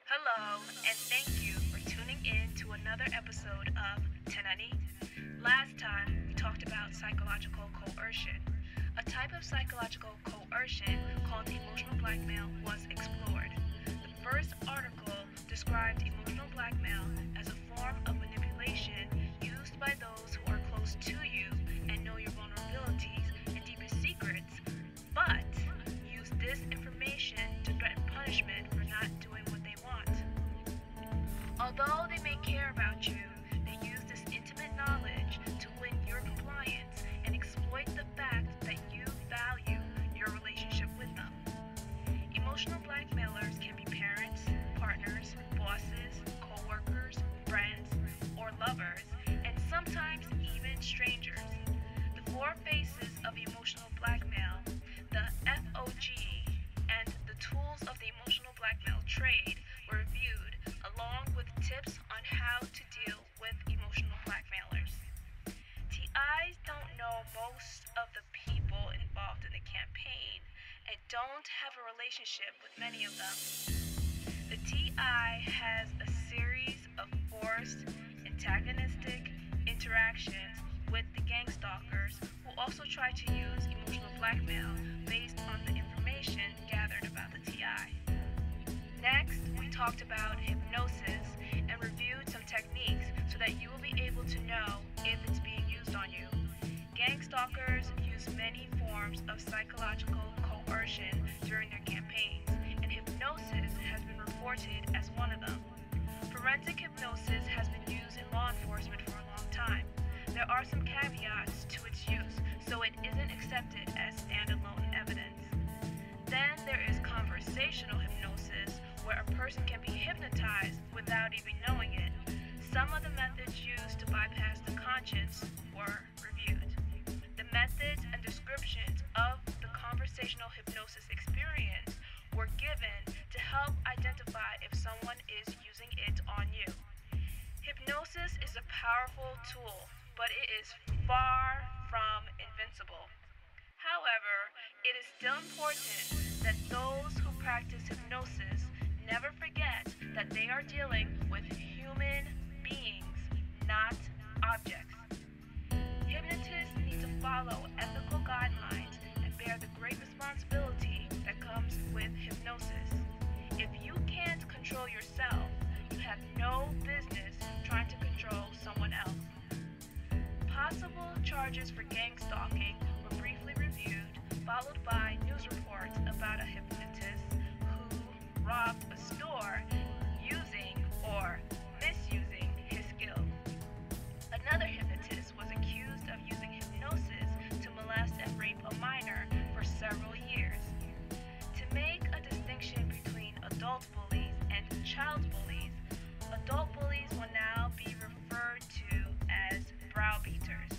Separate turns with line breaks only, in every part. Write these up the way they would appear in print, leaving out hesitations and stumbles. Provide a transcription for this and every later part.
Hello, and thank you for tuning in to another episode of Tenani. Last time, we talked about psychological coercion. A type of psychological coercion called emotional blackmail was explored. The first article described emotional blackmail as a form of manipulation used by those who are close to you and know your vulnerabilities and deepest secrets, but use this information to threaten punishment for not doing what they want. Although they may care about you, they use this intimate knowledge to win your compliance and exploit the fact that you value your relationship with them. Emotional blackmailers can be parents, partners, bosses, co-workers, friends, or lovers, and sometimes even strangers. The four phases of emotional blackmail, the FOG, and the tools of the emotional blackmail trade were reviewed, along with tips on how to deal with emotional blackmailers. TIs don't know most of the people involved in the campaign and don't have a relationship with many of them. The TI has a series of forced, antagonistic interactions with the gang stalkers who also try to use emotional blackmail based on the information gathered about the TI. Next, we talked about hypnosis and reviewed some techniques so that you will be able to know if it's being used on you. Gang stalkers use many forms of psychological coercion during their campaigns, and hypnosis has been reported as one of them. Forensic hypnosis has been used in law enforcement for a long time. There are some caveats to its use, so it isn't accepted as standalone evidence. Then there is conversational hypnosis, where a person can be hypnotized without even knowing it. Some of the methods used to bypass the conscience were reviewed. The methods and descriptions of the conversational hypnosis experience were given to help identify if someone is using it on you. Hypnosis is a powerful tool, but it is far from invincible. However, it is still important that those who practice hypnosis never forget that they are dealing with human beings, not objects. Hypnotists need to follow ethical guidelines and bear the great responsibility that comes with hypnosis. If you can't control yourself, you have no business trying to control someone else. Possible charges for gang stalking were briefly reviewed, followed by news reports about a hypnotist who robbed a store using or misusing his skill. Another hypnotist was accused of using hypnosis to molest and rape a minor for several years. To make a distinction between adult bullies and child bullies, adult bullies will now be referred to as browbeaters.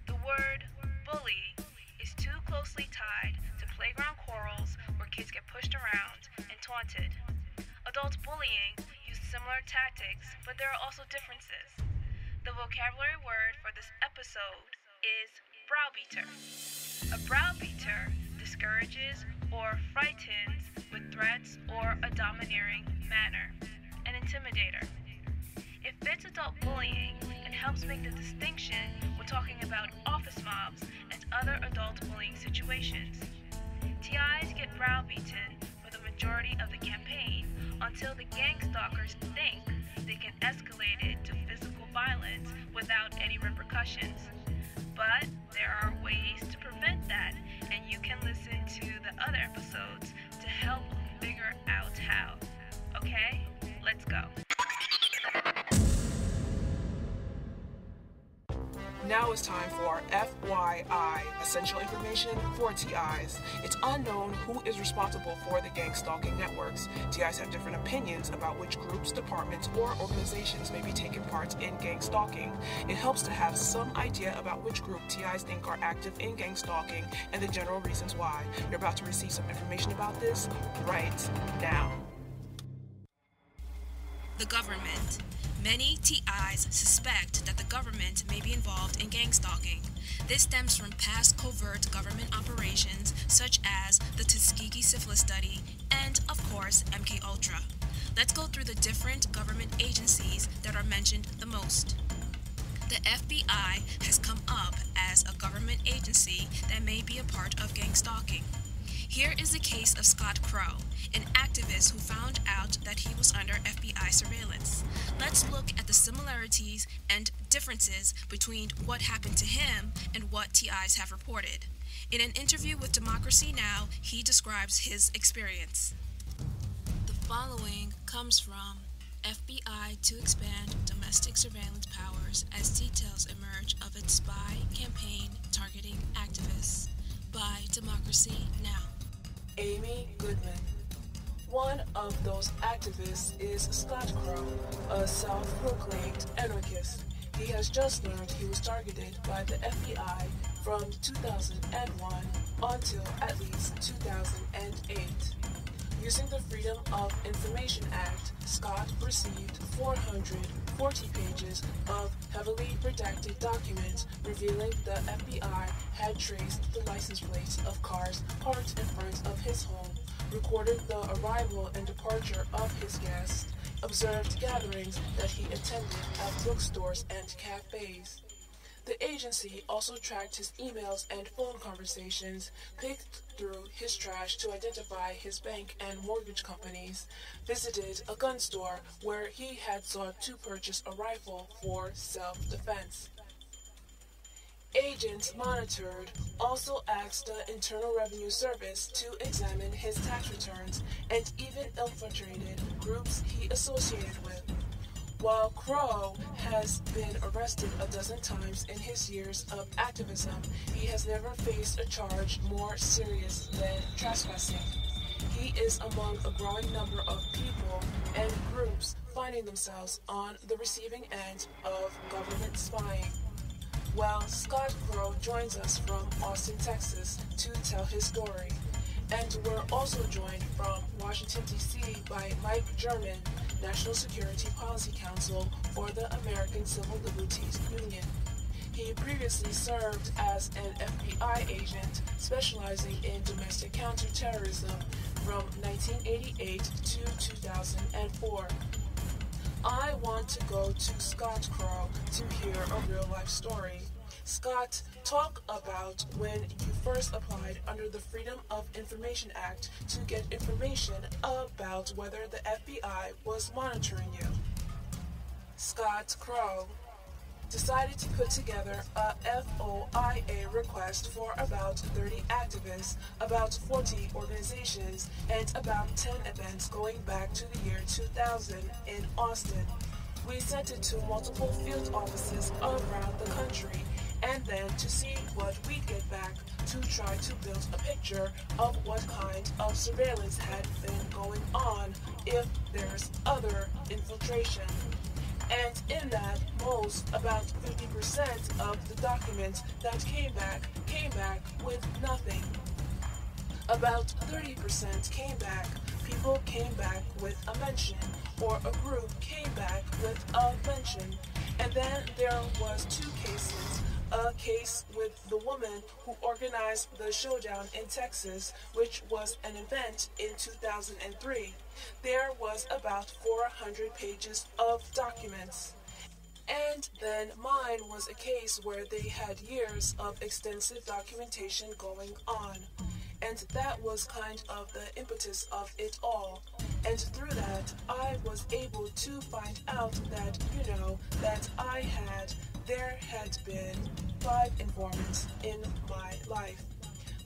The word bully is too closely tied to playground quarrels where kids get pushed around and taunted. Adult bullying use similar tactics, but there are also differences. The vocabulary word for this episode is browbeater. A browbeater discourages or frightens with threats or a domineering manner. An intimidator. It fits adult bullying and helps make the distinction when talking about office mobs and other adult bullying situations. TIs get browbeaten for the majority of the campaign until the gang stalkers think they can escalate it to physical violence without any repercussions. But there are ways to prevent that, and you can listen to the other episodes to help figure out how. Okay? Let's go.
Now it's time for FYI, essential information for TIs. It's unknown who is responsible for the gang stalking networks. TIs have different opinions about which groups, departments, or organizations may be taking part in gang stalking. It helps to have some idea about which group TIs think are active in gang stalking and the general reasons why. You're about to receive some information about this right now.
The government. Many TIs suspect that the government may be involved in gang stalking. This stems from past covert government operations such as the Tuskegee syphilis study and, of course, MKUltra. Let's go through the different government agencies that are mentioned the most. The FBI has come up as a government agency that may be a part of gang stalking. Here is the case of Scott Crow, an activist who found out that he was under FBI surveillance. Let's look at the similarities and differences between what happened to him and what TIs have reported. In an interview with Democracy Now!, he describes his experience. The following comes from FBI to expand domestic surveillance powers as details emerge of its spy campaign targeting activists by Democracy Now!
Amy Goodman. One of those activists is Scott Crow, a self-proclaimed anarchist. He has just learned he was targeted by the FBI from 2001 until at least 2008. Using the Freedom of Information Act, Scott received 440 pages of heavily redacted documents revealing the FBI had traced the license plates of cars parked in front of his home, recorded the arrival and departure of his guests, observed gatherings that he attended at bookstores and cafes. The agency also tracked his emails and phone conversations, picked through his trash to identify his bank and mortgage companies, visited a gun store where he had sought to purchase a rifle for self-defense. Agents monitored also asked the Internal Revenue Service to examine his tax returns and even infiltrated groups he associated with. While Crow has been arrested a dozen times in his years of activism, he has never faced a charge more serious than trespassing. He is among a growing number of people and groups finding themselves on the receiving end of government spying. Well, Scott Crow joins us from Austin, Texas to tell his story. And we're also joined from Washington, D.C. by Mike German, National Security Policy Counsel for the American Civil Liberties Union. He previously served as an FBI agent specializing in domestic counterterrorism from 1988 to 2004. I want to go to Scott Crow to hear a real-life story. Scott, talk about when you first applied under the Freedom of Information Act to get information about whether the FBI was monitoring you. Scott Crow decided to put together a FOIA request for about 30 activists, about 40 organizations, and about 10 events going back to the year 2000 in Austin. We sent it to multiple field offices around the country, and then to see what we'd get back to try to build a picture of what kind of surveillance had been going on if there's other infiltration. And in that, about 50% of the documents that came back with nothing. About 30% came back. People came back with a mention, or a group came back with a mention. And then there was two cases. A case with the woman who organized the showdown in Texas, which was an event in 2003. There was about 400 pages of documents. And then mine was a case where they had years of extensive documentation going on. And that was kind of the impetus of it all. And through that, I was able to find out that, there had been 5 informants in my life.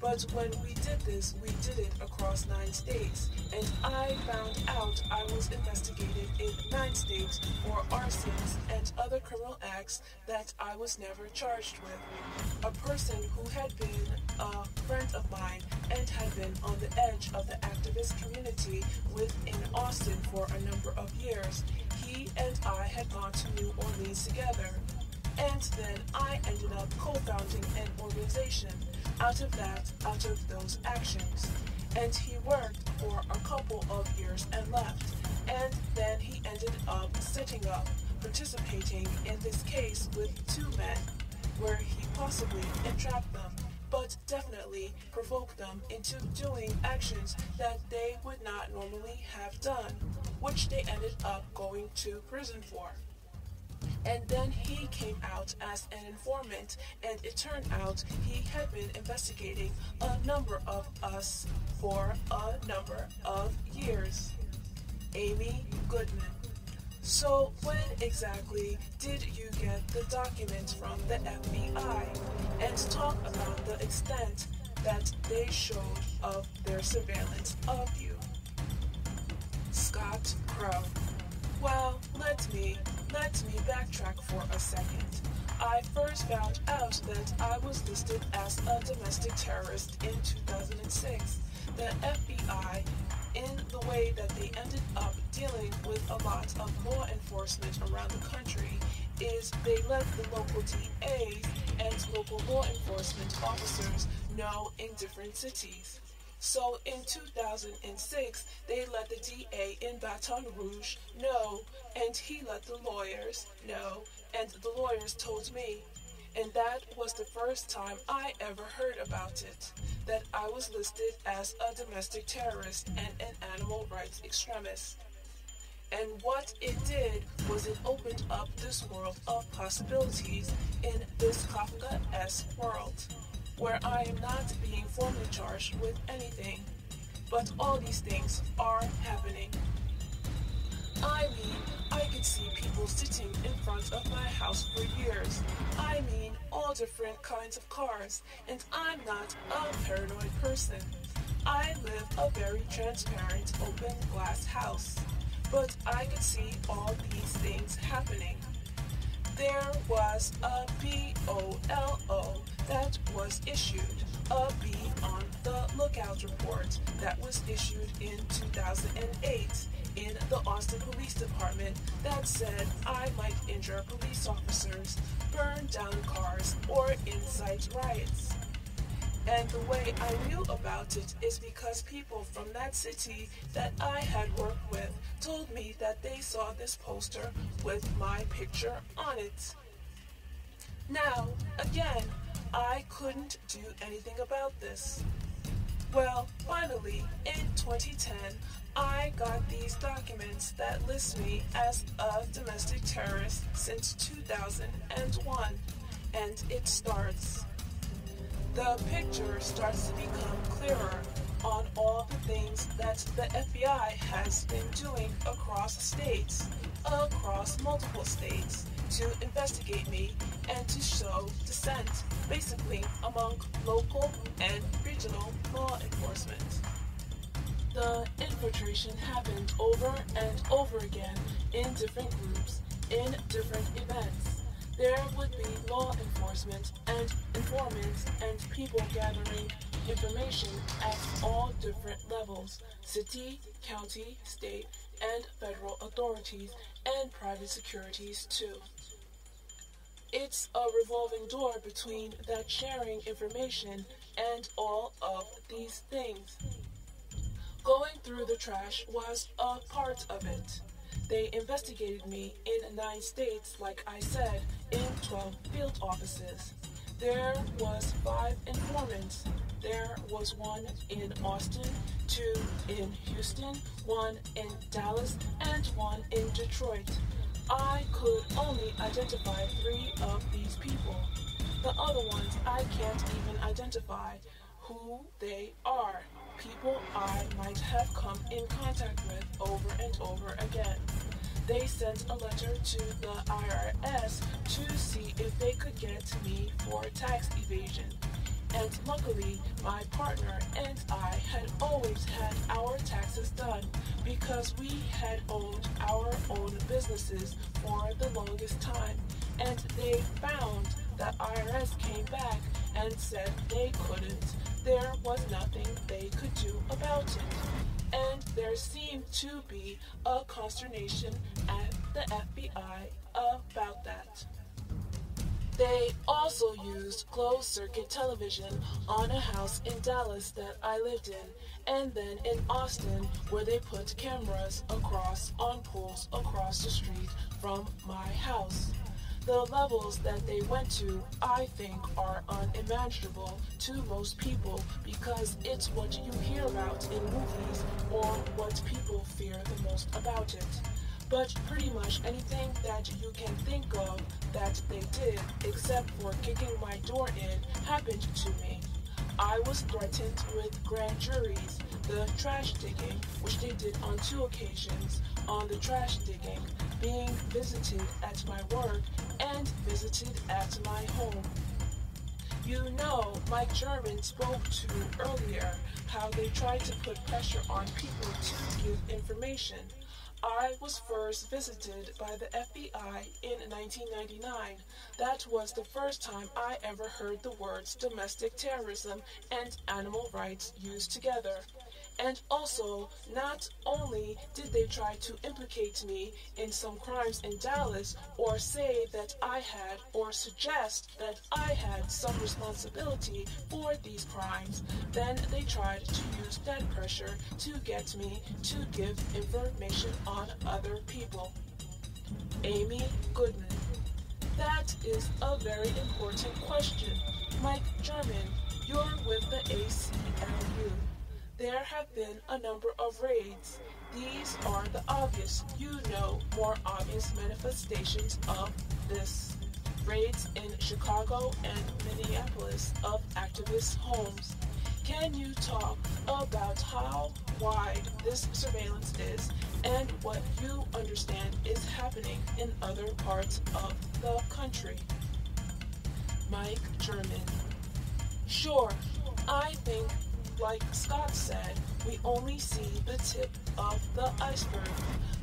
But when we did this, we did it across 9 states, and I found out I was investigated in 9 states for arsons and other criminal acts that I was never charged with. A person who had been a friend of mine and had been on the edge of the activist community within Austin for a number of years, he and I had gone to New Orleans together. And then I ended up co-founding an organization out of those actions. And he worked for a couple of years and left. And then he ended up participating in this case with 2 men, where he possibly entrapped them, but definitely provoked them into doing actions that they would not normally have done. which they ended up going to prison for. And then he came out as an informant, and it turned out he had been investigating a number of us for a number of years. Amy Goodman. So when exactly did you get the documents from the FBI? And talk about the extent that they showed of their surveillance of you. Scott Crow. Well, let me backtrack for a second. I first found out that I was listed as a domestic terrorist in 2006. The FBI, in the way that they ended up dealing with a lot of law enforcement around the country, is they let the local DAs and local law enforcement officers know in different cities. So in 2006, they let the DA in Baton Rouge know, and he let the lawyers know, and the lawyers told me. And that was the first time I ever heard about it, that I was listed as a domestic terrorist and an animal rights extremist. And what it did was it opened up this world of possibilities in this Kafka-esque world, where I am not being formally charged with anything, but all these things are happening. I mean, I could see people sitting in front of my house for years. I mean, all different kinds of cars, and I'm not a paranoid person. I live a very transparent, open glass house, but I could see all these things happening. There was a BOLO that was issued, a Be on the Lookout report that was issued in 2008 in the Austin Police Department that said I might injure police officers, burn down cars, or incite riots. And the way I knew about it is because people from that city that I had worked with told me that they saw this poster with my picture on it. Now, again, I couldn't do anything about this. Well, finally, in 2010, I got these documents that list me as a domestic terrorist since 2001, and it starts. The picture starts to become clearer on all the things that the FBI has been doing across states, across multiple states, to investigate me and to show dissent, basically among local and regional law enforcement. The infiltration happened over and over again in different groups, in different events. There would be law enforcement and informants and people gathering information at all different levels: city, county, state, and federal authorities, and private securities too. It's a revolving door between that sharing information and all of these things. Going through the trash was a part of it. They investigated me in 9 states, like I said, in 12 field offices. There was 5 informants. There was 1 in Austin, 2 in Houston, 1 in Dallas, and 1 in Detroit. I could only identify 3 of these people. The other ones I can't even identify who they are. People I might have come in contact with over and over again. They sent a letter to the IRS to see if they could get me for tax evasion. And luckily, my partner and I had always had our taxes done because we had owned our own businesses for the longest time. And they found that IRS came back and said they couldn't. There was nothing they could do about it. And there seemed to be a consternation at the FBI about that. They also used closed-circuit television on a house in Dallas that I lived in, and then in Austin, where they put cameras on poles across the street from my house. The levels that they went to, I think, are unimaginable to most people because it's what you hear about in movies or what people fear the most about it. But pretty much anything that you can think of that they did, except for kicking my door in, happened to me. I was threatened with grand juries, the trash digging, which they did on 2 occasions, on the trash digging, being visited at my work, and visited at my home. You know, Mike German spoke to earlier how they tried to put pressure on people to give information. I was first visited by the FBI in 1999. That was the first time I ever heard the words domestic terrorism and animal rights used together. And also, not only did they try to implicate me in some crimes in Dallas or say that I had or suggest that I had some responsibility for these crimes, then they tried to use that pressure to get me to give information on other people. Amy Goodman. That is a very important question. Mike German, you're with the ACLU. There have been a number of raids. These are the obvious, more obvious manifestations of this. Raids in Chicago and Minneapolis of activists' homes. Can you talk about how wide this surveillance is and what you understand is happening in other parts of the country? Mike German. Sure, I think, like Scott said, we only see the tip of the iceberg.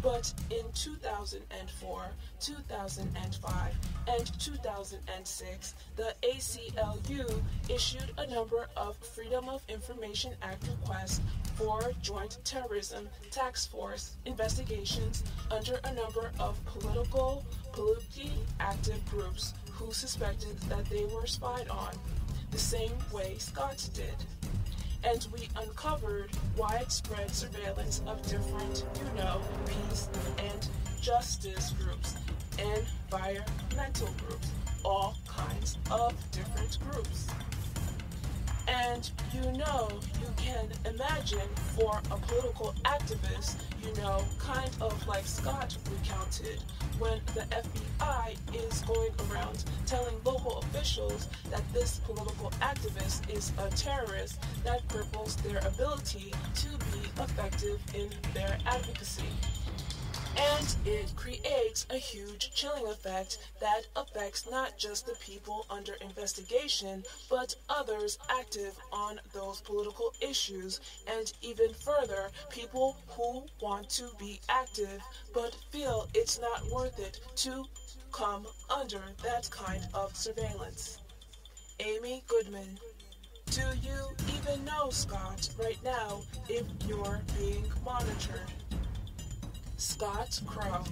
But in 2004, 2005, and 2006, the ACLU issued a number of Freedom of Information Act requests for joint terrorism task force investigations under a number of politically active groups who suspected that they were spied on, the same way Scott did. And we uncovered widespread surveillance of different, peace and justice groups, environmental groups, all kinds of different groups. And you can imagine for a political activist, kind of like Scott recounted, when the FBI is going around telling local officials that this political activist is a terrorist, that cripples their ability to be effective in their advocacy. And it creates a huge chilling effect that affects not just the people under investigation, but others active on those political issues, and even further, people who want to be active but feel it's not worth it to come under that kind of surveillance. Amy Goodman. Do you even know, Scott, right now, if you're being monitored? Scott Crow.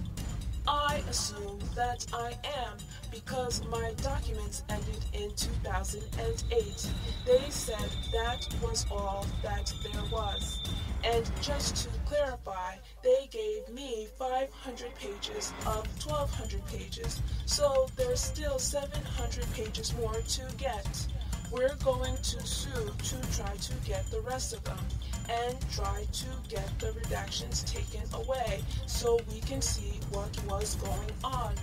I assume that I am because my documents ended in 2008. They said that was all that there was. And just to clarify, they gave me 500 pages of 1,200 pages, so there's still 700 pages more to get. We're going to sue to try to get the rest of them and try to get the redactions taken away so we can see what was going on.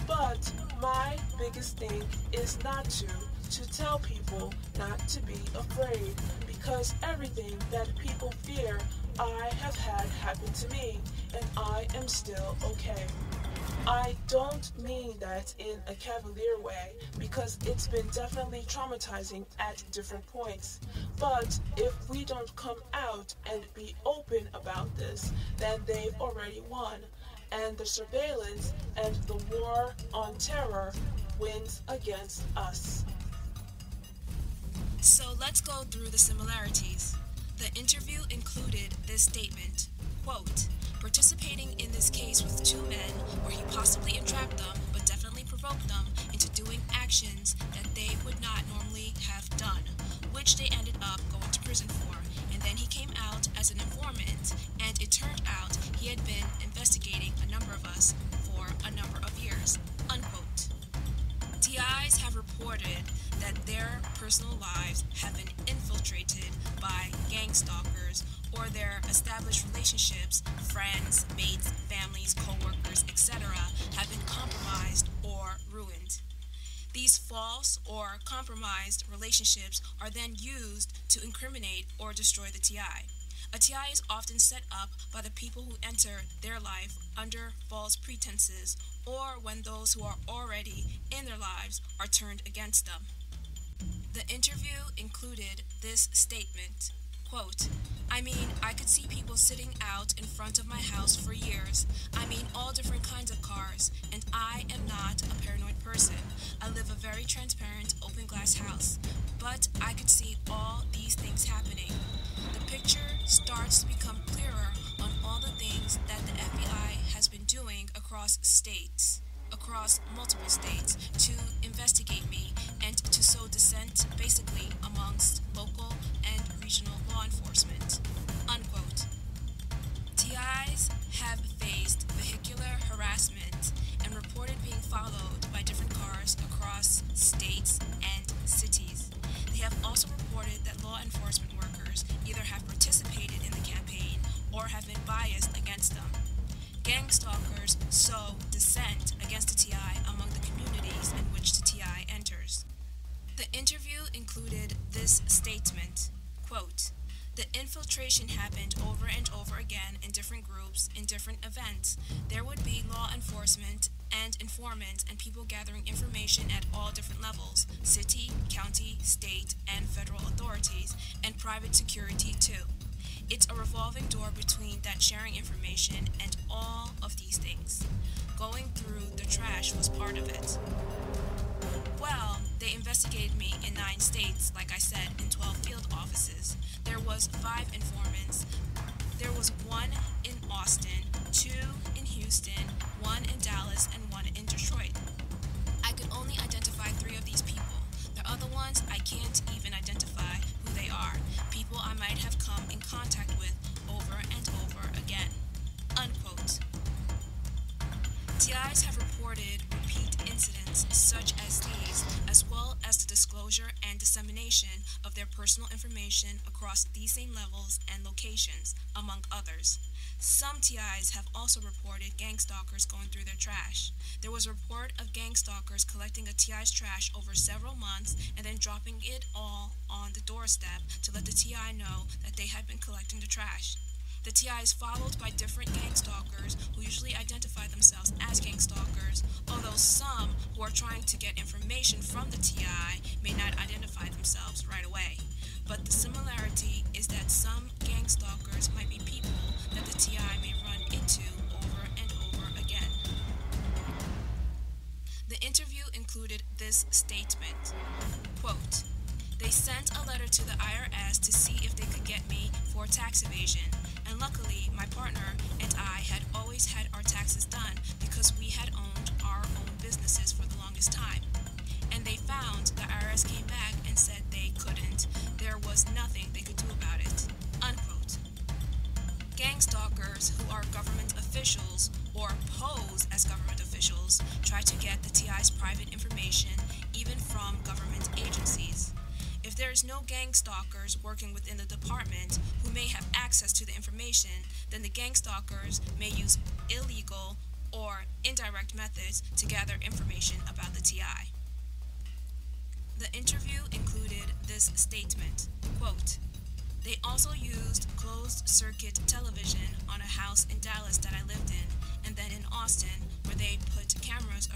But my biggest thing is not to tell people not to be afraid, because everything that people fear I have had happen to me, and I am still okay. I don't mean that in a cavalier way, because it's been definitely traumatizing at different points. But if we don't come out and be open about this, then they've already won. And the surveillance and the war on terror wins against us.
So let's go through the similarities. The interview included this statement, quote, participating in this case with 2 men where he possibly entrapped them, but definitely provoked them into doing actions that they would not normally have done, which they ended up going to prison for, and Then he came out as an informant, and it turned out he had been investigating a number of us for a number of years." Unquote. TIs have reported that their personal lives have been infiltrated by gang stalkers, or their established relationships, friends, mates, families, co-workers, etc., have been compromised or ruined. These false or compromised relationships are then used to incriminate or destroy the TI. A TI is often set up by the people who enter their life under false pretenses, or when those who are already in their lives are turned against them. The interview included this statement, quote, "I mean, I could see people sitting out in front of my house for years. I mean, all different kinds of cars, and I am not a paranoid person. I live a very transparent, open glass house, but I could see all these things happening. The picture starts to become clearer on all the things that the FBI has been doing across multiple states, to investigate me and to sow dissent basically amongst local and regional law enforcement." Unquote. TIs have faced vehicular harassment and reported being followed by different cars across states and cities. They have also reported that law enforcement workers either have participated in the campaign or have been biased against them. Gang stalkers sow dissent against the TI among the communities in which the TI enters. The interview included this statement, quote, "The infiltration happened over and over again in different groups, in different events. There would be law enforcement and informants and people gathering information at all different levels, city, county, state, and federal authorities, and private security too. It's a revolving door between that sharing information and all of these things. Going through the trash was part of it. Well, they investigated me in 9 states, like I said, in 12 field offices. There was 5 informants. There was 1 in Austin, 2 in Houston, 1 in Dallas, and 1 in Detroit. I could only identify 3 of these people. The other ones, I can't even identify who they are. People I might have come in contact with over and over again." Unquote. TIs have reported repeat incidents such as these, as well as the disclosure and dissemination of their personal information across these same levels and locations, among others. Some TIs have also reported gang stalkers going through their trash. There was a report of gang stalkers collecting a TI's trash over several months and then dropping it all on the doorstep to let the TI know that they had been collecting the trash. The TI is followed by different gang stalkers who usually identify themselves as gang stalkers, although some who are trying to get information from the TI may not identify themselves right away. But the similarity is that some gang stalkers might be people that the TI may run into over and over again. The interview included this statement, quote, "They sent a letter to the IRS to see if they could get me for tax evasion, and luckily my partner and I had always had our taxes done because we had owned our own businesses for the longest time. And they found the IRS came back and said they couldn't. There was nothing they could do about it." Unquote. Gang stalkers who are government officials or pose as government officials try to get the TI's private information even from government agencies. If there is no gang stalkers working within the department who may have access to the information, then the gang stalkers may use illegal or indirect methods to gather information about the TI. The interview included this statement, quote, "They also used closed-circuit television on a house in Dallas that I lived in, and then in Austin, where they put cameras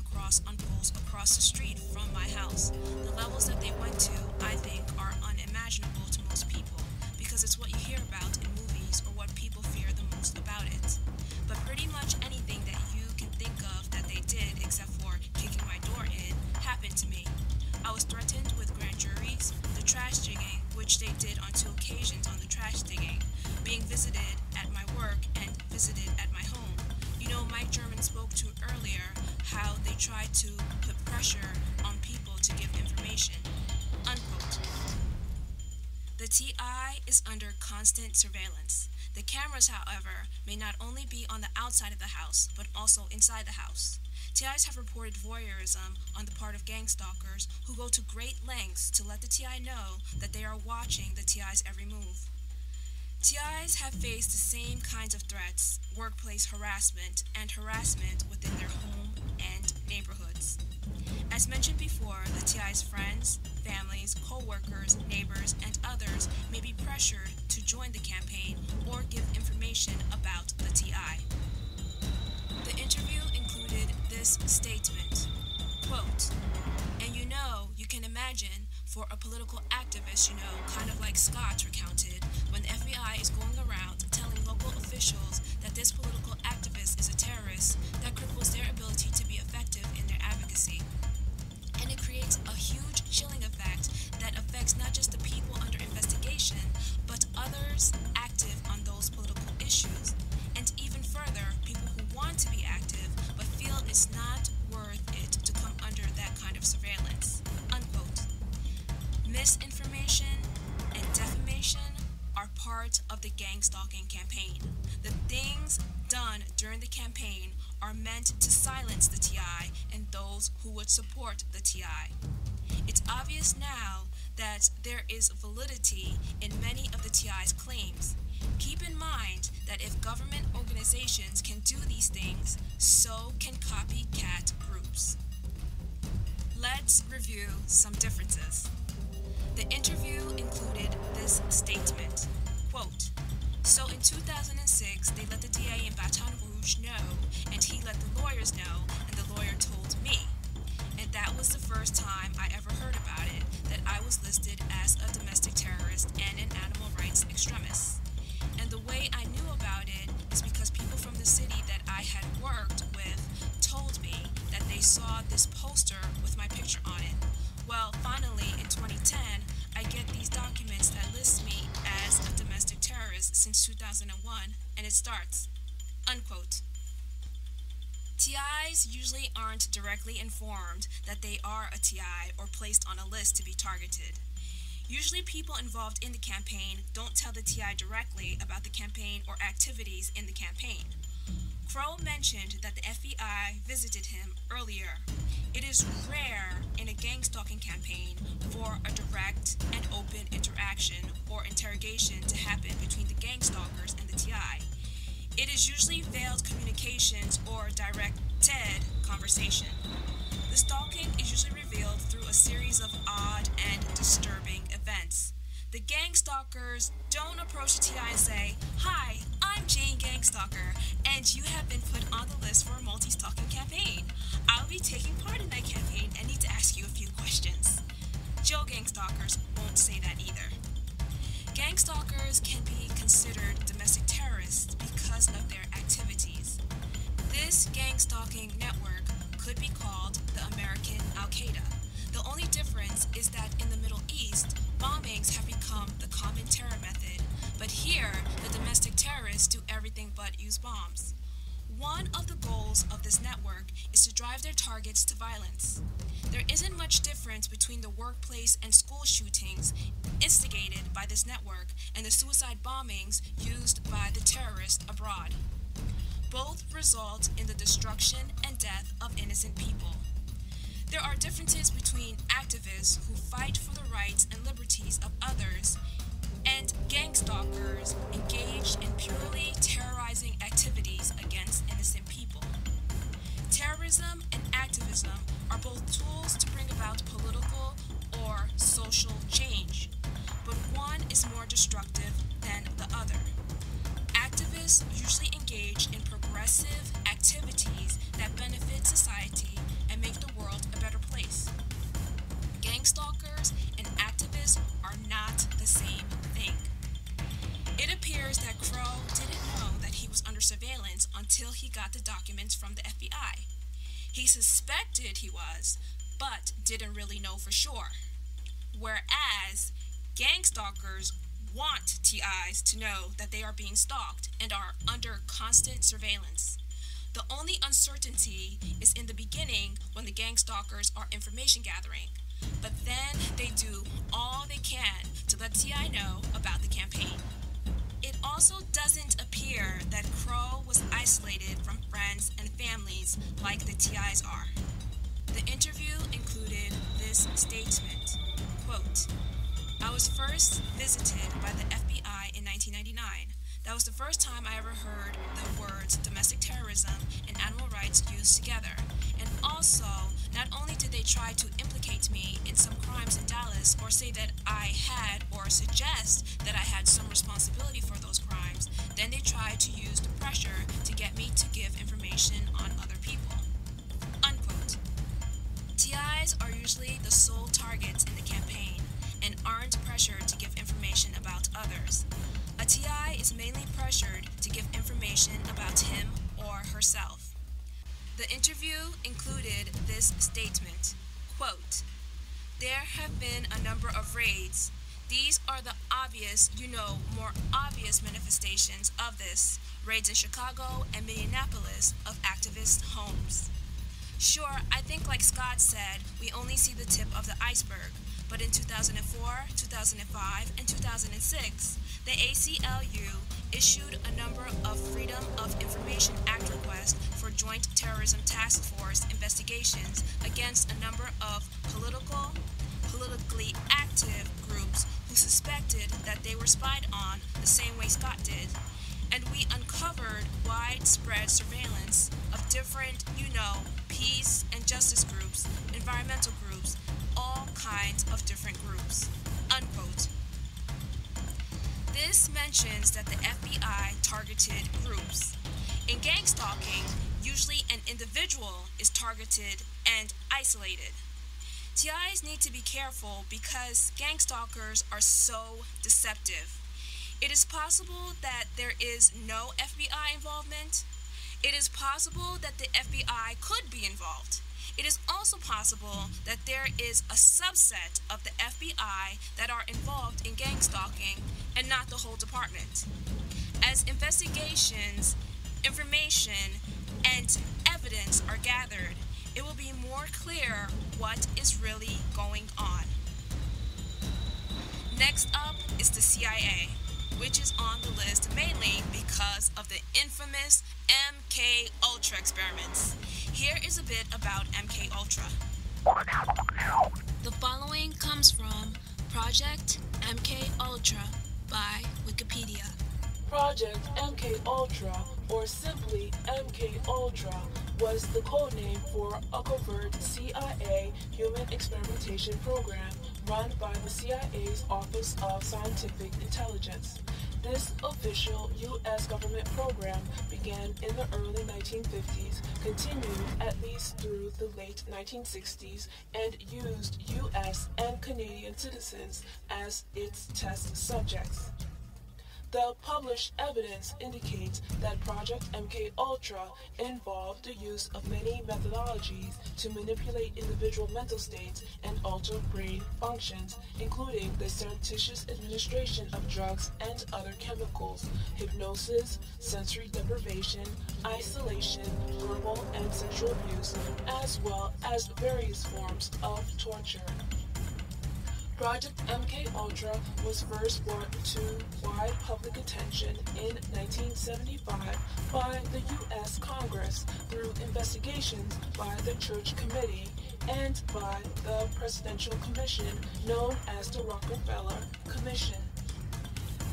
on poles across the street from my house. The levels that they went to, I think, are unimaginable to most people, because it's what you hear about in movies or what people fear the most about it. But pretty much anything that you can think of that they did, except for kicking my door in, happened to me. I was threatened with grand juries, the trash digging, which they did on 2 occasions on the trash digging, being visited at my work and visited at my home. You know, Mike German spoke to earlier how they tried to put pressure on people to give information." Unquote. The TI is under constant surveillance. The cameras, however, may not only be on the outside of the house, but also inside the house. TIs have reported voyeurism on the part of gang stalkers who go to great lengths to let the TI know that they are watching the TI's every move. TIs have faced the same kinds of threats, workplace harassment, and harassment within their home and neighborhoods. As mentioned before, the TI's friends, families, co-workers, neighbors, and others may be pressured to join the campaign or give information about the TI. The interview included this statement, quote, "And you can imagine, for a political activist, kind of like Scott recounted, when the FBI is going around telling local officials that this political activist is a terrorist, that cripples their ability to be effective in their advocacy. And it creates a huge chilling effect that affects not just the people under investigation, but others active on those political issues, and even further, people who want to be active but feel it's not worth it to come under that kind of surveillance." Unquote. Misinformation and defamation are part of the gang stalking campaign. The things done during the campaign are meant to silence the TI and those who would support the TI. It's obvious now that there is validity in many of the TI's claims. Keep in mind that if government organizations can do these things, so can copycat groups. Let's review some differences. The interview included this statement, quote, "So in 2006, they let the DA in Baton Rouge know, and he let the lawyers know, and the lawyer told me. And that was the first time I ever heard about it, that I was listed as a domestic terrorist and an animal rights extremist. And the way I knew about it is because people from the city that I had worked with told me that they saw this poster with my picture on it. Well, finally, in 2010, I get these documents that list me as a domestic terrorist since 2001, and it starts." Unquote. TIs usually aren't directly informed that they are a TI or placed on a list to be targeted. Usually people involved in the campaign don't tell the TI directly about the campaign or activities in the campaign. Crow mentioned that the FBI visited him earlier. It is rare in a gang stalking campaign for a direct and open interaction or interrogation to happen between the gang stalkers and the TI. It is usually veiled communications or directed conversation. The stalking is usually revealed through a series of odd and disturbing events. The gang stalkers don't approach the TI and say, "Hi, I'm Jane Gang Stalker, and you have been put on the list for a multi-stalking campaign. I'll be taking part in that campaign and need to ask you a few questions." Joe gang stalkers won't say that either. Gang stalkers can be considered domestic terrorists because of their activities. This gang stalking network could be called the American Al-Qaeda. The only difference is that in the Middle East, bombings have become the common terror method, but here, the domestic terrorists do everything but use bombs. One of the goals of this network is to drive their targets to violence. There isn't much difference between the workplace and school shootings instigated by this network and the suicide bombings used by the terrorists abroad. Both result in the destruction and death of innocent people. There are differences between activists who fight for the rights and liberties of others and gang stalkers engaged in purely terrorizing activities against innocent people. Terrorism and activism are both tools to bring about political or social change, but one is more destructive than the other. Activists usually engage in progressive activities that benefit society and make the world a better place. Gang stalkers and activists are not the same thing. It appears that Crow didn't know that he was under surveillance until he got the documents from the FBI. He suspected he was, but didn't really know for sure. Whereas gang stalkers want TIs to know that they are being stalked and are under constant surveillance. The only uncertainty is in the beginning when the gang stalkers are information gathering, but then they do all they can to let T.I. know about the campaign. It also doesn't appear that Crow was isolated from friends and families like the T.I.s are. The interview included this statement, quote, "I was first visited by the FBI in 1999. That was the first time I ever heard the words domestic terrorism and animal rights used together. And also, not only did they try to implicate me in some crimes in Dallas or say that I had or suggest that I had some responsibility for those crimes, then they tried to use the pressure to get me to give information on other people." Unquote. TIs are usually the sole targets in the campaign and aren't pressured to give information about others. A TI is mainly pressured to give information about him or herself. The interview included this statement, quote, "There have been a number of raids. These are the obvious, more obvious manifestations of this. Raids in Chicago and Minneapolis of activist homes. Sure, I think like Scott said, we only see the tip of the iceberg, but in 2004, 2005, and 2006, the ACLU issued a number of Freedom of Information Act requests for Joint Terrorism Task Force investigations against a number of politically active groups who suspected that they were spied on the same way Scott did. And we uncovered widespread surveillance of different, peace and justice groups, environmental groups, all kinds of different groups." Unquote. This mentions that the FBI targeted groups. In gang stalking, usually an individual is targeted and isolated. TIs need to be careful because gang stalkers are so deceptive. It is possible that there is no FBI involvement. It is possible that the FBI could be involved. It is also possible that there is a subset of the FBI that are involved in gang stalking and not the whole department. As investigations, information, and evidence are gathered, it will be more clear what is really going on. Next up is the CIA, which is on the list mainly because of the infamous MK Ultra experiments. Here is a bit about MK Ultra. The following comes from Project MK Ultra by Wikipedia.
Project MK Ultra, or simply MK Ultra, was the codename for a covert CIA human experimentation program run by the CIA's Office of Scientific Intelligence. This official U.S. government program began in the early 1950s, continued at least through the late 1960s, and used U.S. and Canadian citizens as its test subjects. The published evidence indicates that Project MK Ultra involved the use of many methodologies to manipulate individual mental states and alter brain functions, including the surreptitious administration of drugs and other chemicals, hypnosis, sensory deprivation, isolation, verbal and sexual abuse, as well as various forms of torture. Project MK Ultra was first brought to wide public attention in 1975 by the U.S. Congress through investigations by the Church Committee and by the Presidential Commission known as the Rockefeller Commission.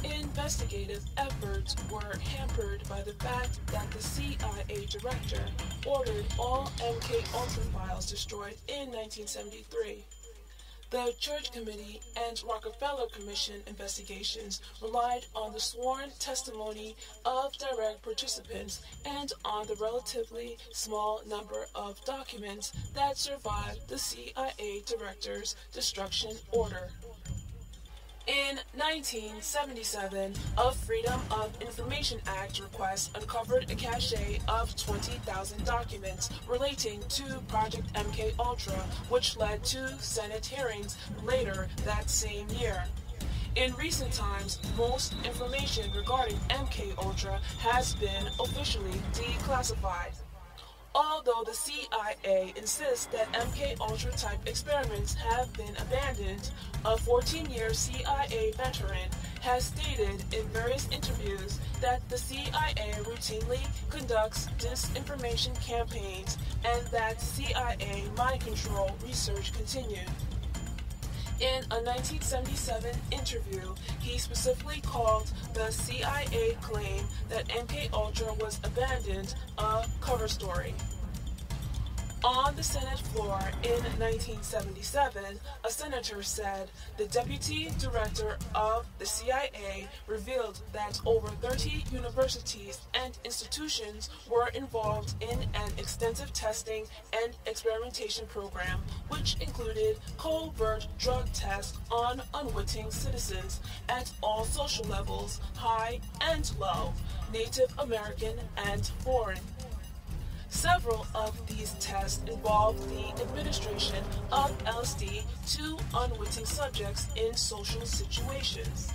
Investigative efforts were hampered by the fact that the CIA director ordered all MK Ultra files destroyed in 1973. The Church Committee and Rockefeller Commission investigations relied on the sworn testimony of direct participants and on the relatively small number of documents that survived the CIA director's destruction order. In 1977, a Freedom of Information Act request uncovered a cache of 20,000 documents relating to Project MK Ultra, which led to Senate hearings later that same year. In recent times, most information regarding MK Ultra has been officially declassified. Although the CIA insists that MK-Ultra type experiments have been abandoned, a 14-year CIA veteran has stated in various interviews that the CIA routinely conducts disinformation campaigns and that CIA mind control research continued. In a 1977 interview, he specifically called the CIA claim that MK-Ultra was abandoned a cover story. On the Senate floor in 1977, a senator said the deputy director of the CIA revealed that over 30 universities and institutions were involved in an extensive testing and experimentation program, which included covert drug tests on unwitting citizens at all social levels, high and low, Native American and foreign. Several of these tests involved the administration of LSD to unwitting subjects in social situations.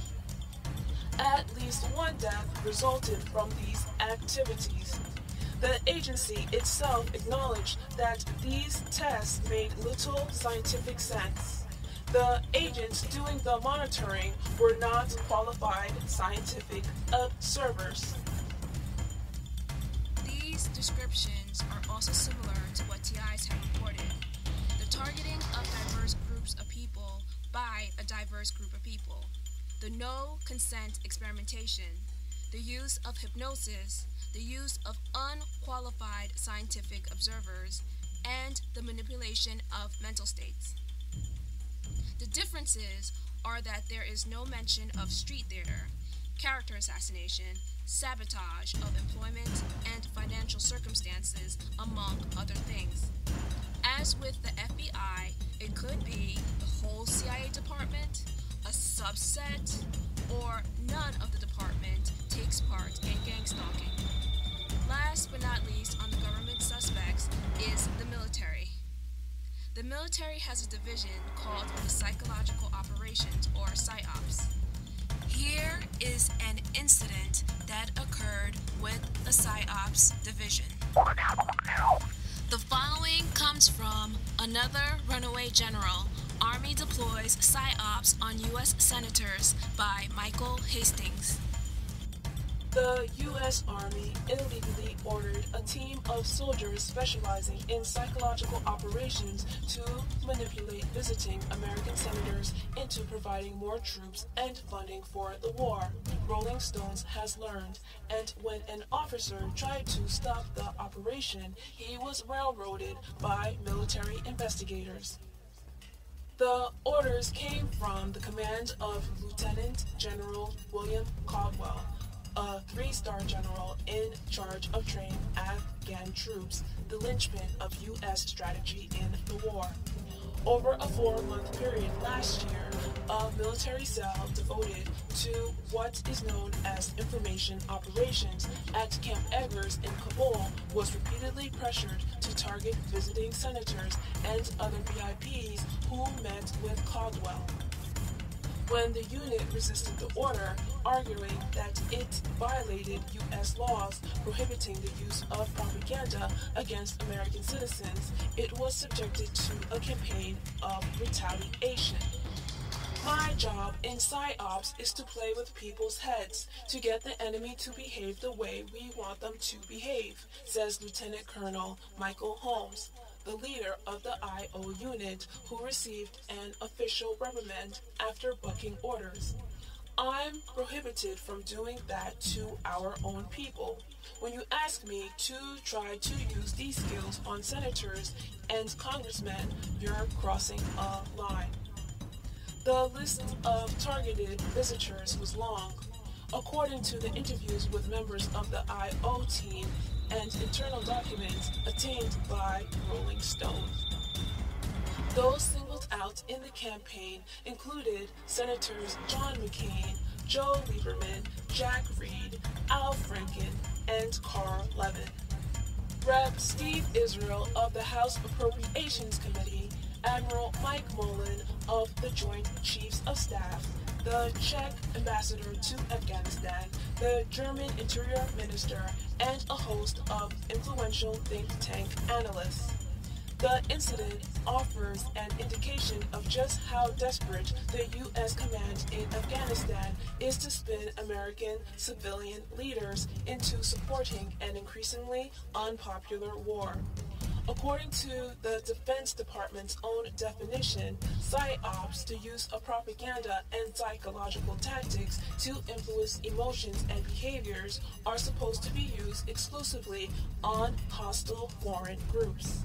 At least one death resulted from these activities. The agency itself acknowledged that these tests made little scientific sense. The agents doing the monitoring were not qualified scientific observers.
These descriptions are also similar to what TIs have reported. The targeting of diverse groups of people by a diverse group of people. The no consent experimentation. The use of hypnosis. The use of unqualified scientific observers. And the manipulation of mental states. The differences are that there is no mention of street theater, character assassination, sabotage of employment, and financial circumstances, among other things. As with the FBI, it could be the whole CIA department, a subset, or none of the department takes part in gang stalking. Last but not least on the government suspects is the military. The military has a division called the Psychological Operations, or PsyOps. Here is an incident that occurred with the PsyOps division. The following comes from Another Runaway General. Army deploys PsyOps on U.S. senators by Michael Hastings.
The U.S. Army illegally ordered a team of soldiers specializing in psychological operations to manipulate visiting American senators into providing more troops and funding for the war, Rolling Stones has learned, and when an officer tried to stop the operation, he was railroaded by military investigators. The orders came from the command of Lieutenant General William Caldwell, a 3-star general in charge of training Afghan troops, the linchpin of U.S. strategy in the war. Over a 4-month period last year, a military cell devoted to what is known as information operations at Camp Eggers in Kabul was repeatedly pressured to target visiting senators and other VIPs who met with Caldwell. When the unit resisted the order, arguing that it violated U.S. laws prohibiting the use of propaganda against American citizens, it was subjected to a campaign of retaliation. My job in PsyOps is to play with people's heads, to get the enemy to behave the way we want them to behave, says Lieutenant Colonel Michael Holmes, the leader of the IO unit, who received an official reprimand after bucking orders. I'm prohibited from doing that to our own people. When you ask me to try to use these skills on senators and congressmen, you're crossing a line. The list of targeted visitors was long. According to the interviews with members of the IO team and internal documents obtained by Rolling Stone. Those singled out in the campaign included Senators John McCain, Joe Lieberman, Jack Reed, Al Franken, and Carl Levin. Rep. Steve Israel of the House Appropriations Committee, Admiral Mike Mullen of the Joint Chiefs of Staff, the Czech ambassador to Afghanistan, the German Interior Minister, and a host of influential think tank analysts. The incident offers an indication of just how desperate the U.S. command in Afghanistan is to spin American civilian leaders into supporting an increasingly unpopular war. According to the Defense Department's own definition, PsyOps, the use of propaganda and psychological tactics to influence emotions and behaviors, are supposed to be used exclusively on hostile foreign groups.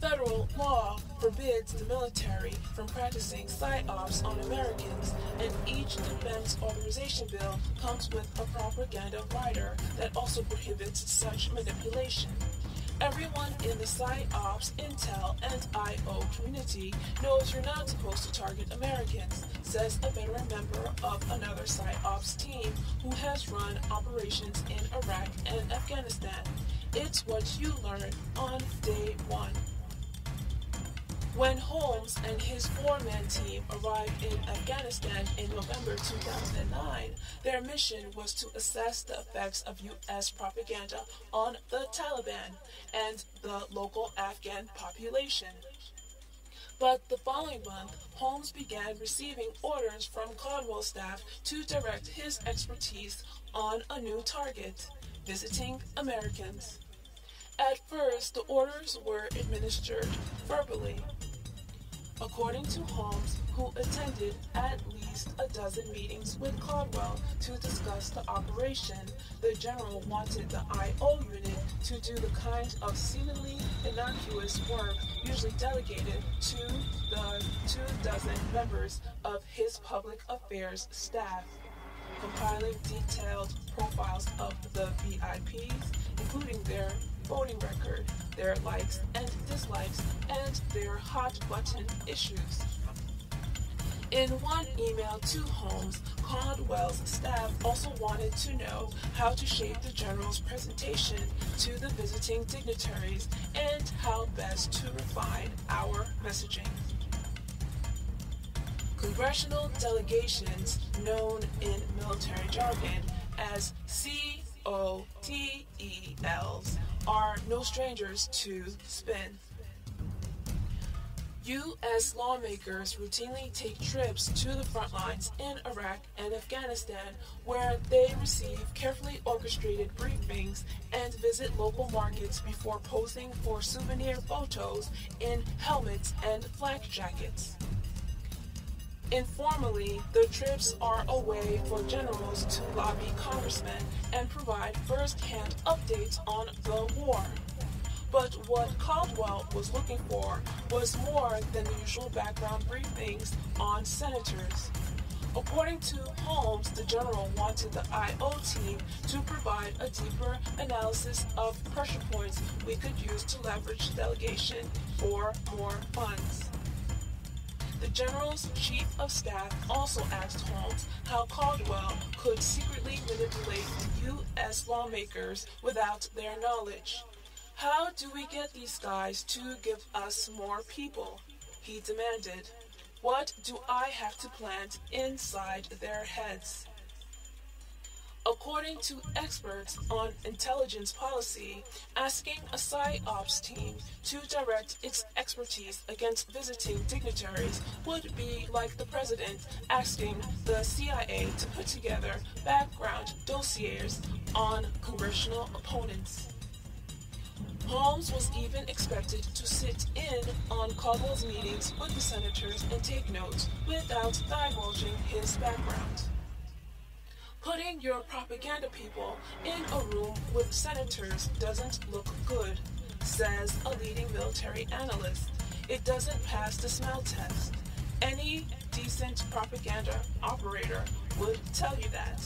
Federal law forbids the military from practicing PsyOps on Americans, and each defense authorization bill comes with a propaganda rider that also prohibits such manipulation. Everyone in the PsyOps, Intel, and IO community knows you're not supposed to target Americans, says a veteran member of another PsyOps team who has run operations in Iraq and Afghanistan. It's what you learn on day one. When Holmes and his four-man team arrived in Afghanistan in November 2009, their mission was to assess the effects of U.S. propaganda on the Taliban and the local Afghan population. But the following month, Holmes began receiving orders from Caldwell's staff to direct his expertise on a new target, visiting Americans. At first, the orders were administered verbally. According to Holmes, who attended at least a dozen meetings with Caldwell to discuss the operation, the general wanted the IO unit to do the kind of seemingly innocuous work usually delegated to the 24 members of his public affairs staff, compiling detailed profiles of the VIPs, including their voting record, their likes and dislikes, and their hot-button issues. In one email to Holmes, Caldwell's staff also wanted to know how to shape the general's presentation to the visiting dignitaries and how best to refine our messaging. Congressional delegations, known in military jargon as COTELs, are no strangers to spin. U.S. lawmakers routinely take trips to the front lines in Iraq and Afghanistan, where they receive carefully orchestrated briefings and visit local markets before posing for souvenir photos in helmets and flak jackets. Informally, the trips are a way for generals to lobby congressmen and provide first-hand updates on the war. But what Caldwell was looking for was more than the usual background briefings on senators. According to Holmes, the general wanted the IO team to provide a deeper analysis of pressure points we could use to leverage delegation for more funds. The general's chief of staff also asked Holmes how Caldwell could secretly manipulate U.S. lawmakers without their knowledge. How do we get these guys to give us more people? He demanded. What do I have to plant inside their heads? According to experts on intelligence policy, asking a PsyOps team to direct its expertise against visiting dignitaries would be like the president asking the CIA to put together background dossiers on congressional opponents. Holmes was even expected to sit in on Caldwell's meetings with the senators and take notes without divulging his background. Putting your propaganda people in a room with senators doesn't look good, says a leading military analyst. It doesn't pass the smell test. Any decent propaganda operator would tell you that.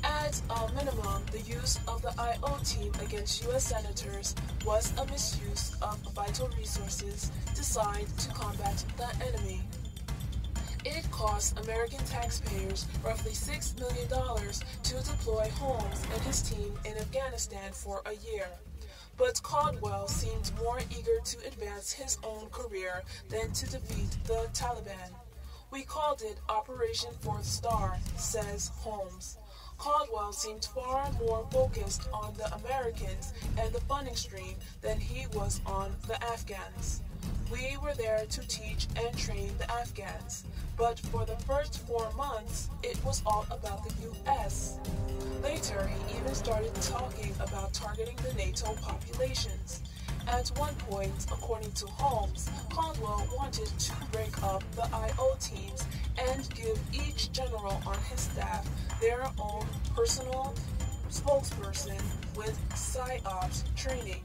At a minimum, the use of the IO team against U.S. senators was a misuse of vital resources designed to combat the enemy. It cost American taxpayers roughly $6 million to deploy Holmes and his team in Afghanistan for a year. But Caldwell seemed more eager to advance his own career than to defeat the Taliban. We called it Operation Fourth Star, says Holmes. Caldwell seemed far more focused on the Americans and the funding stream than he was on the Afghans. We were there to teach and train the Afghans, but for the first 4 months, it was all about the U.S. Later, he even started talking about targeting the NATO populations. At one point, according to Holmes, Caldwell wanted to break up the IO teams and give each general on his staff their own personal spokesperson with PsyOps training.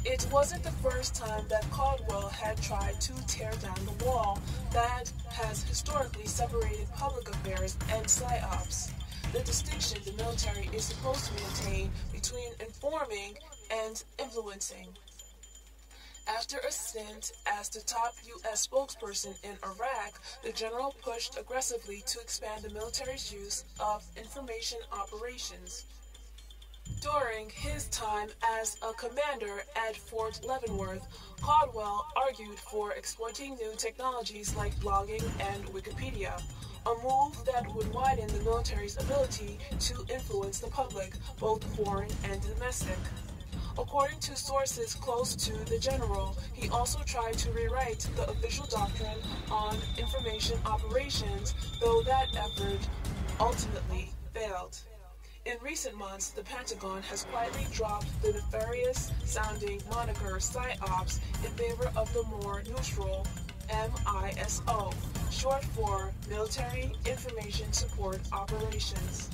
It wasn't the first time that Caldwell had tried to tear down the wall that has historically separated public affairs and PsyOps, the distinction the military is supposed to maintain between informing and influencing. After a stint as the top U.S. spokesperson in Iraq, the general pushed aggressively to expand the military's use of information operations. During his time as a commander at Fort Leavenworth, Caldwell argued for exploiting new technologies like blogging and Wikipedia, a move that would widen the military's ability to influence the public, both foreign and domestic. According to sources close to the general, he also tried to rewrite the official doctrine on information operations, though that effort ultimately failed. In recent months, the Pentagon has quietly dropped the nefarious-sounding moniker PsyOps in favor of the more neutral MISO, short for Military Information Support Operations.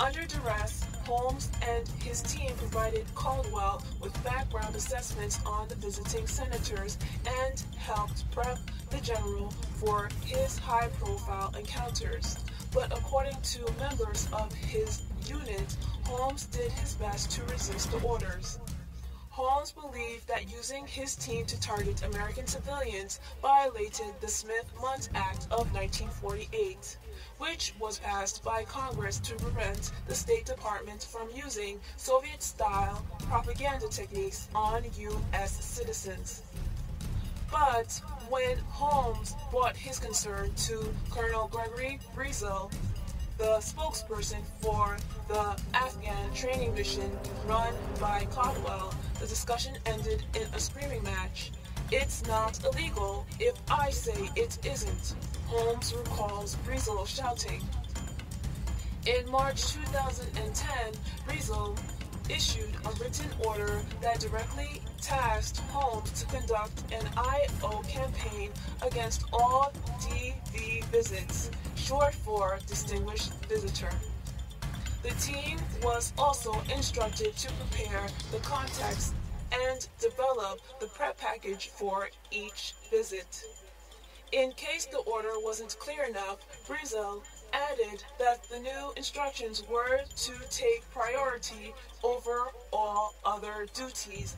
Under duress, Holmes and his team provided Caldwell with background assessments on the visiting senators and helped prep the general for his high-profile encounters. But according to members of his unit, Holmes did his best to resist the orders. Holmes believed that using his team to target American civilians violated the Smith-Mundt Act of 1948, which was passed by Congress to prevent the State Department from using Soviet-style propaganda techniques on U.S. citizens. But when Holmes brought his concern to Colonel Gregory Brezel, the spokesperson for the Afghan training mission run by Caldwell, the discussion ended in a screaming match. "It's not illegal if I say it isn't," Holmes recalls Brezel shouting. In March 2010, Brezel issued a written order that directly tasked Holmes to conduct an IO campaign against all DV visits, short for Distinguished Visitor. The team was also instructed to prepare the context and develop the prep package for each visit. In case the order wasn't clear enough, Brezel added that the new instructions were to take priority over all other duties.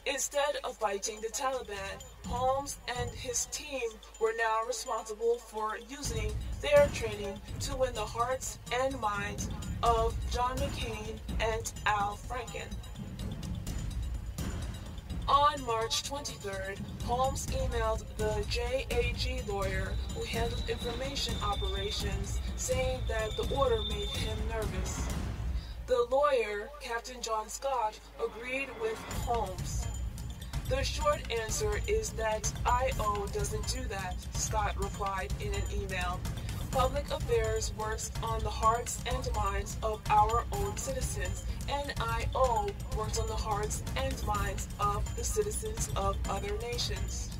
Instead of fighting the Taliban, Holmes and his team were now responsible for using their training to win the hearts and minds of John McCain and Al Franken. On March 23rd, Holmes emailed the JAG lawyer who handled information operations, saying that the order made him nervous. The lawyer, Captain John Scott, agreed with Holmes. "The short answer is that IO doesn't do that," Scott replied in an email. "Public affairs works on the hearts and minds of our own citizens, and IO works on the hearts and minds of the citizens of other nations."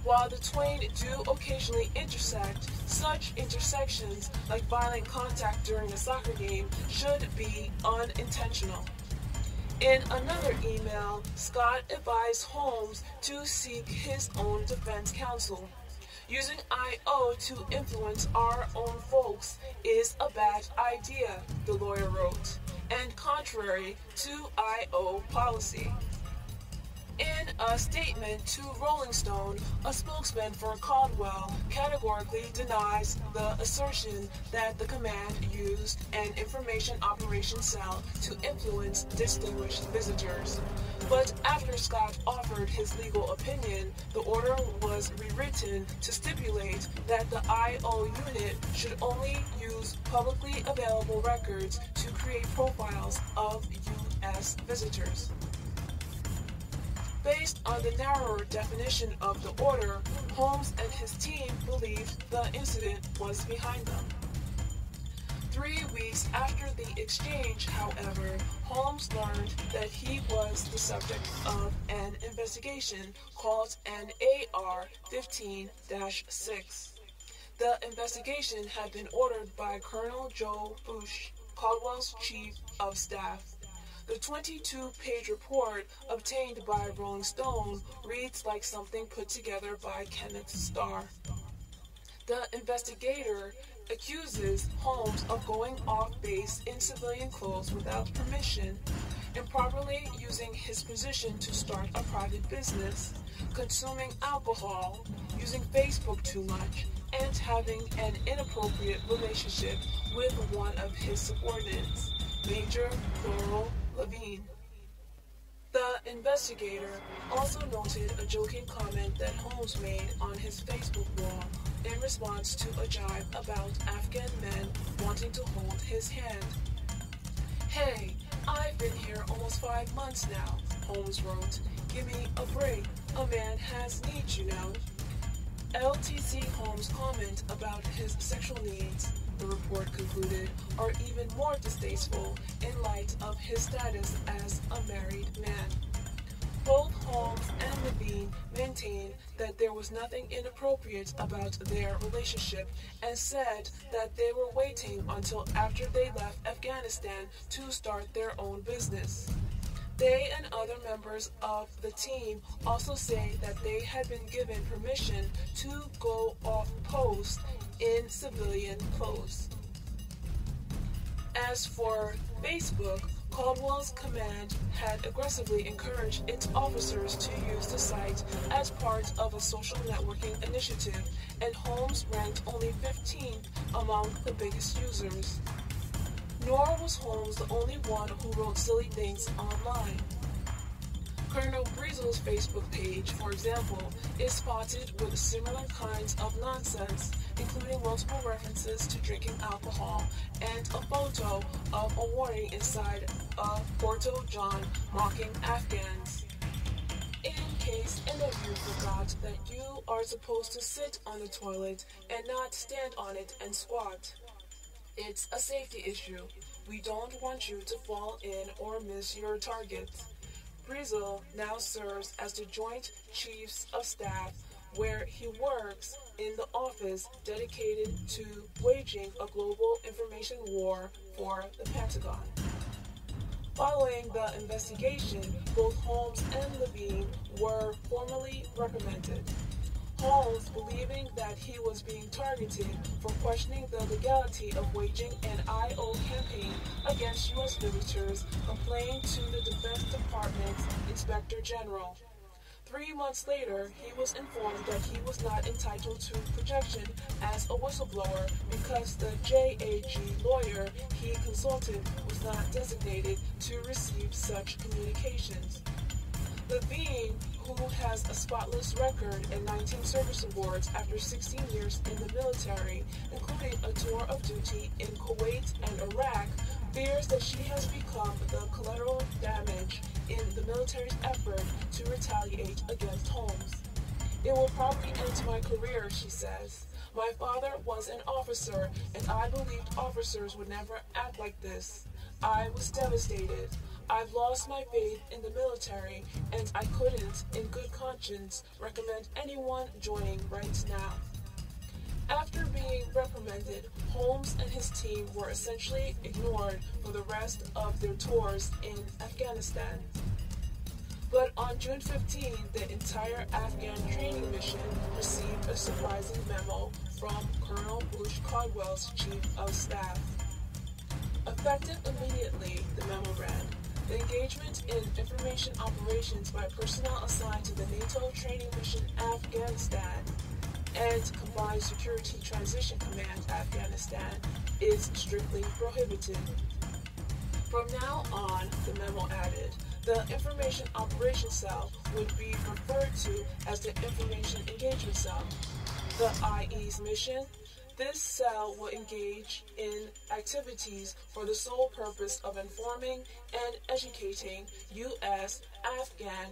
While the twain do occasionally intersect, such intersections, like violent contact during a soccer game, should be unintentional. In another email, Scott advised Holmes to seek his own defense counsel. "Using IO to influence our own folks is a bad idea," the lawyer wrote, "and contrary to IO policy." In a statement to Rolling Stone, a spokesman for Caldwell categorically denies the assertion that the command used an information operations cell to influence distinguished visitors. But after Scott offered his legal opinion, the order was rewritten to stipulate that the IO unit should only use publicly available records to create profiles of U.S. visitors. Based on the narrower definition of the order, Holmes and his team believed the incident was behind them. 3 weeks after the exchange, however, Holmes learned that he was the subject of an investigation called an AR-15-6. The investigation had been ordered by Colonel Joe Bush, Caldwell's chief of staff. The 22-page report obtained by Rolling Stone reads like something put together by Kenneth Starr. The investigator accuses Holmes of going off base in civilian clothes without permission, improperly using his position to start a private business, consuming alcohol, using Facebook too much, and having an inappropriate relationship with one of his subordinates, Major Laurel Levine. The investigator also noted a joking comment that Holmes made on his Facebook wall in response to a jibe about Afghan men wanting to hold his hand. "Hey, I've been here almost 5 months now," Holmes wrote. "Give me a break. A man has needs, you know." LTC Holmes' comment about his sexual needs, the report concluded, are even more distasteful in light of his status as a married man. Both Holmes and Levine maintained that there was nothing inappropriate about their relationship and said that they were waiting until after they left Afghanistan to start their own business. They and other members of the team also say that they had been given permission to go off post in civilian clothes. As for Facebook, Caldwell's command had aggressively encouraged its officers to use the site as part of a social networking initiative, and Holmes ranked only 15th among the biggest users. Nor was Holmes the only one who wrote silly things online. Colonel Breezel's Facebook page, for example, is spotted with similar kinds of nonsense, including multiple references to drinking alcohol and a photo of a warning inside a Porto John mocking Afghans. In case any of you forgot that you are supposed to sit on the toilet and not stand on it and squat. It's a safety issue. We don't want you to fall in or miss your target. Breezel now serves as the Joint Chiefs of Staff, where he works in the office dedicated to waging a global information war for the Pentagon. Following the investigation, both Holmes and Levine were formally reprimanded. Holmes, believing that he was being targeted for questioning the legality of waging an IO campaign against U.S. visitors, complained to the Defense Department's Inspector General. 3 months later, he was informed that he was not entitled to protection as a whistleblower because the JAG lawyer he consulted was not designated to receive such communications. Levine, who has a spotless record and 19 service awards after 16 years in the military, including a tour of duty in Kuwait and Iraq, fears that she has become the collateral damage in the military's effort to retaliate against Holmes. "It will probably end my career," she says. "My father was an officer, and I believed officers would never act like this. I was devastated. I've lost my faith in the military, and I couldn't, in good conscience, recommend anyone joining right now." After being reprimanded, Holmes and his team were essentially ignored for the rest of their tours in Afghanistan. But on June 15, the entire Afghan training mission received a surprising memo from Colonel Bush Caldwell's chief of staff. "Effective immediately," the memo read, "the engagement in information operations by personnel assigned to the NATO training mission Afghanistan and Combined Security Transition Command Afghanistan is strictly prohibited. From now on, the memo added, the Information Operations Cell would be referred to as the Information Engagement Cell. The IE's mission? This cell will engage in activities for the sole purpose of informing and educating U.S., Afghan,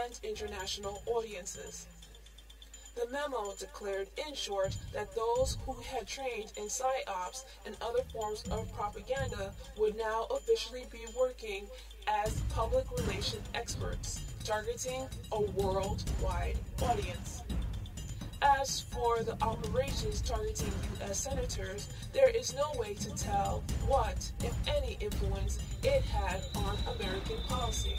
and international audiences. The memo declared, in short, that those who had trained in PsyOps and other forms of propaganda would now officially be working as public relations experts, targeting a worldwide audience. As for the operations targeting U.S. senators, there is no way to tell what, if any, influence it had on American policy.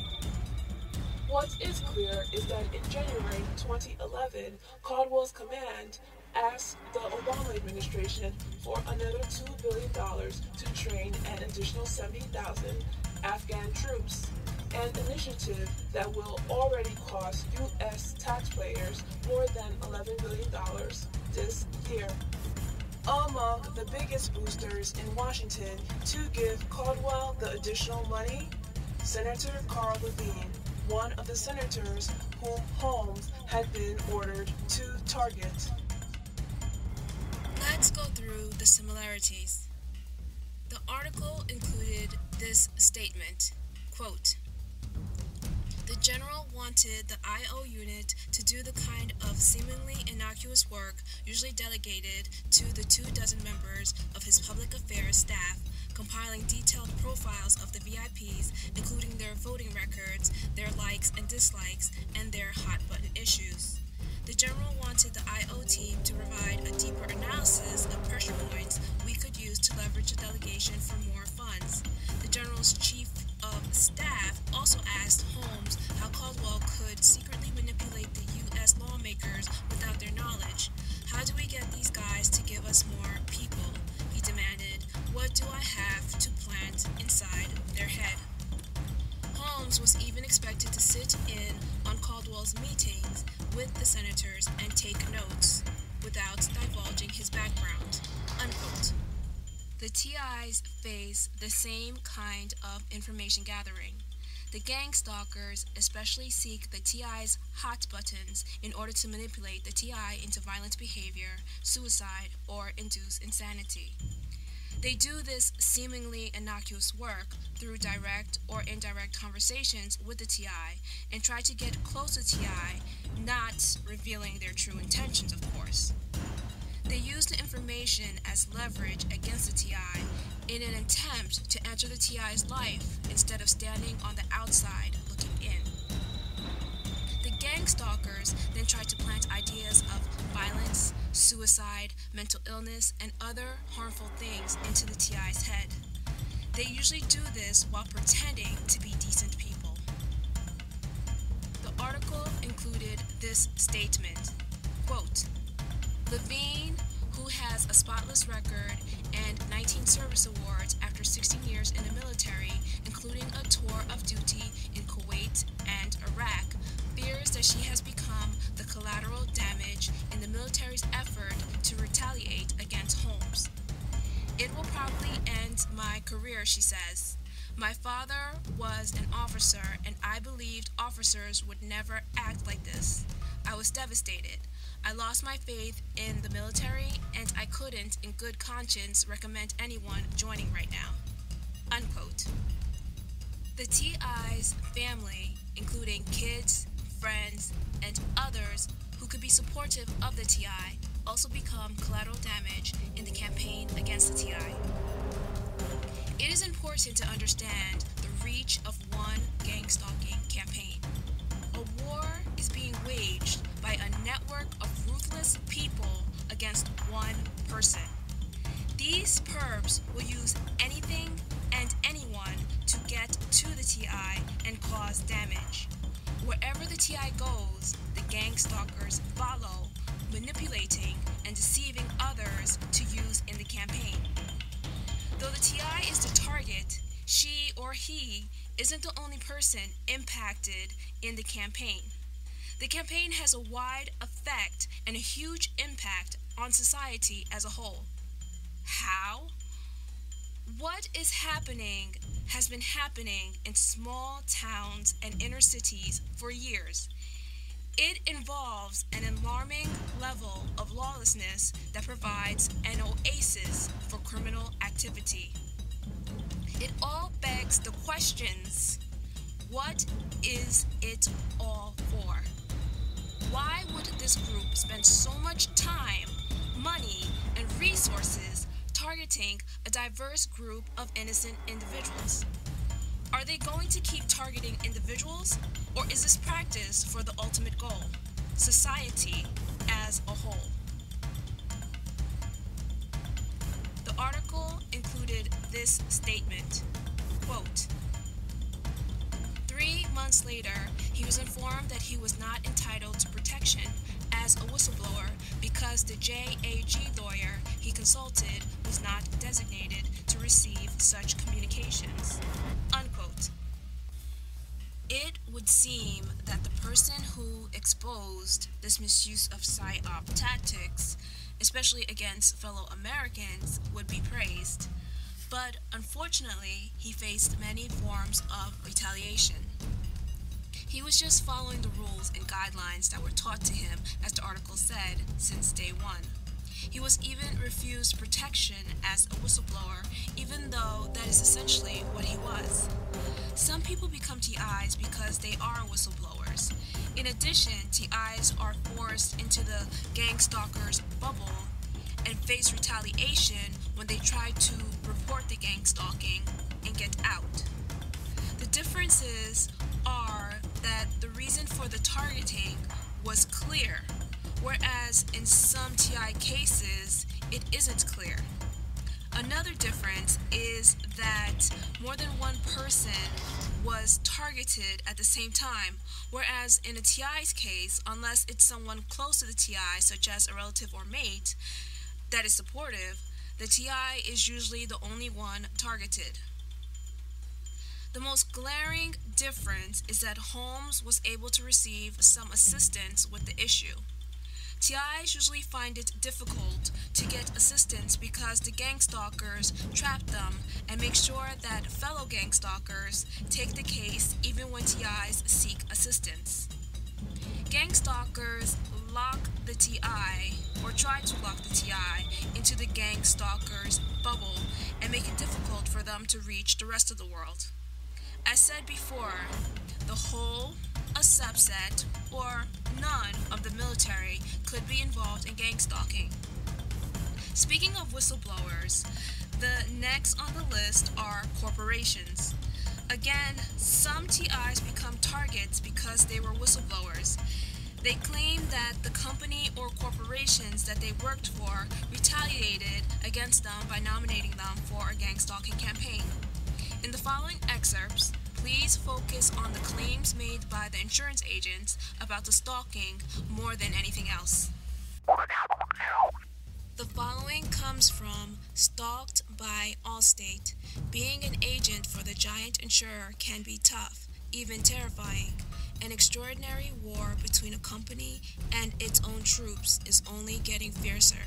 What is clear is that in January 2011, Caldwell's command asked the Obama administration for another $2 billion to train an additional 70,000 Afghan troops, an initiative that will already cost U.S. taxpayers more than $11 billion this year. Among the biggest boosters in Washington to give Caldwell the additional money, Senator Carl Levine, one of the senators whom Holmes had been ordered to target.
Let's go through the similarities. The article included this statement, quote, "The general wanted the IO unit to do the kind of seemingly innocuous work usually delegated to the 24 members of his public affairs staff, compiling detailed profiles of the VIPs, including their voting records, their likes and dislikes, and their hot-button issues. The general wanted the IO team to provide a deeper analysis of pressure points we could use to leverage the delegation for more funds. The general's chief of staff also asked Holmes how Caldwell could secretly manipulate the U.S. lawmakers without their knowledge. How do we get these guys to give us more people? He demanded. What do I have to plant inside their head? Holmes was even expected to sit in on Caldwell's meetings with the senators and take notes without divulging his background." Unquote. The TIs face the same kind of information gathering. The gang stalkers especially seek the TI's hot buttons in order to manipulate the TI into violent behavior, suicide, or induce insanity. They do this seemingly innocuous work through direct or indirect conversations with the TI and try to get close to TI, not revealing their true intentions, of course. They use the information as leverage against the TI in an attempt to enter the TI's life instead of standing on the outside looking in. The gang stalkers then try to plant ideas of violence, suicide, mental illness, and other harmful things into the TI's head. They usually do this while pretending to be decent people. The article included this statement, quote, "Levine, who has a spotless record and 19 service awards after 16 years in the military, including a tour of duty in Kuwait and Iraq, fears that she has become the collateral damage in the military's effort to retaliate against Holmes. It will probably end my career," she says. "My father was an officer, and I believed officers would never act like this. I was devastated. I lost my faith in the military, and I couldn't, in good conscience, recommend anyone joining right now." Unquote. The TI's family, including kids, friends, and others who could be supportive of the TI, also become collateral damage in the campaign against the TI. It is important to understand the reach of one gang stalking campaign. A war is being waged by a network of ruthless people against one person. These perps will use anything and anyone to get to the TI and cause damage. Wherever the TI goes, the gang stalkers follow, manipulating and deceiving others to use in the campaign. Though the TI is the target, she or he isn't the only person impacted in the campaign. The campaign has a wide effect and a huge impact on society as a whole. How? What is happening has been happening in small towns and inner cities for years. It involves an alarming level of lawlessness that provides an oasis for criminal activity. It all begs the questions: what is it all for? Why would this group spend so much time, money, and resources targeting a diverse group of innocent individuals? Are they going to keep targeting individuals, or is this practice for the ultimate goal, society as a whole? The article included this statement, quote, 3 months later, he was informed that he was not entitled to protection as a whistleblower because the JAG lawyer he consulted was not designated to receive such communications. Unquote. It would seem that the person who exposed this misuse of PSYOP tactics, especially against fellow Americans, would be praised. But unfortunately, he faced many forms of retaliation. He was just following the rules and guidelines that were taught to him, as the article said, since day one. He was even refused protection as a whistleblower, even though that is essentially what he was. Some people become TIs because they are whistleblowers. In addition, TIs are forced into the gang stalkers bubble and face retaliation when they try to report the gang stalking and get out. The differences are that the reason for the targeting was clear, whereas in some TI cases, it isn't clear. Another difference is that more than one person was targeted at the same time, whereas in a TI's case, unless it's someone close to the TI, such as a relative or mate, that is supportive, the TI is usually the only one targeted. The most glaring difference is that Holmes was able to receive some assistance with the issue. TIs usually find it difficult to get assistance because the gang stalkers trap them and make sure that fellow gang stalkers take the case even when TIs seek assistance. Gang stalkers lock the TI, or try to lock the TI, into the gang stalkers bubble and make it difficult for them to reach the rest of the world. As said before, the whole, a subset, or none of the military could be involved in gang stalking. Speaking of whistleblowers, the next on the list are corporations. Again, some TIs become targets because they were whistleblowers. They claim that the company or corporations that they worked for retaliated against them by nominating them for a gang stalking campaign. In the following excerpts, please focus on the claims made by the insurance agents about the stalking more than anything else. The following comes from Stalked by Allstate. Being an agent for the giant insurer can be tough, even terrifying. An extraordinary war between a company and its own troops is only getting fiercer.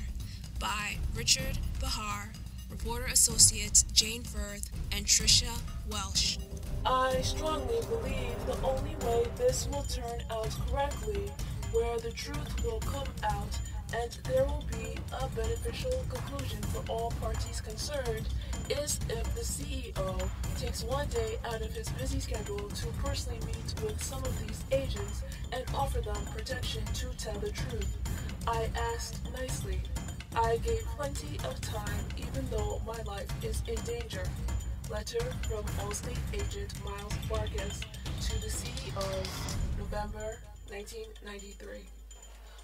By Richard Bahar, Reporter Associates Jane Firth and Tricia Welsh.
I strongly believe the only way this will turn out correctly, where the truth will come out and there will be a beneficial conclusion for all parties concerned, is if the CEO takes one day out of his busy schedule to personally meet with some of these agents and offer them protection to tell the truth. I asked nicely. I gave plenty of time even though my life is in danger. Letter from Allstate agent Miles Vargas to the CEO, November 1993.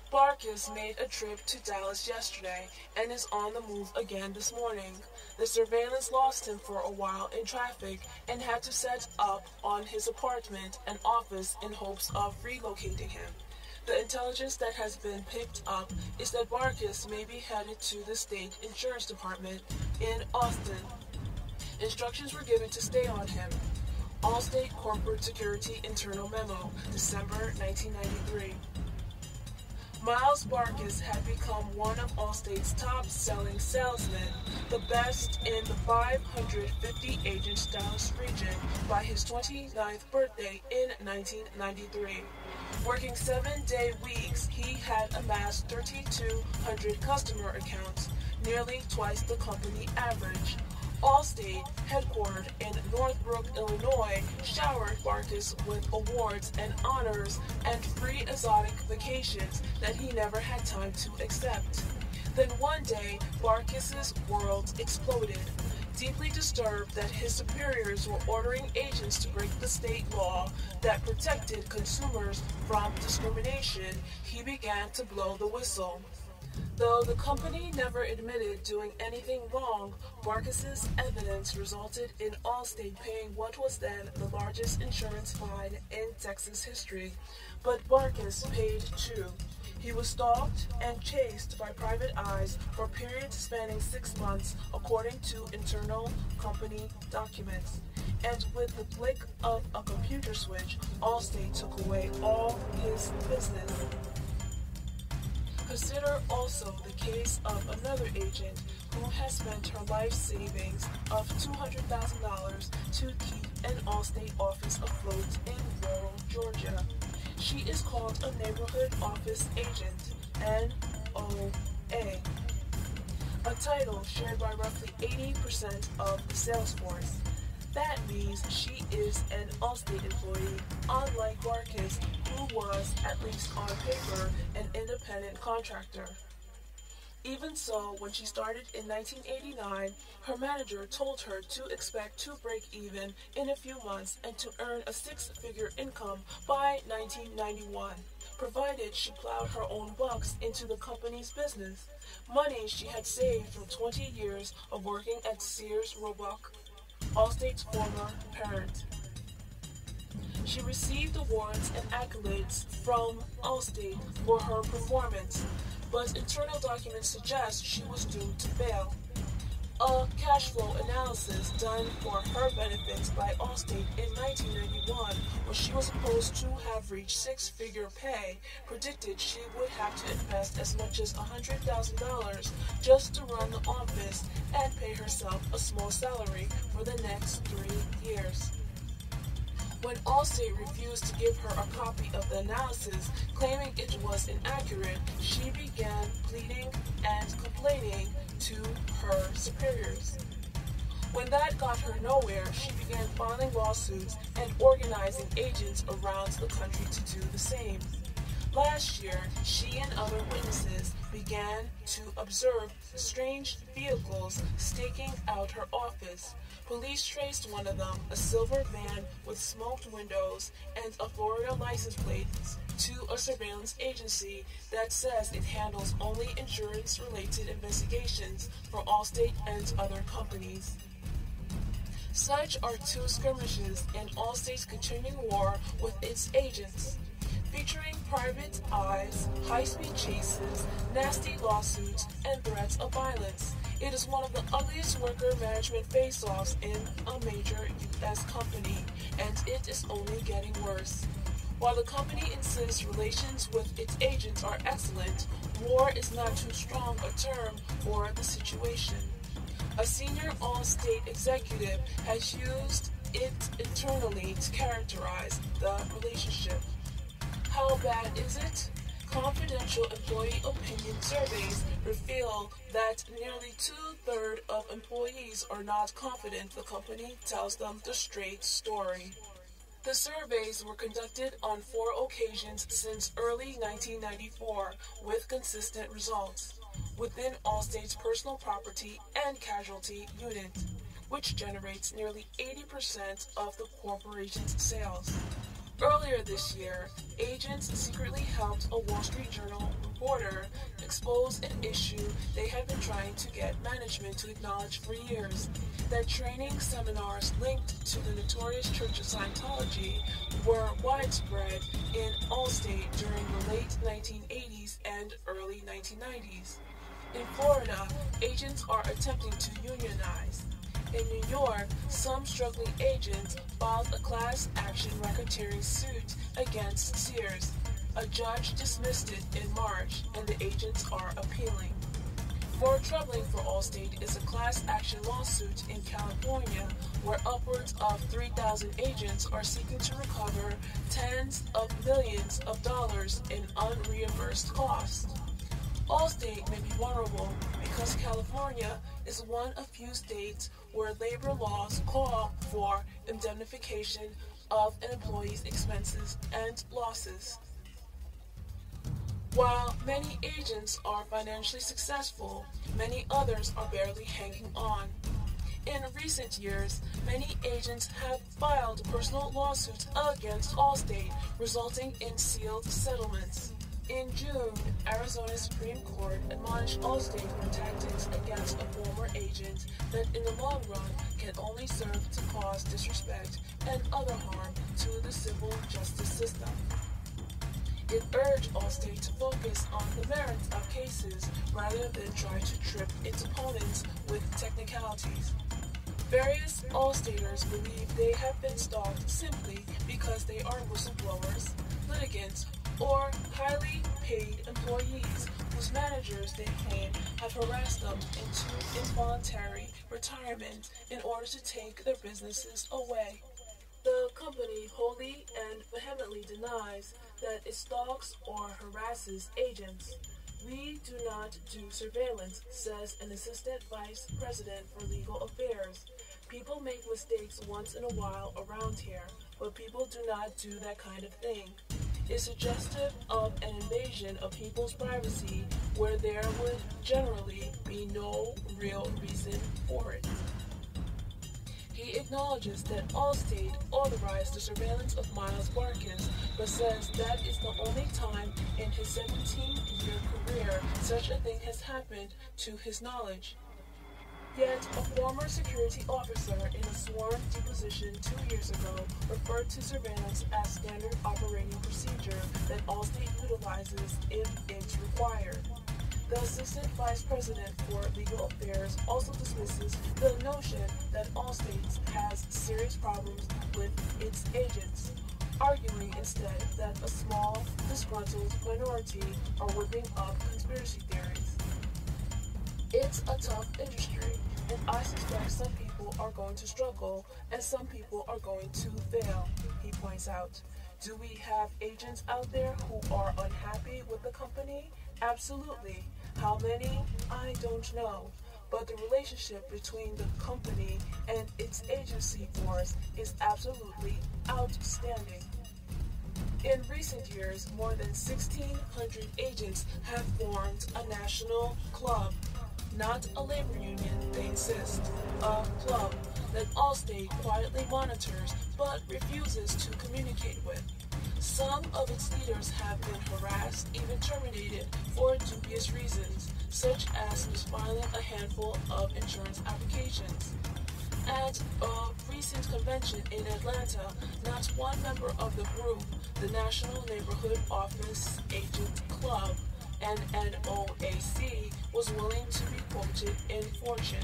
Vargas made a trip to Dallas yesterday and is on the move again this morning. The surveillance lost him for a while in traffic and had to set up on his apartment and office in hopes of relocating him. The intelligence that has been picked up is that Vargas may be headed to the state insurance department in Austin. Instructions were given to stay on him. Allstate Corporate Security Internal Memo, December 1993. Miles Barkis had become one of Allstate's top-selling salesmen, the best in the 550-agent Dallas region by his 29th birthday in 1993. Working 7-day weeks, he had amassed 3,200 customer accounts, nearly twice the company average. Allstate, headquartered in Northbrook, Illinois, showered Barkis with awards and honors and free exotic vacations that he never had time to accept. Then one day, Barkis's world exploded. Deeply disturbed that his superiors were ordering agents to break the state law that protected consumers from discrimination, he began to blow the whistle. Though the company never admitted doing anything wrong, Barkis's evidence resulted in Allstate paying what was then the largest insurance fine in Texas history. But Barkis paid too. He was stalked and chased by private eyes for periods spanning 6 months, according to internal company documents. And with the flick of a computer switch, Allstate took away all his business. Consider also the case of another agent who has spent her life savings of $200,000 to keep an Allstate office afloat in rural Georgia. She is called a neighborhood office agent, NOA, a title shared by roughly 80% of the sales force. That means she is an Allstate employee, unlike Barkis, who was, at least on paper, an independent contractor. Even so, when she started in 1989, her manager told her to expect to break even in a few months and to earn a 6-figure income by 1991, provided she plowed her own bucks into the company's business, money she had saved from 20 years of working at Sears Roebuck, Allstate's former parent. She received awards and accolades from Allstate for her performance, but internal documents suggest she was doomed to fail. A cash flow analysis done for her benefits by Allstate in 1991, when she was supposed to have reached 6-figure pay, predicted she would have to invest as much as $100,000 just to run the office and pay herself a small salary for the next 3 years. When Allstate refused to give her a copy of the analysis, claiming it was inaccurate, she began pleading and complaining to her superiors. When that got her nowhere, she began filing lawsuits and organizing agents around the country to do the same. Last year, she and other witnesses began to observe strange vehicles staking out her office. Police traced one of them, a silver van with smoked windows and a Florida license plate, to a surveillance agency that says it handles only insurance-related investigations for Allstate and other companies. Such are 2 skirmishes in Allstate's continuing war with its agents, featuring private eyes, high-speed chases, nasty lawsuits, and threats of violence. It is one of the ugliest worker management face-offs in a major U.S. company, and it is only getting worse. While the company insists relations with its agents are excellent, war is not too strong a term for the situation. A senior Allstate executive has used it internally to characterize the relationship. How bad is it? Confidential employee opinion surveys reveal that nearly 2/3 of employees are not confident the company tells them the straight story. The surveys were conducted on 4 occasions since early 1994 with consistent results within Allstate's personal property and casualty unit, which generates nearly 80% of the corporation's sales. Earlier this year, agents secretly helped a Wall Street Journal reporter expose an issue they had been trying to get management to acknowledge for years, that training seminars linked to the notorious Church of Scientology were widespread in Allstate during the late 1980s and early 1990s. In Florida, agents are attempting to unionize. In New York, some struggling agents filed a class action racketeering suit against Sears. A judge dismissed it in March, and the agents are appealing. More troubling for Allstate is a class action lawsuit in California where upwards of 3,000 agents are seeking to recover tens of millions of dollars in unreimbursed costs. Allstate may be vulnerable because California is one of few states where labor laws call for indemnification of an employee's expenses and losses. While many agents are financially successful, many others are barely hanging on. In recent years, many agents have filed personal lawsuits against Allstate, resulting in sealed settlements. In June, Arizona's Supreme Court admonished Allstate for tactics against a former agent that in the long run can only serve to cause disrespect and other harm to the civil justice system. It urged Allstate to focus on the merits of cases rather than try to trip its opponents with technicalities. Various Allstaters believe they have been stalked simply because they are whistleblowers, litigants, or highly paid employees whose managers they claim have harassed them into involuntary retirement in order to take their businesses away. The company wholly and vehemently denies that it stalks or harasses agents. We do not do surveillance, says an assistant vice president for legal affairs. People make mistakes once in a while around here, but people do not do that kind of thing. It's suggestive of an invasion of people's privacy where there would generally be no real reason for it. He acknowledges that Allstate authorized the surveillance of Miles Barkis, but says that is the only time in his 17-year career such a thing has happened to his knowledge. Yet, a former security officer in a sworn deposition 2 years ago referred to surveillance as standard operating procedure that Allstate utilizes if it's required. The assistant vice president for legal affairs also dismisses the notion that Allstate has serious problems with its agents, arguing instead that a small, disgruntled minority are whipping up conspiracy theories. It's a tough industry, and I suspect some people are going to struggle and some people are going to fail, he points out. Do we have agents out there who are unhappy with the company? Absolutely. How many? I don't know. But the relationship between the company and its agency force is absolutely outstanding. In recent years, more than 1,600 agents have formed a national club, not a labor union, they insist, a club that Allstate quietly monitors but refuses to communicate with. Some of its leaders have been harassed, even terminated, for dubious reasons, such as misfiling a handful of insurance applications. At a recent convention in Atlanta, not one member of the group, the National Neighborhood Office Agent Club, NNOAC, was willing to be quoted in Fortune.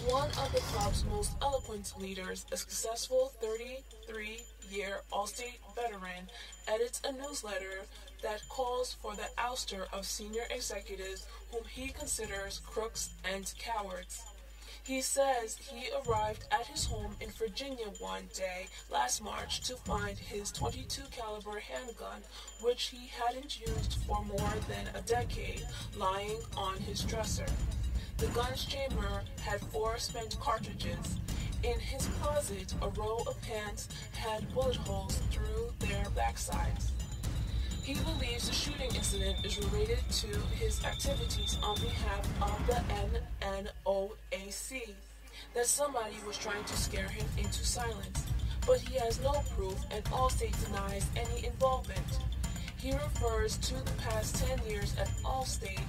One of the club's most eloquent leaders, a successful 33-year Allstate veteran, edits a newsletter that calls for the ouster of senior executives whom he considers crooks and cowards. He says he arrived at his home in Virginia one day last March to find his .22 caliber handgun, which he hadn't used for more than a decade, lying on his dresser. The gun's chamber had 4 spent cartridges. In his closet, a row of pants had bullet holes through their backsides. He believes the shooting incident is related to his activities on behalf of the NNOAC, that somebody was trying to scare him into silence, but he has no proof and Allstate denies any involvement. He refers to the past 10 years at Allstate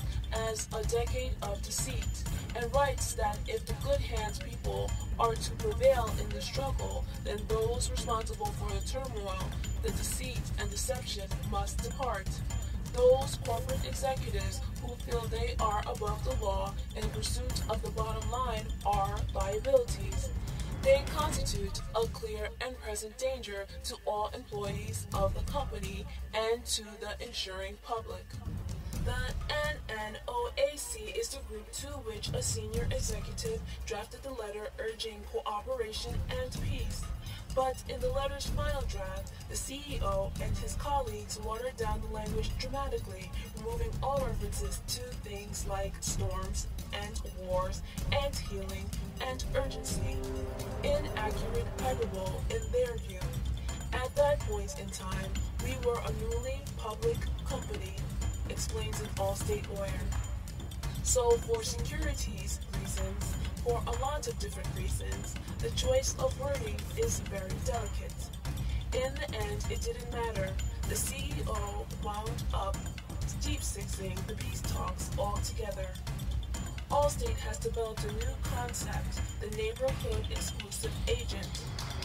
as a decade of deceit, and writes that if the good hands people are to prevail in the struggle, then those responsible for the turmoil, the deceit, and deception must depart. Those corporate executives who feel they are above the law in pursuit of the bottom line are liabilities. They constitute a clear and present danger to all employees of the company and to the insuring public. The NNOAC is the group to which a senior executive drafted the letter urging cooperation and peace. But in the letter's final draft, the CEO and his colleagues watered down the language dramatically, removing all references to things like storms and wars and healing and urgency. Inaccurate hyperbole in their view. At that point in time, we were a newly public company, explains an Allstate lawyer. So for securities reasons, for a lot of different reasons, the choice of wording is very delicate. In the end, it didn't matter. The CEO wound up deep-sixing the peace talks altogether. Allstate has developed a new concept, the neighborhood exclusive agent,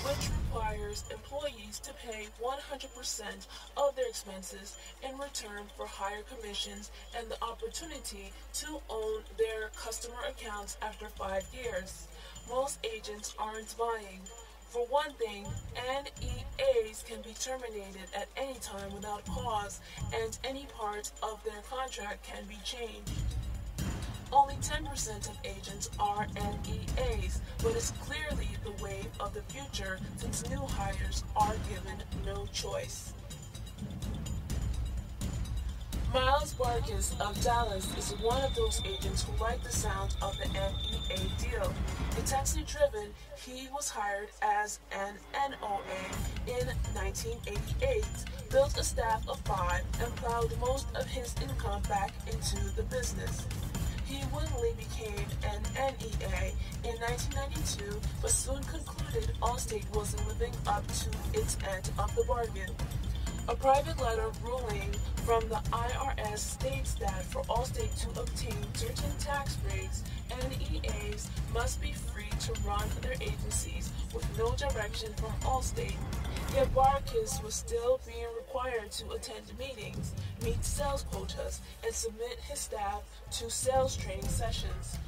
which requires employees to pay 100% of their expenses in return for higher commissions and the opportunity to own their customer accounts after 5 years. Most agents aren't buying. For one thing, NEAs can be terminated at any time without cause, and any part of their contract can be changed. Only 10% of agents are NEAs, but it's clearly the wave of the future since new hires are given no choice. Miles Barkis of Dallas is one of those agents who like the sound of the NEA deal. Intensely driven, he was hired as an NOA in 1988, built a staff of 5, and plowed most of his income back into the business. He willingly became an NEA in 1992, but soon concluded Allstate wasn't living up to its end of the bargain. A private letter ruling from the IRS states that for Allstate to obtain certain tax breaks, NEAs must be free to run their agencies with no direction from Allstate. Yet Barkis was still being required to attend meetings, meet sales quotas, and submit his staff to sales training sessions.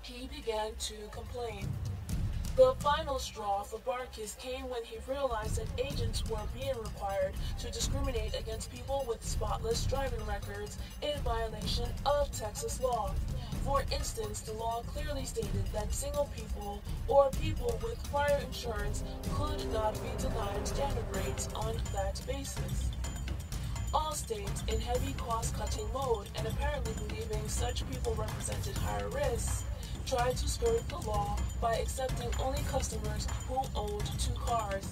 He began to complain. The final straw for Barkis came when he realized that agents were being required to discriminate against people with spotless driving records in violation of Texas law. For instance, the law clearly stated that single people or people with prior insurance could not be denied standard rates on that basis. Allstate, in heavy cost-cutting mode and apparently believing such people represented higher risks, tried to skirt the law by accepting only customers who owned 2 cars.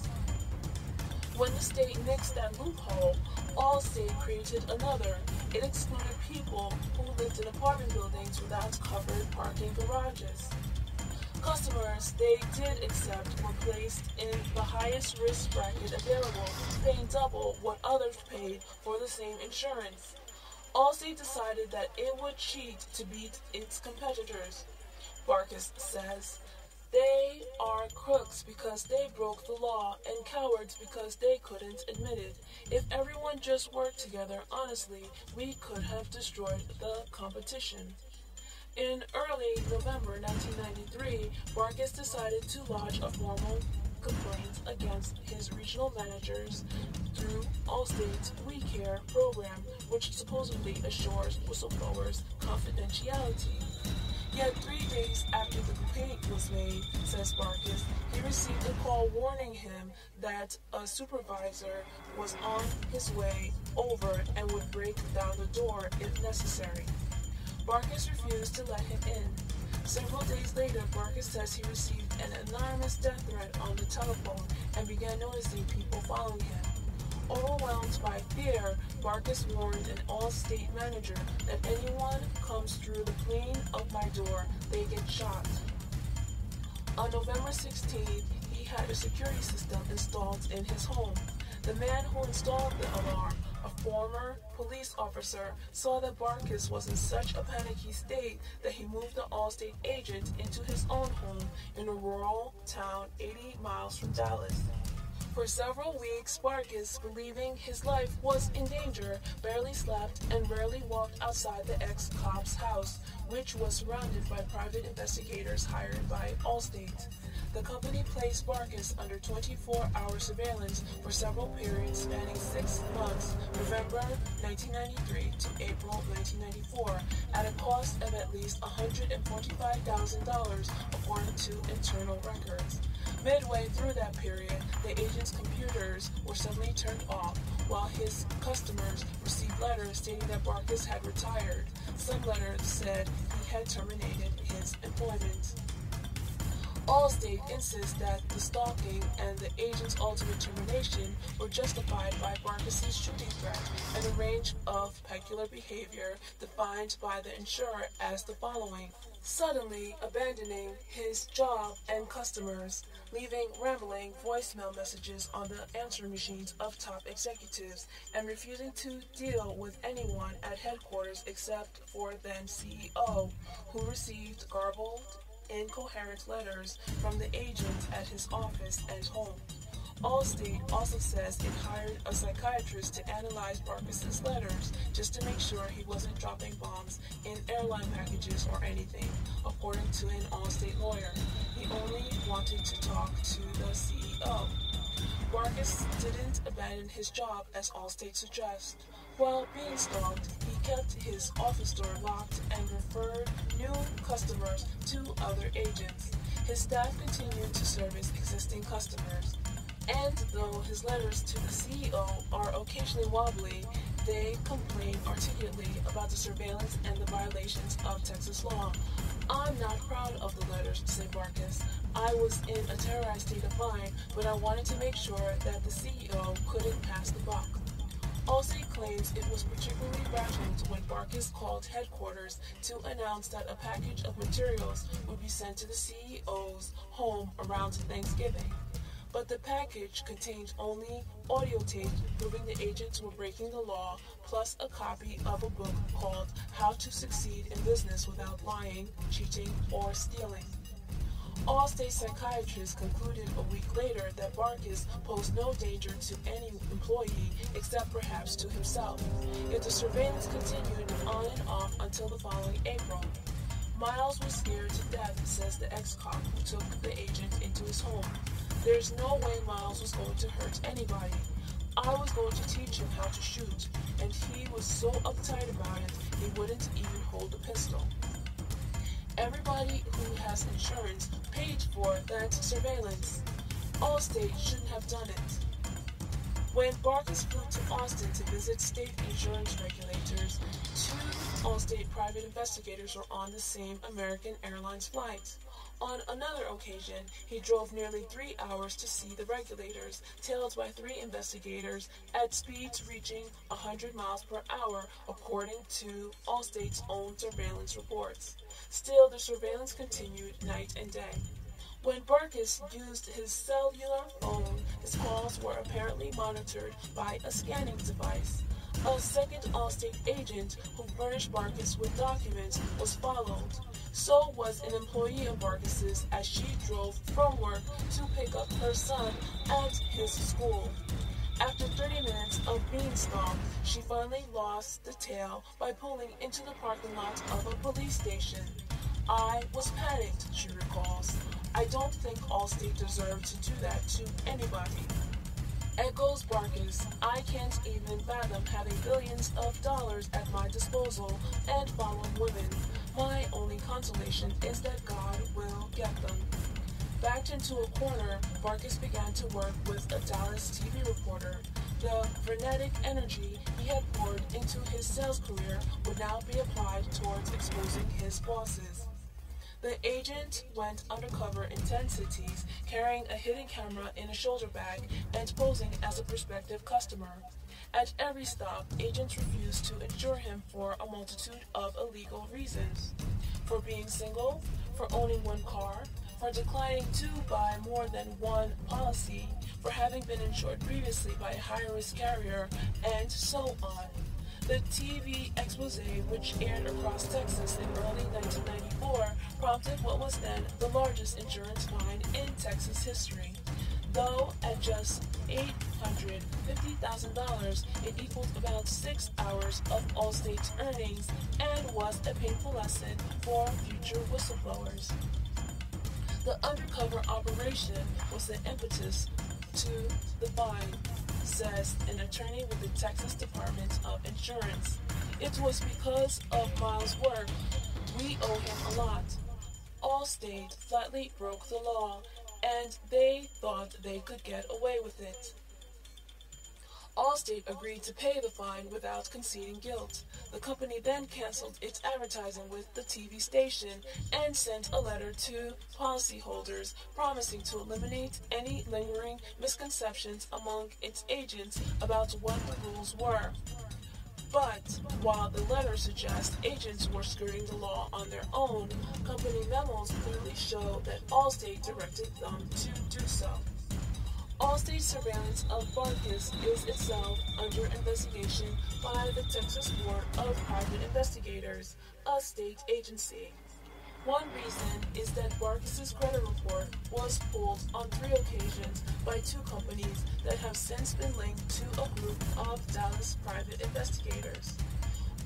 When the state nixed that loophole, Allstate created another. It excluded people who lived in apartment buildings without covered parking garages. Customers they did accept were placed in the highest risk bracket available, paying double what others paid for the same insurance. Allstate decided that it would cheat to beat its competitors. Barkis says, they are crooks because they broke the law and cowards because they couldn't admit it. If everyone just worked together honestly, we could have destroyed the competition. In early November 1993, Barkis decided to lodge a formal complaint against his regional managers through Allstate's We Care program, which supposedly assures whistleblowers confidentiality. Yet 3 days after the complaint was made, says Barkis, he received a call warning him that a supervisor was on his way over and would break down the door if necessary. Barkis refused to let him in. Several days later, Barkis says he received an anonymous death threat on the telephone and began noticing people following him. Overwhelmed by fear, Barkis warned an Allstate manager that anyone comes through the plane of my door, they get shot. On November 16th, he had a security system installed in his home. The man who installed the alarm, a former police officer, saw that Barkis was in such a panicky state that he moved the Allstate agent into his own home in a rural town 80 miles from Dallas. For several weeks, Barkis, believing his life was in danger, barely slept and rarely walked outside the ex-cop's house, which was surrounded by private investigators hired by Allstate. The company placed Barkis under 24-hour surveillance for several periods spanning 6 months, November 1993 to April 1994, at a cost of at least $145,000, according to internal records. Midway through that period, the agent's computers were suddenly turned off, while his customers received letters stating that Barkis had retired. Some letters said he had terminated his employment. Allstate insists that the stalking and the agent's ultimate termination were justified by Barkis' shooting threat and a range of peculiar behavior defined by the insurer as the following: suddenly abandoning his job and customers, leaving rambling voicemail messages on the answering machines of top executives, and refusing to deal with anyone at headquarters except for then CEO, who received garbled, incoherent letters from the agent at his office and home. Allstate also says it hired a psychiatrist to analyze Barkis' letters just to make sure he wasn't dropping bombs in airline packages or anything, according to an Allstate lawyer. He only wanted to talk to the CEO. Barkis didn't abandon his job as Allstate suggests. While being stalked, he kept his office door locked and referred new customers to other agents. His staff continued to service existing customers. And though his letters to the CEO are occasionally wobbly, they complain articulately about the surveillance and the violations of Texas law. I'm not proud of the letters, said Barkis. I was in a terrorized state of mind, but I wanted to make sure that the CEO couldn't pass the buck. Allstate claims it was particularly rattled when Barkis called headquarters to announce that a package of materials would be sent to the CEO's home around Thanksgiving. But the package contained only audio tape proving the agents were breaking the law, plus a copy of a book called How to Succeed in Business Without Lying, Cheating, or Stealing. Allstate psychiatrists concluded a week later that Barkis posed no danger to any employee except perhaps to himself. Yet the surveillance continued on and off until the following April. Miles was scared to death, says the ex-cop who took the agent into his home. There's no way Miles was going to hurt anybody. I was going to teach him how to shoot, and he was so uptight about it, he wouldn't even hold a pistol. Everybody who has insurance paid for that surveillance. Allstate shouldn't have done it. When Barkis flew to Austin to visit state insurance regulators, 2 Allstate private investigators were on the same American Airlines flight. On another occasion, he drove nearly 3 hours to see the regulators, tailed by 3 investigators at speeds reaching 100 miles per hour, according to Allstate's own surveillance reports. Still, the surveillance continued night and day. When Barkis used his cellular phone, his calls were apparently monitored by a scanning device. A second Allstate agent who furnished Barkis with documents was followed. So was an employee of Barkis's as she drove from work to pick up her son at his school. After 30 minutes of being stalked, she finally lost the tail by pulling into the parking lot of a police station. I was panicked, she recalls. I don't think Allstate deserved to do that to anybody. Echoes Barkis, I can't even fathom having billions of dollars at my disposal and following women. My only consolation is that God will get them. Backed into a corner, Barkis began to work with a Dallas TV reporter. The frenetic energy he had poured into his sales career would now be applied towards exposing his bosses. The agent went undercover in 10 cities, carrying a hidden camera in a shoulder bag and posing as a prospective customer. At every stop, agents refused to insure him for a multitude of illegal reasons. For being single, for owning 1 car, for declining to buy more than 1 policy, for having been insured previously by a high-risk carrier, and so on. The TV expose, which aired across Texas in early 1994, prompted what was then the largest insurance fine in Texas history. Though at just $850,000. It equaled about 6 hours of Allstate's earnings and was a painful lesson for future whistleblowers. The undercover operation was the impetus to the fine, says an attorney with the Texas Department of Insurance. It was because of Miles' work. We owe him a lot. Allstate flatly broke the law, and they thought they could get away with it. Allstate agreed to pay the fine without conceding guilt. The company then canceled its advertising with the TV station and sent a letter to policyholders promising to eliminate any lingering misconceptions among its agents about what the rules were. But while the letter suggests agents were skirting the law on their own, company memos clearly show that Allstate directed them to do so. Allstate's surveillance of Barkus is itself under investigation by the Texas Board of Private Investigators, a state agency. One reason is that Barkus's credit report was pulled on 3 occasions by 2 companies that have since been linked to a group of Dallas private investigators.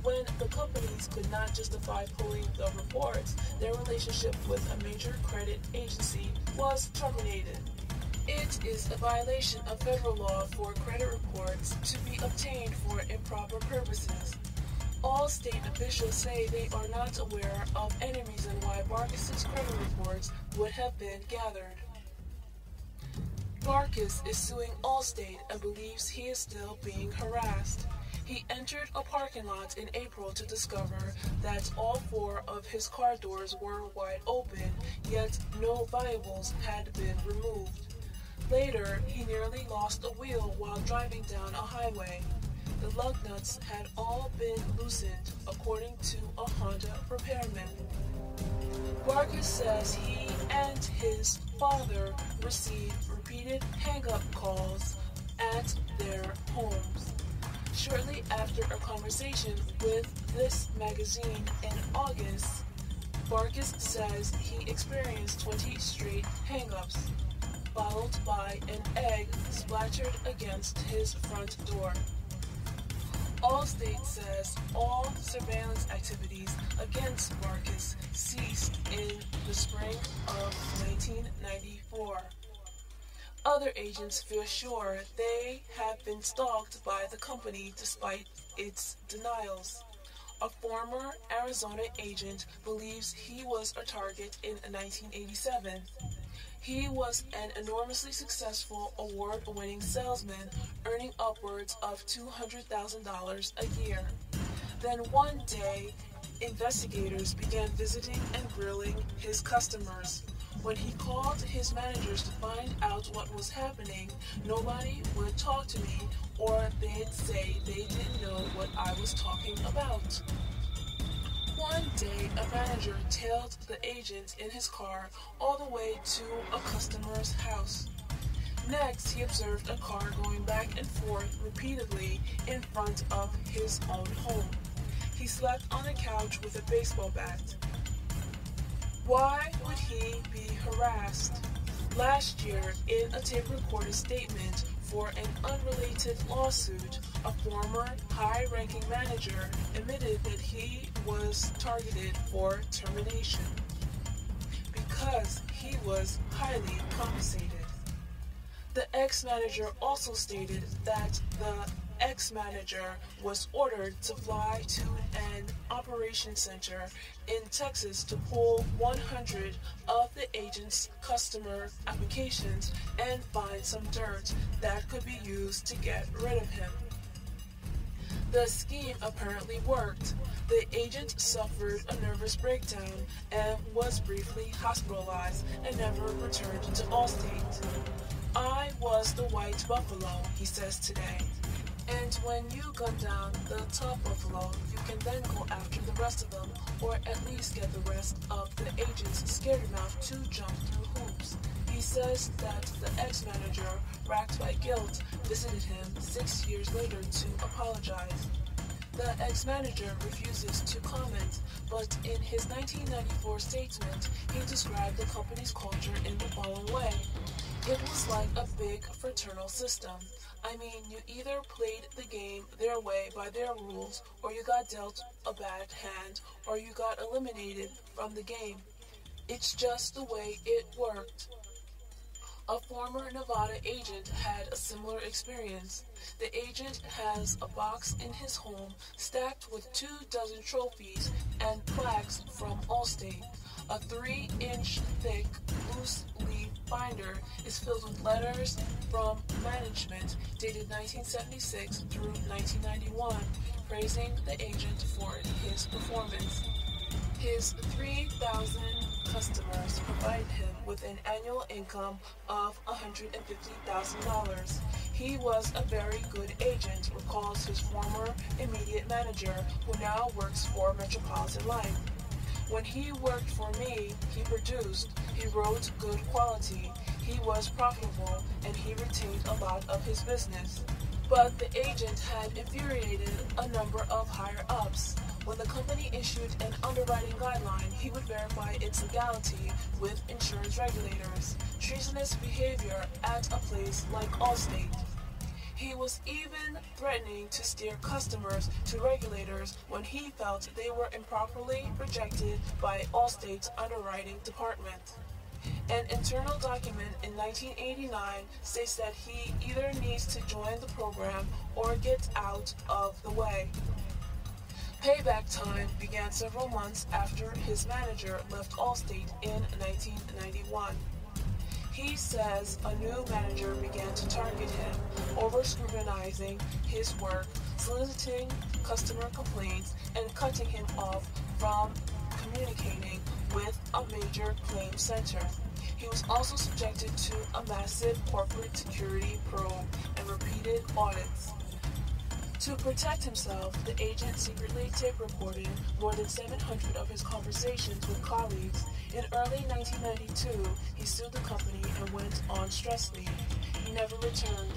When the companies could not justify pulling the reports, their relationship with a major credit agency was terminated. It is a violation of federal law for credit reports to be obtained for improper purposes. All state officials say they are not aware of any reason why Barkus's credit reports would have been gathered. Barkus is suing Allstate and believes he is still being harassed. He entered a parking lot in April to discover that all 4 of his car doors were wide open, yet no valuables had been removed. Later, he nearly lost a wheel while driving down a highway. The lug nuts had all been loosened, according to a Honda repairman. Barkus says he and his father received repeated hang-up calls at their homes. Shortly after a conversation with this magazine in August, Barkus says he experienced 20 straight hang-ups, followed by an egg splattered against his front door. Allstate says all surveillance activities against Barkus ceased in the spring of 1994. Other agents feel sure they have been stalked by the company despite its denials. A former Arizona agent believes he was a target in 1987. He was an enormously successful award-winning salesman, earning upwards of $200,000 a year. Then one day, investigators began visiting and grilling his customers. When he called his managers to find out what was happening, nobody would talk to me, or they'd say they didn't know what I was talking about. One day, a manager tailed the agent in his car all the way to a customer's house. Next, he observed a car going back and forth repeatedly in front of his own home. He slept on a couch with a baseball bat. Why would he be harassed? Last year, in a tape-recorded statement for an unrelated lawsuit, a former high-ranking manager admitted that he was targeted for termination because he was highly compensated. The ex-manager also stated that the ex-manager was ordered to fly to an operations center in Texas to pull 100 of the agent's customer applications and find some dirt that could be used to get rid of him. The scheme apparently worked. The agent suffered a nervous breakdown and was briefly hospitalized and never returned to Allstate. I was the white buffalo, he says today. And when you gun down the top buffalo, you can then go after the rest of them, or at least get the rest of the agents scared enough to jump through hoops. He says that the ex-manager, racked by guilt, visited him 6 years later to apologize. The ex-manager refuses to comment, but in his 1994 statement, he described the company's culture in the following way. It was like a big fraternal system. I mean, you either played the game their way by their rules, or you got dealt a bad hand, or you got eliminated from the game. It's just the way it worked. A former Nevada agent had a similar experience. The agent has a box in his home stacked with 24 trophies and plaques from Allstate. A 3-inch thick loose leaf binder is filled with letters from management dated 1976 through 1991, praising the agent for his performance. His 3,000 customers provided him with an annual income of $150,000. He was a very good agent, recalls his former immediate manager, who now works for Metropolitan Life. When he worked for me, he produced, he wrote good quality, he was profitable, and he retained a lot of his business. But the agent had infuriated a number of higher-ups. When the company issued an underwriting guideline, he would verify its legality with insurance regulators. Treasonous behavior at a place like Allstate. He was even threatening to steer customers to regulators when he felt they were improperly rejected by Allstate's underwriting department. An internal document in 1989 states that he either needs to join the program or get out of the way. Payback time began several months after his manager left Allstate in 1991. He says a new manager began to target him, over-scrutinizing his work, soliciting customer complaints, and cutting him off from communicating with a major claim center. He was also subjected to a massive corporate security probe and repeated audits. To protect himself, the agent secretly tape-recorded more than 700 of his conversations with colleagues. In early 1992, he sued the company and went on stress leave. He never returned.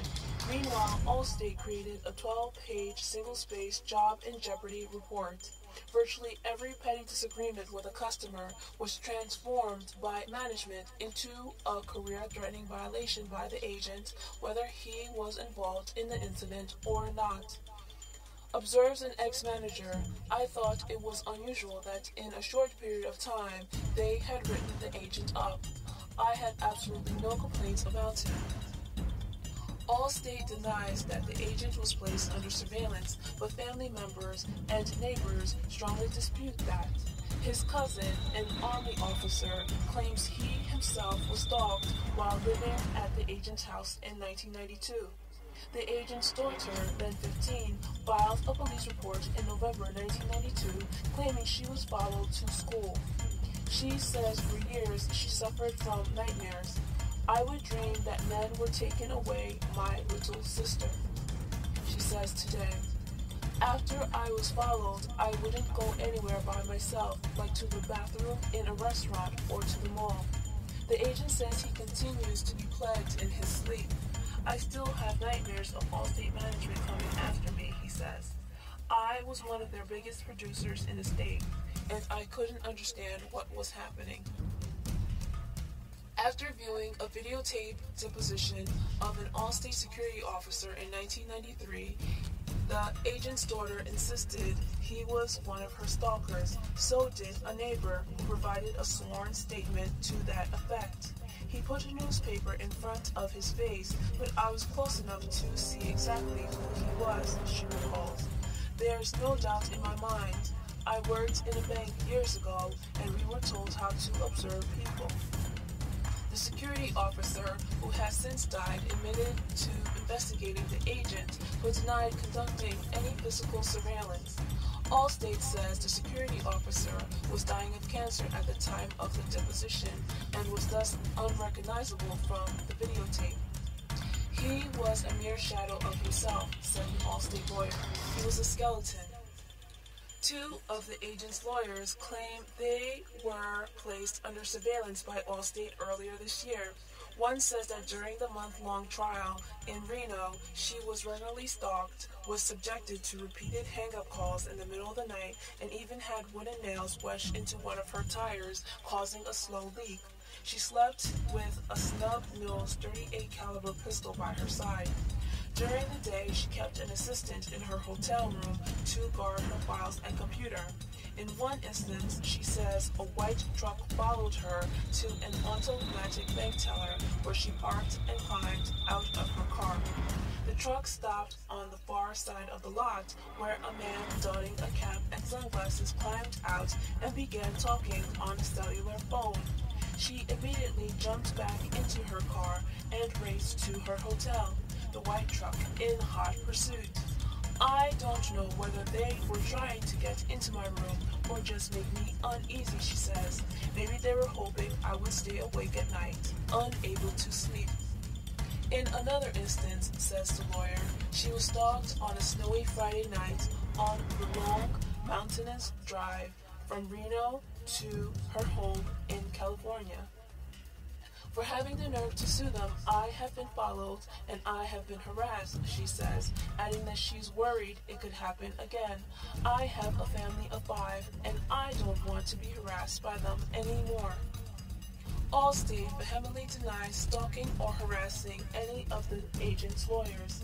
Meanwhile, Allstate created a 12-page single-space job in jeopardy report. Virtually every petty disagreement with a customer was transformed by management into a career-threatening violation by the agent, whether he was involved in the incident or not. Observes an ex-manager, I thought it was unusual that in a short period of time they had written the agent up. I had absolutely no complaints about him. Allstate denies that the agent was placed under surveillance, but family members and neighbors strongly dispute that. His cousin, an Army officer, claims he himself was stalked while living at the agent's house in 1992. The agent's daughter, then 15, filed a police report in November 1992 claiming she was followed to school. She says for years she suffered from nightmares. I would dream that men were taking away my little sister. She says today, after I was followed, I wouldn't go anywhere by myself, like to the bathroom in a restaurant or to the mall. The agent says he continues to be plagued in his sleep. I still have nightmares of Allstate management coming after me, he says. I was one of their biggest producers in the state, and I couldn't understand what was happening. After viewing a videotape deposition of an Allstate security officer in 1993, the agent's daughter insisted he was one of her stalkers. So did a neighbor who provided a sworn statement to that effect. He put a newspaper in front of his face, but I was close enough to see exactly who he was, she recalls. There's no doubt in my mind. I worked in a bank years ago, and we were told how to observe people. The security officer, who has since died, admitted to investigating the agent, but denied conducting any physical surveillance. Allstate says the security officer was dying of cancer at the time of the deposition and was thus unrecognizable from the videotape. He was a mere shadow of himself, said an Allstate lawyer. He was a skeleton. Two of the agent's lawyers claim they were placed under surveillance by Allstate earlier this year. One says that during the month-long trial in Reno, she was regularly stalked, was subjected to repeated hang-up calls in the middle of the night, and even had wooden nails wedged into one of her tires, causing a slow leak. She slept with a snub nose .38 caliber pistol by her side. During the day, she kept an assistant in her hotel room to guard her files and computer. In one instance, she says a white truck followed her to an automatic bank teller where she parked and climbed out of her car. The truck stopped on the far side of the lot where a man donning a cap and sunglasses climbed out and began talking on a cellular phone. She immediately jumped back into her car and raced to her hotel, the white truck in hot pursuit. I don't know whether they were trying to get into my room or just make me uneasy, she says. Maybe they were hoping I would stay awake at night, unable to sleep. In another instance, says the lawyer, she was stalked on a snowy Friday night on the long, mountainous drive from Reno to her home in California. For having the nerve to sue them, I have been followed and I have been harassed, she says, adding that she's worried it could happen again. I have a family of 5 and I don't want to be harassed by them anymore. Allstate vehemently denies stalking or harassing any of the agent's lawyers.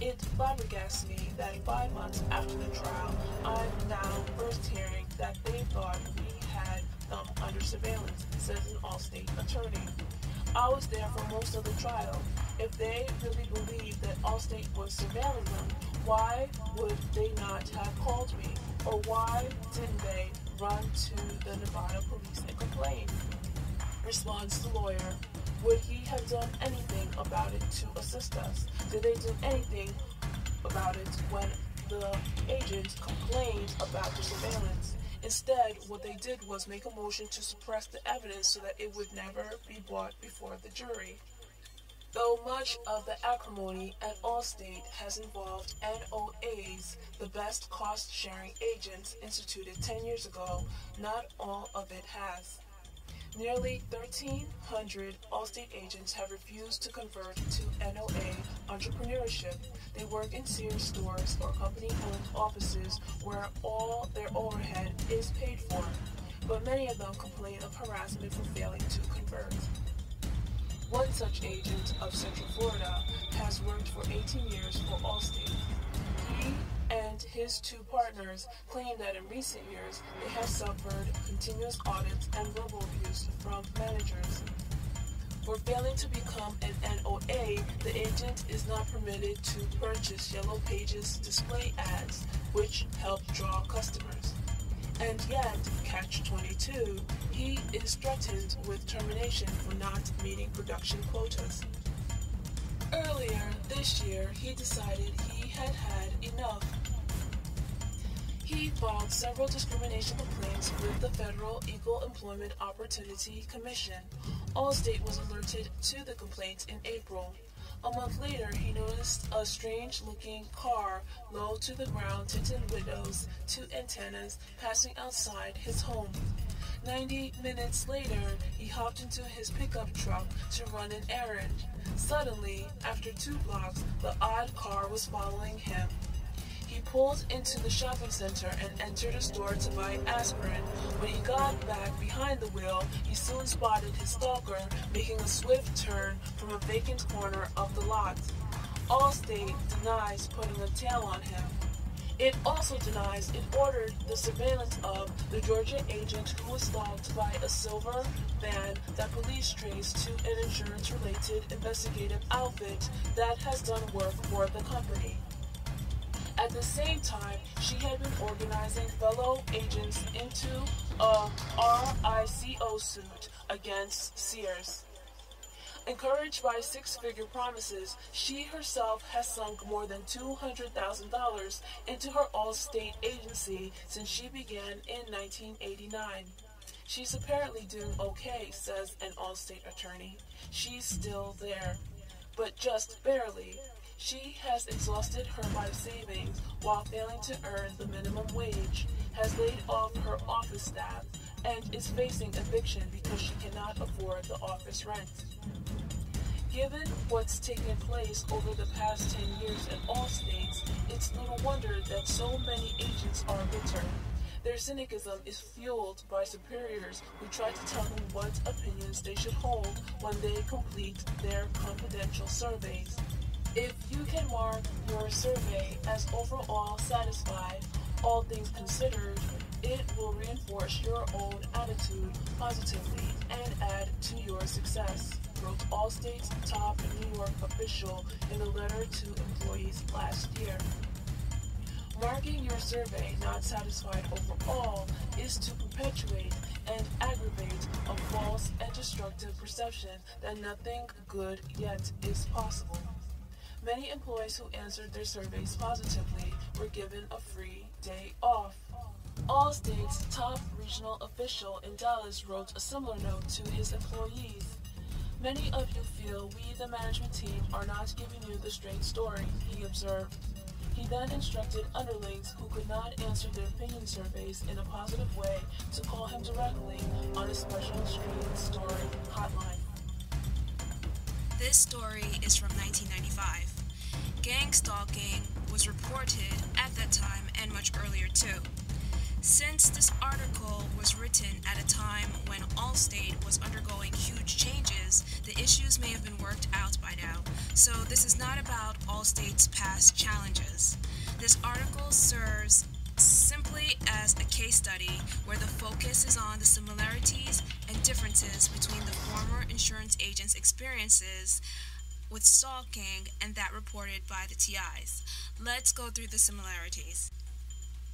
It flabbergasts me that 5 months after the trial, I'm now first hearing that they thought we had them under surveillance, says an Allstate attorney. I was there for most of the trial. If they really believed that Allstate was surveilling them, why would they not have called me? Or why didn't they run to the Nevada police and complain? Responds the lawyer. Would he have done anything about it to assist us? Did they do anything about it when the agent complained about the surveillance? Instead, what they did was make a motion to suppress the evidence so that it would never be brought before the jury. Though much of the acrimony at Allstate has involved NOAs, the best cost-sharing agents instituted 10 years ago, not all of it has. Nearly 1,300 Allstate agents have refused to convert to NOA entrepreneurship. They work in Sears stores or company-owned offices where all their overhead is paid for, but many of them complain of harassment for failing to convert. One such agent of Central Florida has worked for 18 years for Allstate. He and his 2 partners claim that in recent years they have suffered continuous audits and verbal abuse from managers. For failing to become an NOA, the agent is not permitted to purchase Yellow Pages display ads, which help draw customers. And yet, catch-22, he is threatened with termination for not meeting production quotas. Earlier this year, he decided he had had enough. He filed several discrimination complaints with the Federal Equal Employment Opportunity Commission. Allstate was alerted to the complaints in April. A month later, he noticed a strange-looking car, low to the ground, tinted windows, 2 antennas, passing outside his home. 90 minutes later, he hopped into his pickup truck to run an errand. Suddenly, after 2 blocks, the odd car was following him. He pulled into the shopping center and entered a store to buy aspirin. When he got back behind the wheel, he soon spotted his stalker making a swift turn from a vacant corner of the lot. Allstate denies putting a tail on him. It also denies it ordered the surveillance of the Georgia agent who was stalked by a silver van that police traced to an insurance-related investigative outfit that has done work for the company. At the same time, she had been organizing fellow agents into a RICO suit against Sears. Encouraged by 6-figure promises, she herself has sunk more than $200,000 into her Allstate agency since she began in 1989. She's apparently doing okay, says an Allstate attorney. She's still there, but just barely. She has exhausted her life savings while failing to earn the minimum wage, has laid off her office staff, and is facing eviction because she cannot afford the office rent. Given what's taken place over the past 10 years at Allstate, it's little wonder that so many agents are bitter. Their cynicism is fueled by superiors who try to tell them what opinions they should hold when they complete their confidential surveys. If you can mark your survey as overall satisfied, all things considered, it will reinforce your own attitude positively and add to your success, wrote Allstate's top New York official in a letter to employees last year. Marking your survey not satisfied overall is to perpetuate and aggravate a false and destructive perception that nothing good yet is possible. Many employees who answered their surveys positively were given a free day off. Allstate's top regional official in Dallas wrote a similar note to his employees. Many of you feel we, the management team, are not giving you the straight story, he observed. He then instructed underlings who could not answer their opinion surveys in a positive way to call him directly on a special street story hotline.
This story is from 1995. Gang stalking was reported at that time and much earlier too. Since this article was written at a time when Allstate was undergoing huge changes, the issues may have been worked out by now. So this is not about Allstate's past challenges. This article serves simply as a case study where the focus is on the similarities and differences between the former insurance agent's experiences with stalking and that reported by the TIs. Let's go through the similarities.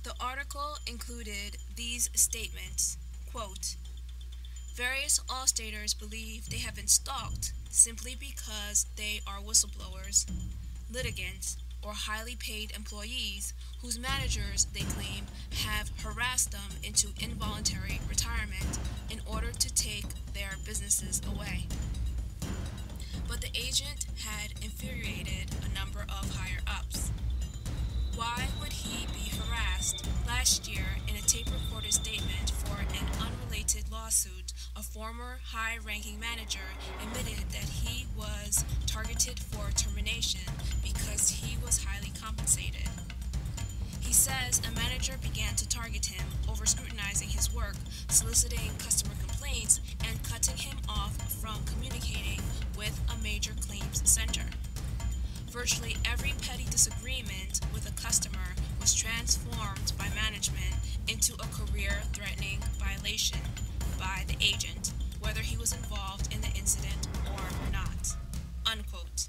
The article included these statements, quote, "Various Allstaters believe they have been stalked simply because they are whistleblowers, litigants, or highly paid employees whose managers, they claim, have harassed them into involuntary retirement in order to take their businesses away." But the agent had infuriated a number of higher-ups. Why would he be harassed? Last year, in a tape-recorded statement for an unrelated lawsuit, a former high-ranking manager admitted that he was targeted for termination because he was highly compensated. He says a manager began to target him over scrutinizing his work, soliciting customer complaints, and cutting him off from communicating with a major claims center. Virtually every petty disagreement with a customer was transformed by management into a career-threatening violation by the agent, whether he was involved in the incident or not. Unquote.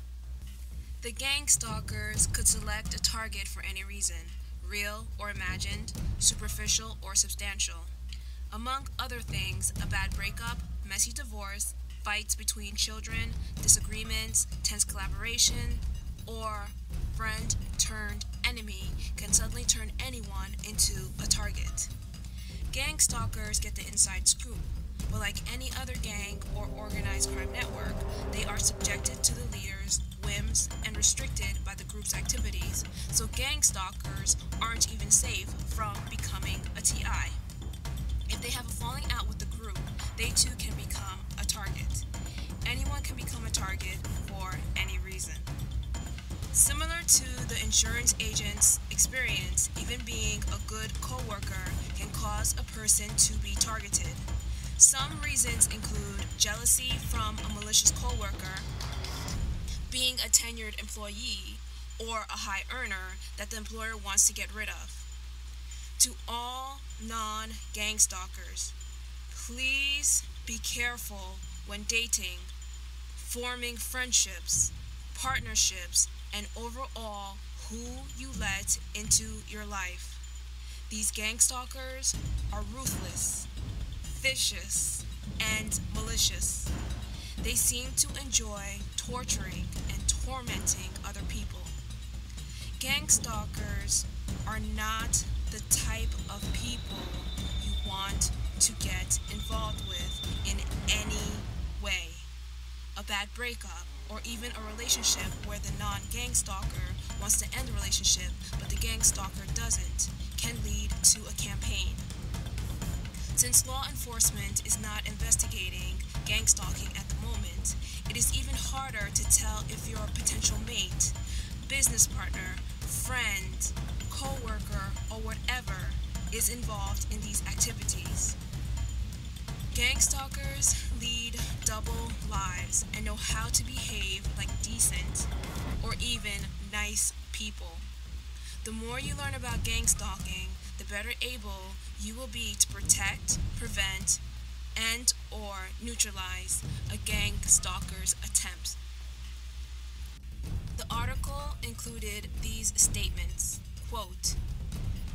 The gang stalkers could select a target for any reason, real or imagined, superficial or substantial. Among other things, a bad breakup, messy divorce, fights between children, disagreements, tense collaboration, or friend-turned-enemy can suddenly turn anyone into a target. Gang stalkers get the inside scoop, but like any other gang or organized crime network, they are subjected to the leader's whims and restricted by the group's activities, so gang stalkers aren't even safe from becoming a TI. If they have a falling out with the group, they too can become a target. Anyone can become a target for any reason. Similar to the insurance agent's experience, even being a good coworker can cause a person to be targeted. Some reasons include jealousy from a malicious coworker, being a tenured employee, or a high earner that the employer wants to get rid of. To all non-gang stalkers, please be careful when dating, forming friendships, partnerships, and overall who you let into your life. These gang stalkers are ruthless, vicious, and malicious. They seem to enjoy torturing and tormenting other people. Gang stalkers are not the type of people you want to get involved with in any way. A bad breakup, or even a relationship where the non-gang stalker wants to end the relationship but the gang stalker doesn't, can lead to a campaign. Since law enforcement is not investigating gang stalking at the moment, it is even harder to tell if your potential mate, business partner, friend, co-worker, or whatever is involved in these activities. Gang stalkers lead double lives and know how to behave like decent or even nice people. The more you learn about gang stalking, the better able you will be to protect, prevent, and or neutralize a gang stalker's attempts. The article included these statements, quote,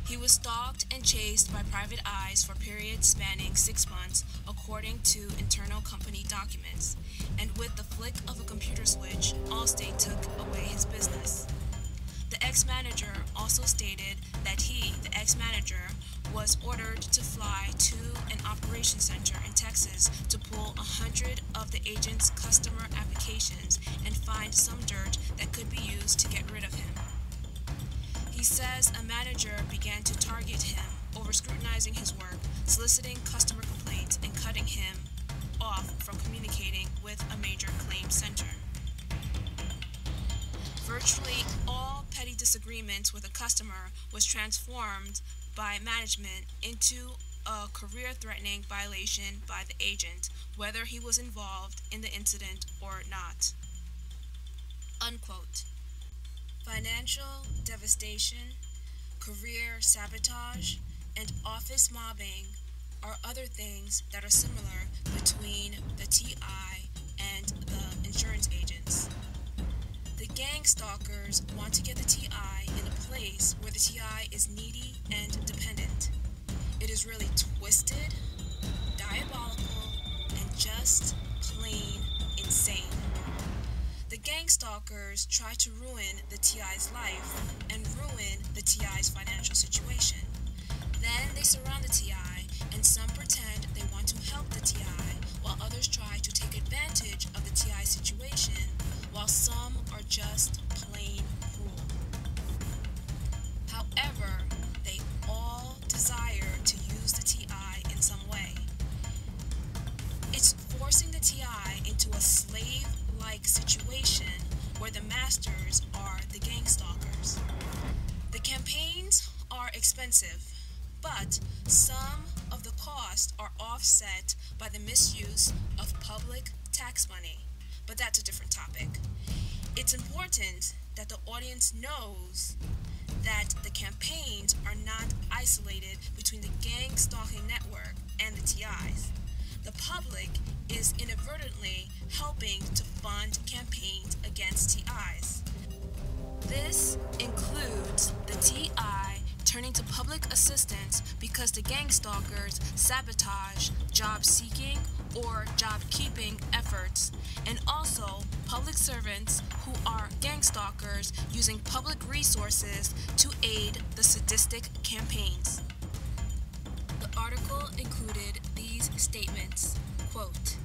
"He was stalked and chased by private eyes for periods spanning 6 months, according to internal company documents, and with the flick of a computer switch, Allstate took away his business." The ex-manager also stated that he, the ex-manager, was ordered to fly to an operations center in Texas to pull 100 of the agent's customer applications and find some dirt that could be used to get rid of him. He says a manager began to target him over scrutinizing his work, soliciting customer complaints, and cutting him off from communicating with a major claim center. Virtually all petty disagreements with a customer was transformed by management into a career-threatening violation by the agent, whether he was involved in the incident or not. Unquote. Financial devastation, career sabotage, and office mobbing are other things that are similar between the TI and the insurance agents. The gang stalkers want to get the TI in a place where the TI is needy and dependent. It is really twisted, diabolical, and just plain insane. The gang stalkers try to ruin the TI's life and ruin the TI's financial situation. Then they surround the TI, and some pretend they want to help the TI, while others try to take advantage of the TI situation, while some are just plain cruel. However, they all desire to use the TI in some way. It's forcing the TI into a slave-like situation where the masters are the gang stalkers. The campaigns are expensive, but some of the costs are offset by the misuse of public tax money. But that's a different topic. It's important that the audience knows that the campaigns are not isolated between the gang stalking network and the TIs. The public is inadvertently helping to fund campaigns against TIs. This includes the TI turning to public assistance because the gang stalkers sabotage job-seeking or job-keeping efforts, and also public servants who are gang stalkers using public resources to aid the sadistic campaigns. The article included these statements, quote,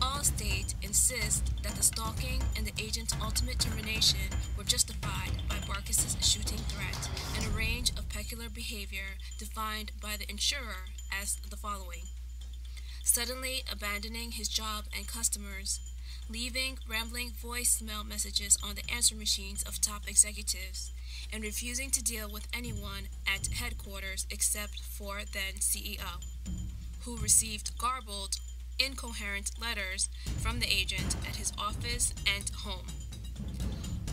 "Allstate insists that the stalking and the agent's ultimate termination were justified by Barkis's shooting threat and a range of peculiar behavior defined by the insurer as the following: suddenly abandoning his job and customers, leaving rambling voicemail messages on the answer machines of top executives, and refusing to deal with anyone at headquarters except for then CEO, who received garbled, incoherent letters from the agent at his office and home."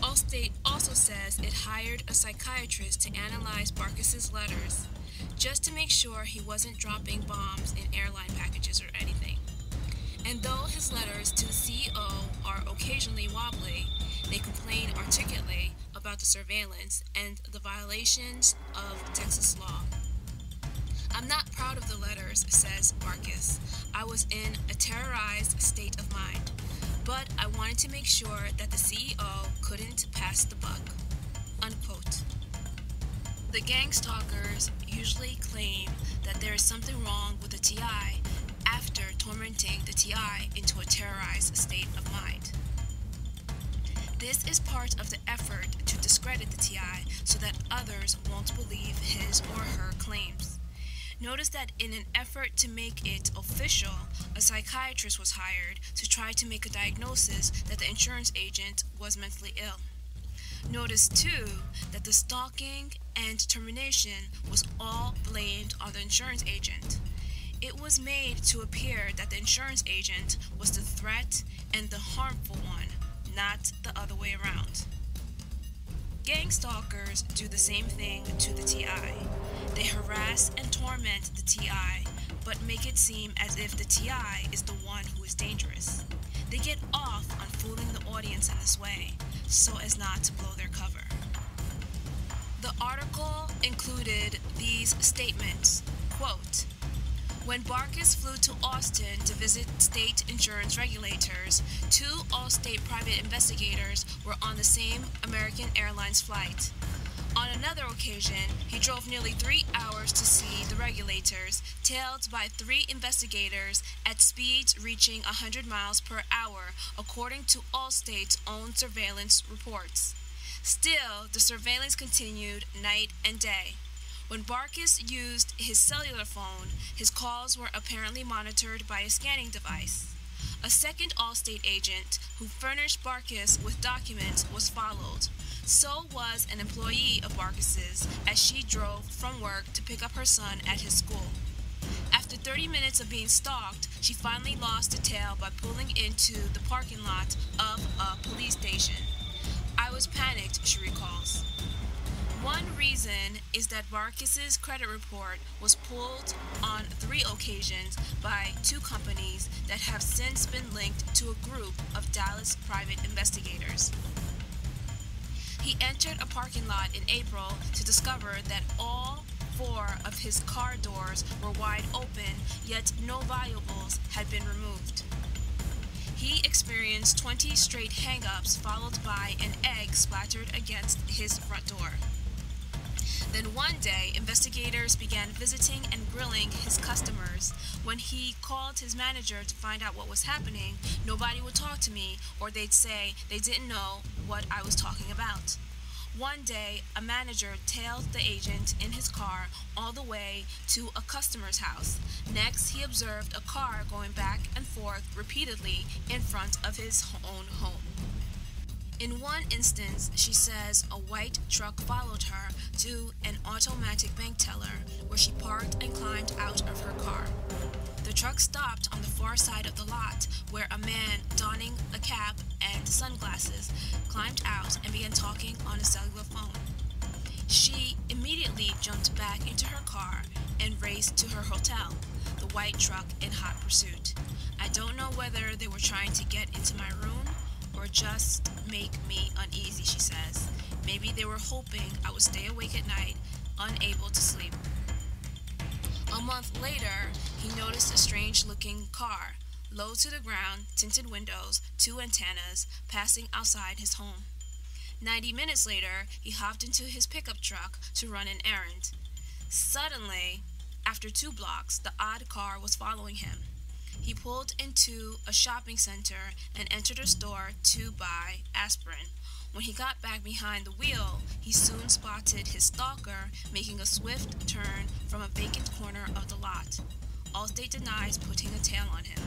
Allstate also says it hired a psychiatrist to analyze Barkis's letters, just to make sure he wasn't dropping bombs in airline packages or anything. And though his letters to the CEO are occasionally wobbly, they complain articulately about the surveillance and the violations of Texas law. "I'm not proud of the letters," says Barkis. "I was in a terrorized state of mind, but I wanted to make sure that the CEO couldn't pass the buck." Unquote. The gang stalkers usually claim that there is something wrong with the TI after tormenting the TI into a terrorized state of mind. This is part of the effort to discredit the TI so that others won't believe his or her claims. Notice that in an effort to make it official, a psychiatrist was hired to try to make a diagnosis that the insurance agent was mentally ill. Notice too that the stalking and termination was all blamed on the insurance agent. It was made to appear that the insurance agent was the threat and the harmful one, not the other way around. Gang stalkers do the same thing to the TI. They harass and torment the TI, but make it seem as if the TI is the one who is dangerous. They get off on fooling the audience in this way, so as not to blow their cover. The article included these statements, quote, "When Barkis flew to Austin to visit state insurance regulators, 2 Allstate private investigators were on the same American Airlines flight. On another occasion, he drove nearly 3 hours to see the regulators, tailed by 3 investigators at speeds reaching 100 miles per hour, according to Allstate's own surveillance reports. Still, the surveillance continued night and day. When Barkis used his cellular phone, his calls were apparently monitored by a scanning device. A second Allstate agent who furnished Barkis with documents was followed. So was an employee of Barkis's as she drove from work to pick up her son at his school. After 30 minutes of being stalked, she finally lost the tail by pulling into the parking lot of a police station. I was panicked," she recalls. One reason is that Barkis's credit report was pulled on 3 occasions by 2 companies that have since been linked to a group of Dallas private investigators. He entered a parking lot in April to discover that all 4 of his car doors were wide open, yet no valuables had been removed. He experienced 20 straight hang-ups followed by an egg splattered against his front door. Then one day, investigators began visiting and grilling his customers. When he called his manager to find out what was happening, nobody would talk to me, or they'd say they didn't know what I was talking about. One day, a manager tailed the agent in his car all the way to a customer's house. Next, he observed a car going back and forth repeatedly in front of his own home. In one instance, she says a white truck followed her to an automatic bank teller where she parked and climbed out of her car. The truck stopped on the far side of the lot where a man donning a cap and sunglasses climbed out and began talking on a cellular phone. She immediately jumped back into her car and raced to her hotel, the white truck in hot pursuit. I don't know whether they were trying to get into my room or just make me uneasy, she says. Maybe they were hoping I would stay awake at night, unable to sleep. A month later, he noticed a strange-looking car, low to the ground, tinted windows, 2 antennas, passing outside his home. 90 minutes later, he hopped into his pickup truck to run an errand. Suddenly, after 2 blocks, the odd car was following him. He pulled into a shopping center and entered a store to buy aspirin. When he got back behind the wheel, he soon spotted his stalker making a swift turn from a vacant corner of the lot. Allstate denies putting a tail on him.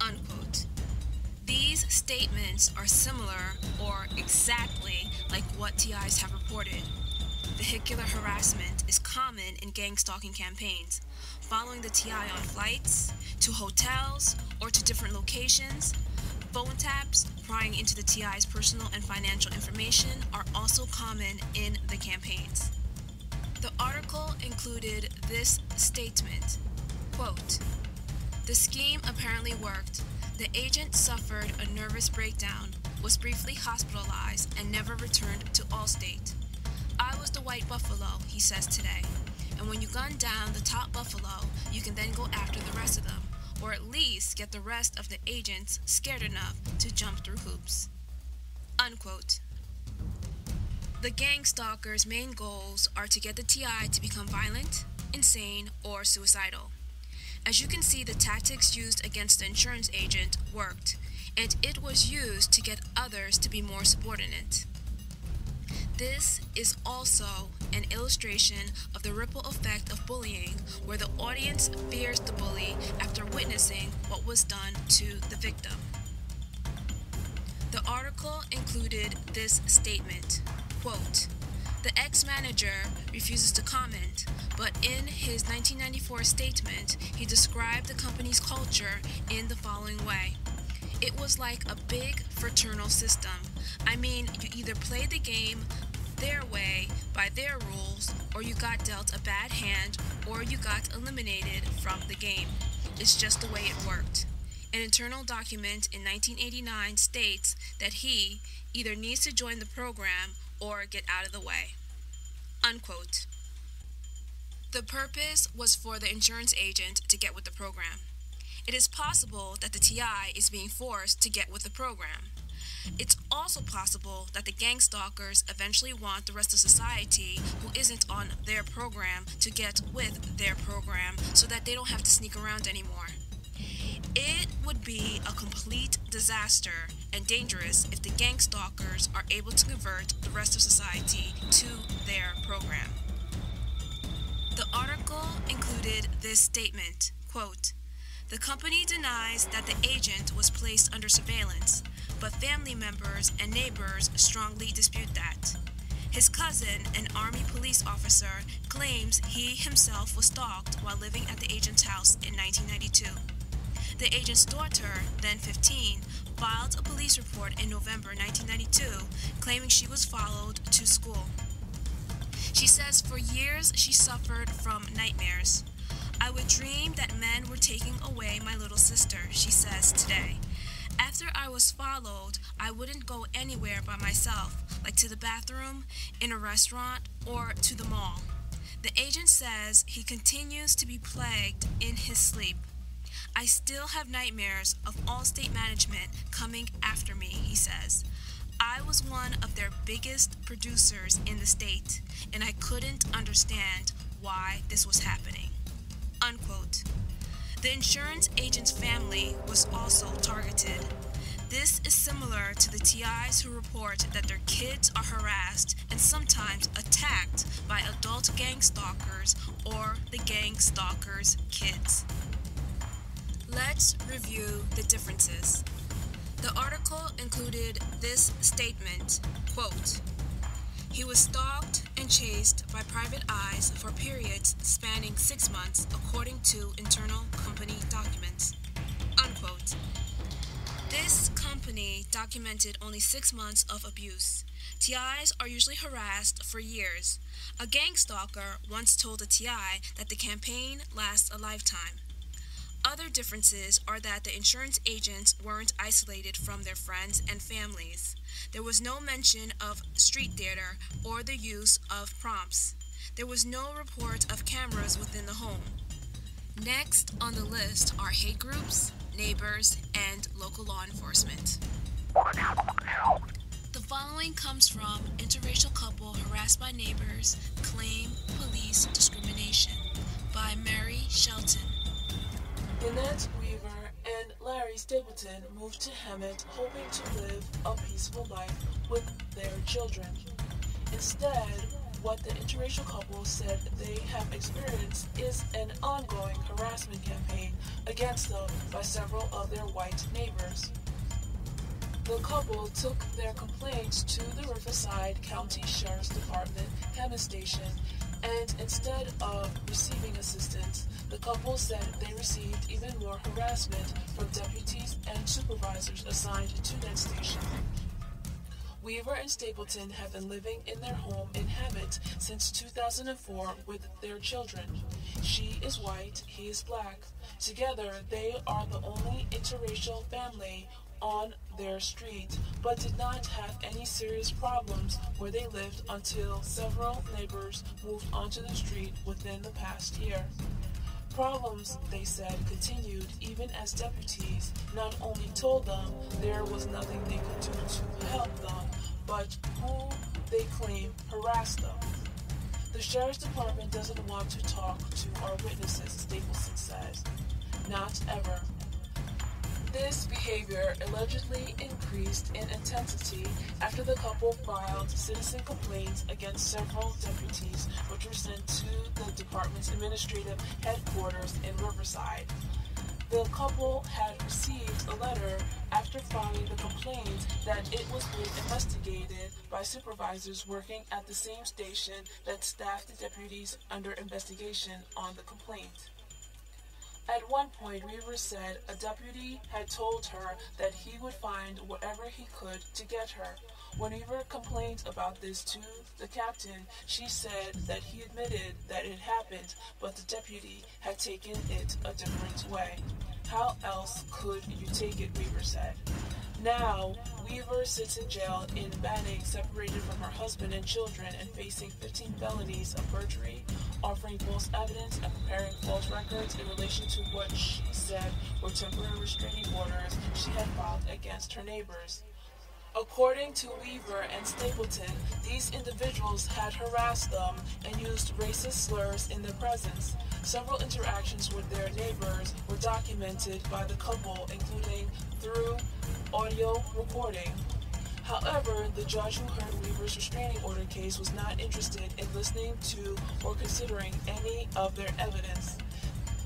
Unquote. These statements are similar or exactly like what TIs have reported. Vehicular harassment is common in gang stalking campaigns. Following the TI on flights, to hotels, or to different locations, phone taps, prying into the TI's personal and financial information are also common in the campaigns. The article included this statement, quote, "The scheme apparently worked. The agent suffered a nervous breakdown, was briefly hospitalized, and never returned to Allstate. I was the white buffalo," he says today. And when you gun down the top buffalo, you can then go after the rest of them, or at least get the rest of the agents scared enough to jump through hoops. Unquote. The gang stalkers' main goals are to get the TI to become violent, insane, or suicidal. As you can see, the tactics used against the insurance agent worked, and it was used to get others to be more subordinate. This is also an illustration of the ripple effect of bullying, where the audience fears the bully after witnessing what was done to the victim. The The article included this statement, quote, "The ex-manager refuses to comment, but in his 1994 statement, he described the company's culture in the following way. It was like a big fraternal system. I mean, you either played the game their way, by their rules, or you got dealt a bad hand, or you got eliminated from the game. It's just the way it worked. An internal document in 1989 states that he either needs to join the program or get out of the way." Unquote. The purpose was for the insurance agent to get with the program. It is possible that the TI is being forced to get with the program. It's also possible that the gang stalkers eventually want the rest of society who isn't on their program to get with their program so that they don't have to sneak around anymore. It would be a complete disaster and dangerous if the gang stalkers are able to convert the rest of society to their program. The article included this statement, quote, "The company denies that the agent was placed under surveillance, but family members and neighbors strongly dispute that. His cousin, an Army police officer, claims he himself was stalked while living at the agent's house in 1992. The agent's daughter, then 15, filed a police report in November 1992 claiming she was followed to school. She says for years she suffered from nightmares. I would dream that men were taking away my little sister, she says today. After I was followed, I wouldn't go anywhere by myself, like to the bathroom, in a restaurant, or to the mall. The agent says he continues to be plagued in his sleep. I still have nightmares of Allstate management coming after me, he says. I was one of their biggest producers in the state, and I couldn't understand why this was happening." Unquote. The insurance agent's family was also targeted. This is similar to the TIs who report that their kids are harassed and sometimes attacked by adult gang stalkers or the gang stalkers' kids. Let's review the differences. The article included this statement, quote, "He was stalked and chased by private eyes for periods spanning 6 months according to internal company documents." Unquote. This company documented only 6 months of abuse. TIs are usually harassed for years. A gang stalker once told a TI that the campaign lasts a lifetime. Other differences are that the insurance agents weren't isolated from their friends and families. There was no mention of street theater or the use of prompts. There was no report of cameras within the home. Next on the list are hate groups, neighbors, and local law enforcement. The following comes from Interracial Couple Harassed by Neighbors Claim Police Discrimination by Mary Shelton.
Lynette Weaver and Larry Stapleton moved to Hemet hoping to live a peaceful life with their children. Instead, what the interracial couple said they have experienced is an ongoing harassment campaign against them by several of their white neighbors. The couple took their complaints to the Riverside County Sheriff's Department Hemet Station, and instead of receiving assistance, the couple said they received even more harassment from deputies and supervisors assigned to that station. Weaver and Stapleton have been living in their home in Hemet since 2004 with their children. She is white, he is black. Together, they are the only interracial family on their street, but did not have any serious problems where they lived until several neighbors moved onto the street within the past year. Problems, they said, continued even as deputies not only told them there was nothing they could do to help them, but who they claim harassed them. The Sheriff's Department doesn't want to talk to our witnesses, Stapleton says. Not ever. This behavior allegedly increased in intensity after the couple filed citizen complaints against several deputies, which were sent to the department's administrative headquarters in Riverside. The couple had received a letter after filing the complaint that it was being investigated by supervisors working at the same station that staffed the deputies under investigation on the complaint. At one point, Weaver said a deputy had told her that he would find whatever he could to get her. When Weaver complained about this to the captain, she said that he admitted that it happened, but the deputy had taken it a different way. How else could you take it, Weaver said. Now, Weaver sits in jail in Banning, separated from her husband and children, and facing 15 felonies of perjury, offering false evidence, and preparing false records in relation to what she said were temporary restraining orders she had filed against her neighbors. According to Weaver and Stapleton, these individuals had harassed them and used racist slurs in their presence. Several interactions with their neighbors were documented by the couple, including through audio recording. However, the judge who heard Weaver's restraining order case was not interested in listening to or considering any of their evidence.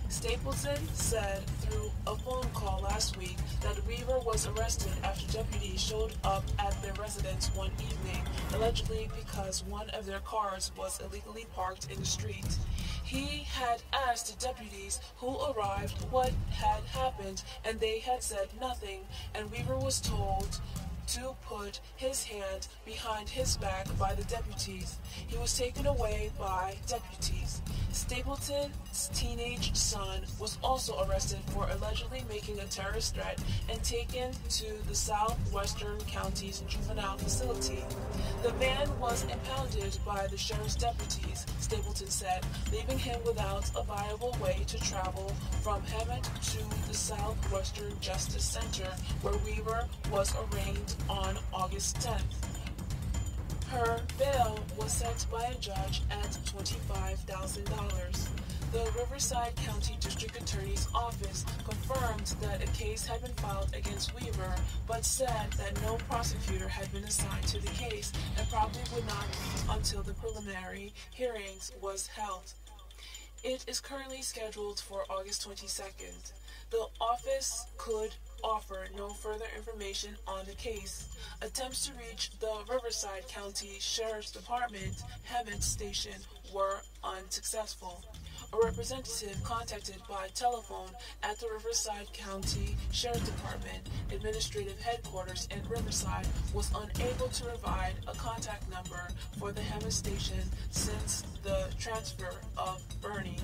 Stapleton said through a phone call last week that Weaver was arrested after deputies showed up at their residence one evening, allegedly because one of their cars was illegally parked in the street. He had asked the deputies who arrived what had happened, and they had said nothing, and Weaver was told to put his hand behind his back by the deputies. He was taken away by deputies. Stapleton's teenage son was also arrested for allegedly making a terrorist threat and taken to the Southwestern County's juvenile facility. The van was impounded by the sheriff's deputies, Stapleton said, leaving him without a viable way to travel from Hammond to the Southwestern Justice Center, where Weaver was arraigned on August 10th. Her bail was set by a judge at $25,000. The Riverside County District Attorney's Office confirmed that a case had been filed against Weaver, but said that no prosecutor had been assigned to the case and probably would not be until the preliminary hearings was held. It is currently scheduled for August 22nd. The office could offer no further information on the case. Attempts to reach the Riverside County Sheriff's Department Hammond Station were unsuccessful. A representative contacted by telephone at the Riverside County Sheriff's Department Administrative Headquarters in Riverside was unable to provide a contact number for the Hammond Station since the transfer of Bernie.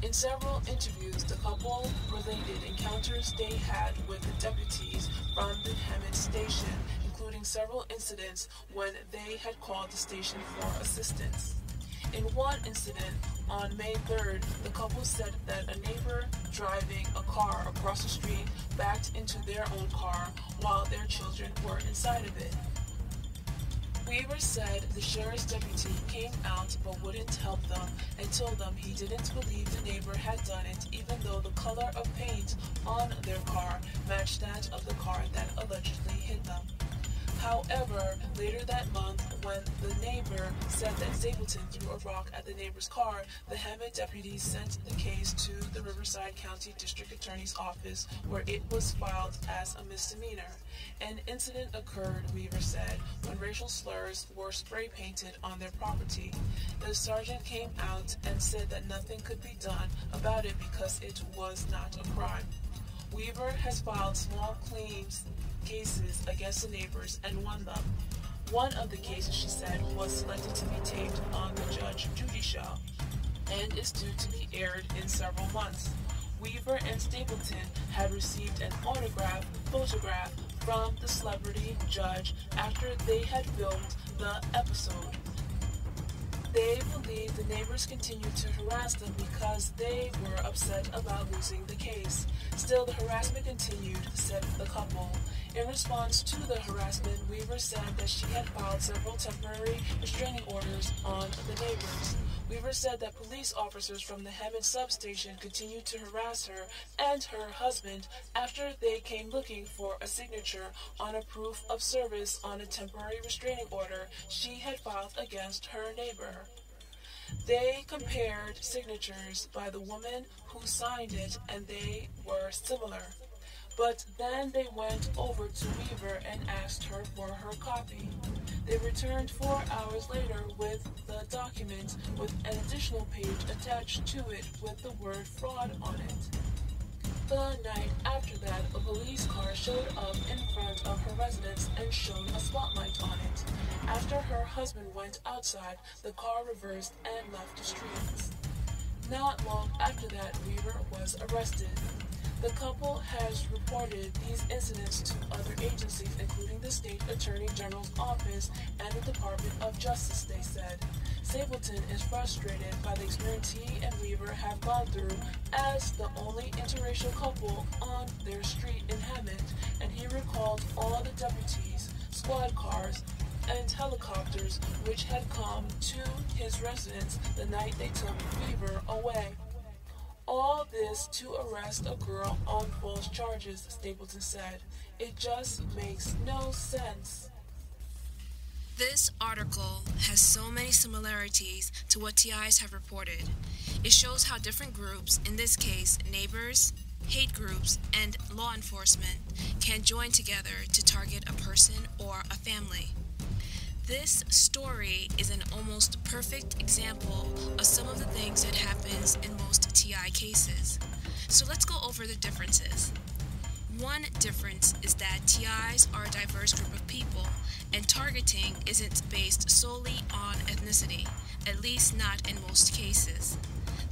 In several interviews, the couple related encounters they had with the deputies from the Hammond station, including several incidents when they had called the station for assistance. In one incident, on May 3rd, the couple said that a neighbor driving a car across the street backed into their own car while their children were inside of it. Weaver said the sheriff's deputy came out but wouldn't help them and told them he didn't believe the neighbor had done it, even though the color of paint on their car matched that of the car that allegedly hit them. However, later that month, when the neighbor said that Stapleton threw a rock at the neighbor's car, the Hammond deputies sent the case to the Riverside County District Attorney's Office, where it was filed as a misdemeanor. An incident occurred, Weaver said, when racial slurs were spray painted on their property. The sergeant came out and said that nothing could be done about it because it was not a crime. Weaver has filed small claims cases against the neighbors and won them. One of the cases, she said, was selected to be taped on the Judge Judy show and is due to be aired in several months. Weaver and Stapleton had received an photograph from the celebrity judge after they had filmed the episode. They believe the neighbors continued to harass them because they were upset about losing the case. Still, the harassment continued, said the couple. In response to the harassment, Weaver said that she had filed several temporary restraining orders on the neighbors. Weaver said that police officers from the Hammond substation continued to harass her and her husband after they came looking for a signature on a proof of service on a temporary restraining order she had filed against her neighbor. They compared signatures by the woman who signed it, and they were similar. But then they went over to Weaver and asked her for her copy. They returned 4 hours later with the document with an additional page attached to it with the word fraud on it. The night after that, a police car showed up in front of her residence and shone a spotlight on it. After her husband went outside, the car reversed and left the streets. Not long after that, Weaver was arrested. The couple has reported these incidents to other agencies, including the State Attorney General's Office and the Department of Justice, they said. Stapleton is frustrated by the experience he and Weaver have gone through as the only interracial couple on their street in Hammond, and he recalled all the deputies, squad cars, and helicopters which had come to his residence the night they took Weaver away. All this to arrest a girl on false charges, Stapleton said. It just makes no sense.
This article has so many similarities to what TIs have reported. It shows how different groups, in this case neighbors, hate groups, and law enforcement, can join together to target a person or a family. This story is an almost perfect example of some of the things that happens in most TI cases. So let's go over the differences. One difference is that TIs are a diverse group of people, and targeting isn't based solely on ethnicity, at least not in most cases.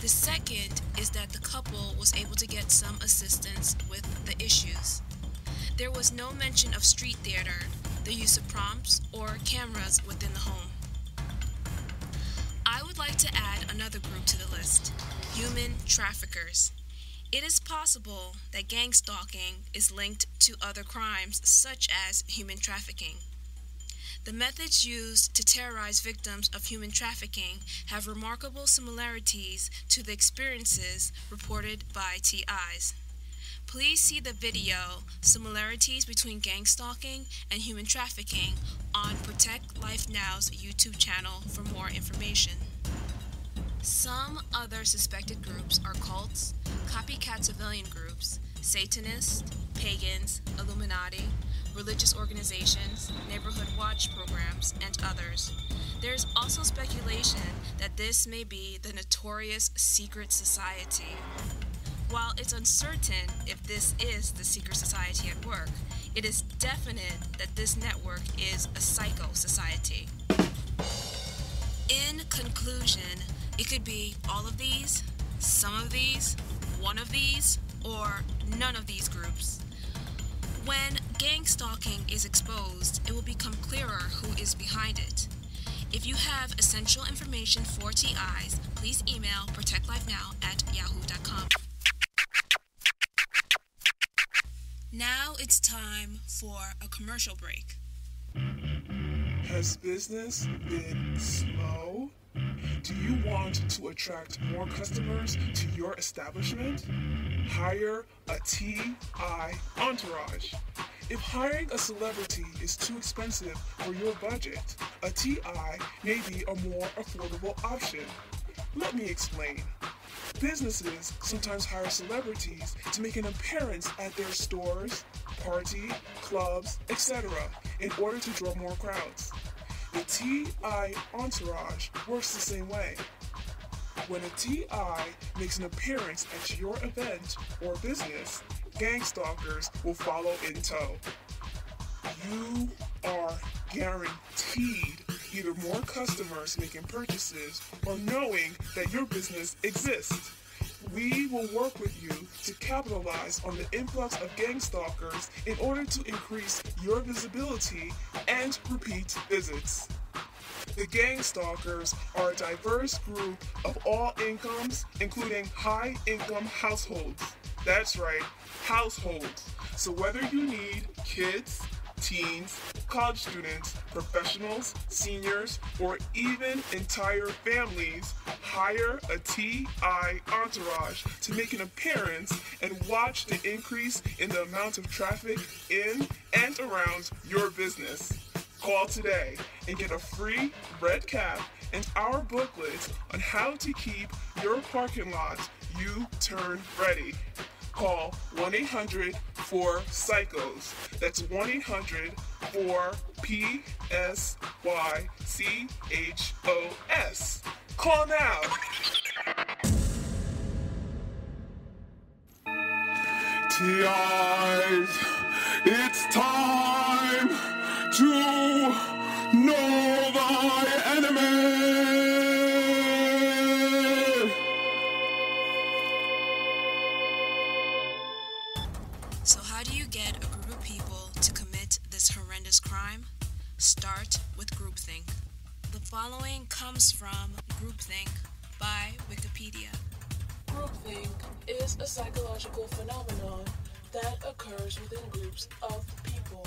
The second is that the couple was able to get some assistance with the issues. There was no mention of street theater, the use of prompts, or cameras within the home. I would like to add another group to the list: human traffickers. It is possible that gang stalking is linked to other crimes such as human trafficking. The methods used to terrorize victims of human trafficking have remarkable similarities to the experiences reported by TIs. Please see the video, Similarities Between Gang Stalking and Human Trafficking, on ProtectLifeNow's YouTube channel for more information. Some other suspected groups are cults, copycat civilian groups, Satanists, pagans, Illuminati, religious organizations, neighborhood watch programs, and others. There is also speculation that this may be the notorious secret society. While it's uncertain if this is the secret society at work, it is definite that this network is a psycho society. In conclusion, it could be all of these, some of these, one of these, or none of these groups. When gang stalking is exposed, it will become clearer who is behind it. If you have essential information for TIs, please email ProtectLifeNow@yahoo.com. Now it's time for a commercial break.
Has business been slow? Do you want to attract more customers to your establishment? Hire a TI entourage. If hiring a celebrity is too expensive for your budget, a TI may be a more affordable option. Let me explain. Businesses sometimes hire celebrities to make an appearance at their stores, party, clubs, etc. in order to draw more crowds. The TI entourage works the same way. When a TI makes an appearance at your event or business, gang stalkers will follow in tow. You are guaranteed either more customers making purchases or knowing that your business exists. We will work with you to capitalize on the influx of gang stalkers in order to increase your visibility and repeat visits. The gang stalkers are a diverse group of all incomes, including high-income households. That's right, households. So whether you need kids, teens, college students, professionals, seniors, or even entire families, hire a TI entourage to make an appearance and watch the increase in the amount of traffic in and around your business. Call today and get a free red cap and our booklet on how to keep your parking lot U-turn ready. Call 1-800-4PSYCHOS. That's 1-800-4PSYCHOS. Call now. TIs, it's time to know thy enemy.
So how do you get a group of people to commit this horrendous crime? Start with groupthink. The following comes from Groupthink by Wikipedia.
Groupthink is a psychological phenomenon that occurs within groups of people.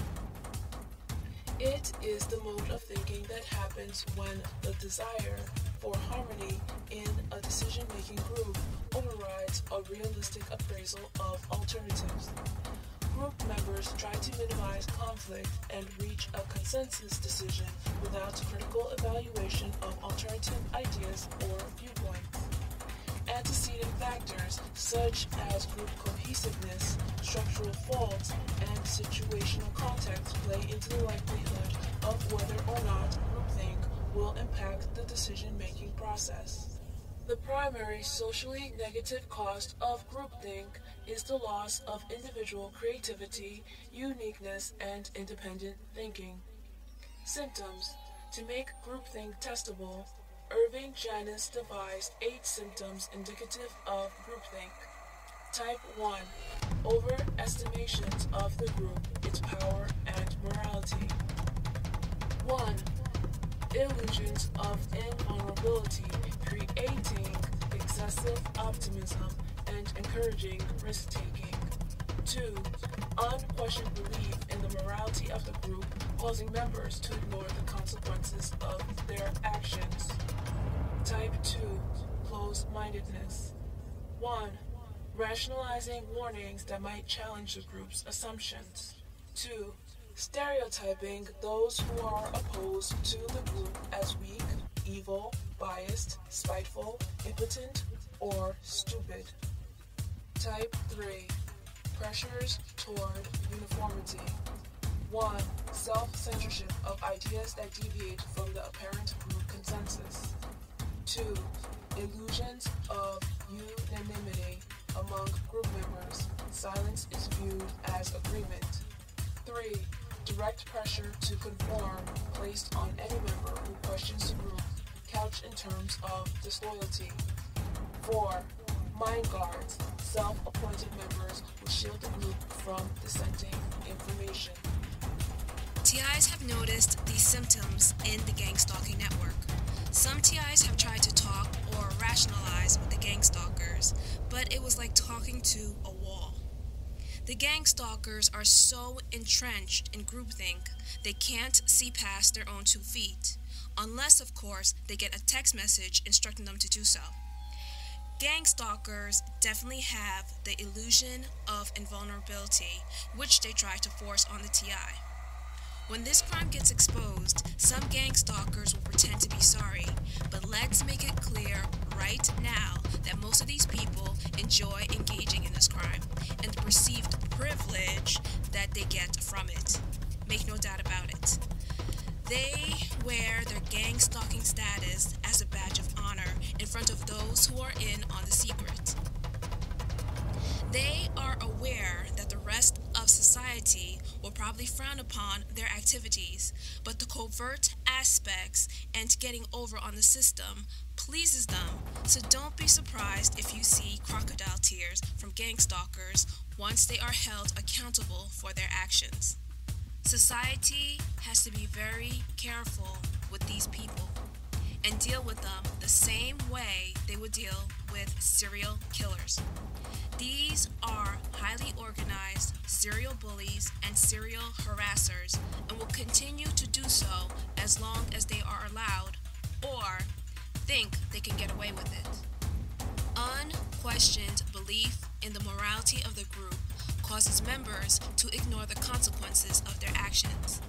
It is the mode of thinking that happens when the desire for harmony in a decision-making group overrides a realistic appraisal of alternatives. Group members try to minimize conflict and reach a consensus decision without critical evaluation of alternative ideas or viewpoints. Antecedent factors such as group cohesiveness, structural faults, and situational context play into the likelihood of whether or not groupthink will impact the decision-making process. The primary socially negative cost of groupthink is the loss of individual creativity, uniqueness, and independent thinking. Symptoms. To make groupthink testable, Irving Janis devised 8 symptoms indicative of groupthink. Type 1. Overestimations of the group, its power, and morality. 1. Illusions of invulnerability, creating excessive optimism and encouraging risk-taking. 2. Unquestioned belief in the morality of the group, causing members to ignore the consequences of their actions. Type 2. Closed-mindedness. 1. Rationalizing warnings that might challenge the group's assumptions. 2. Stereotyping those who are opposed to the group as weak, evil, biased, spiteful, impotent, or stupid. Type 3. Pressures toward uniformity. 1. Self-censorship of ideas that deviate from the apparent group consensus. 2. Illusions of unanimity among group members. Silence is viewed as agreement. 3. Direct pressure to conform placed on any member who questions the group, couched in terms of disloyalty. 4. Mind guards, self-appointed members who shield the group from dissenting information.
TIs have noticed these symptoms in the gang stalking network. Some TIs have tried to talk or rationalize with the gang stalkers, but it was like talking to a wall. The gang stalkers are so entrenched in groupthink, they can't see past their own 2 feet, unless, of course, they get a text message instructing them to do so. Gang stalkers definitely have the illusion of invulnerability, which they try to force on the TI. When this crime gets exposed, some gang stalkers will pretend to be sorry, but let's make it clear right now that most of these people enjoy engaging in this crime and the perceived privilege that they get from it. Make no doubt about it. They wear their gang stalking status as a badge of honor in front of those who are in on the secret. They are aware that the rest of society will probably frown upon their activities, but the covert aspects and getting over on the system pleases them, so don't be surprised if you see crocodile tears from gang stalkers once they are held accountable for their actions. Society has to be very careful with these people and deal with them the same way they would deal with serial killers. These are highly organized serial bullies and serial harassers and will continue to do so as long as they are allowed or think they can get away with it. Unquestioned belief in the morality of the group causes members to ignore the consequences of their actions.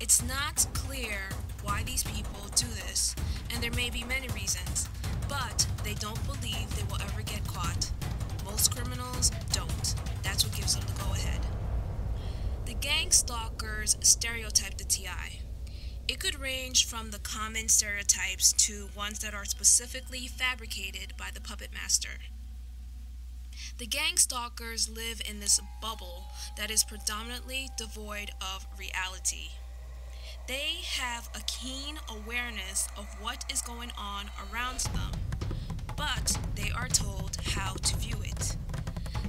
It's not clear why these people do this, and there may be many reasons, but they don't believe they will ever get caught. Most criminals don't. That's what gives them the go-ahead. The gang stalkers stereotype the TI. It could range from the common stereotypes to ones that are specifically fabricated by the puppet master. The gang stalkers live in this bubble that is predominantly devoid of reality. They have a keen awareness of what is going on around them, but they are told how to view it.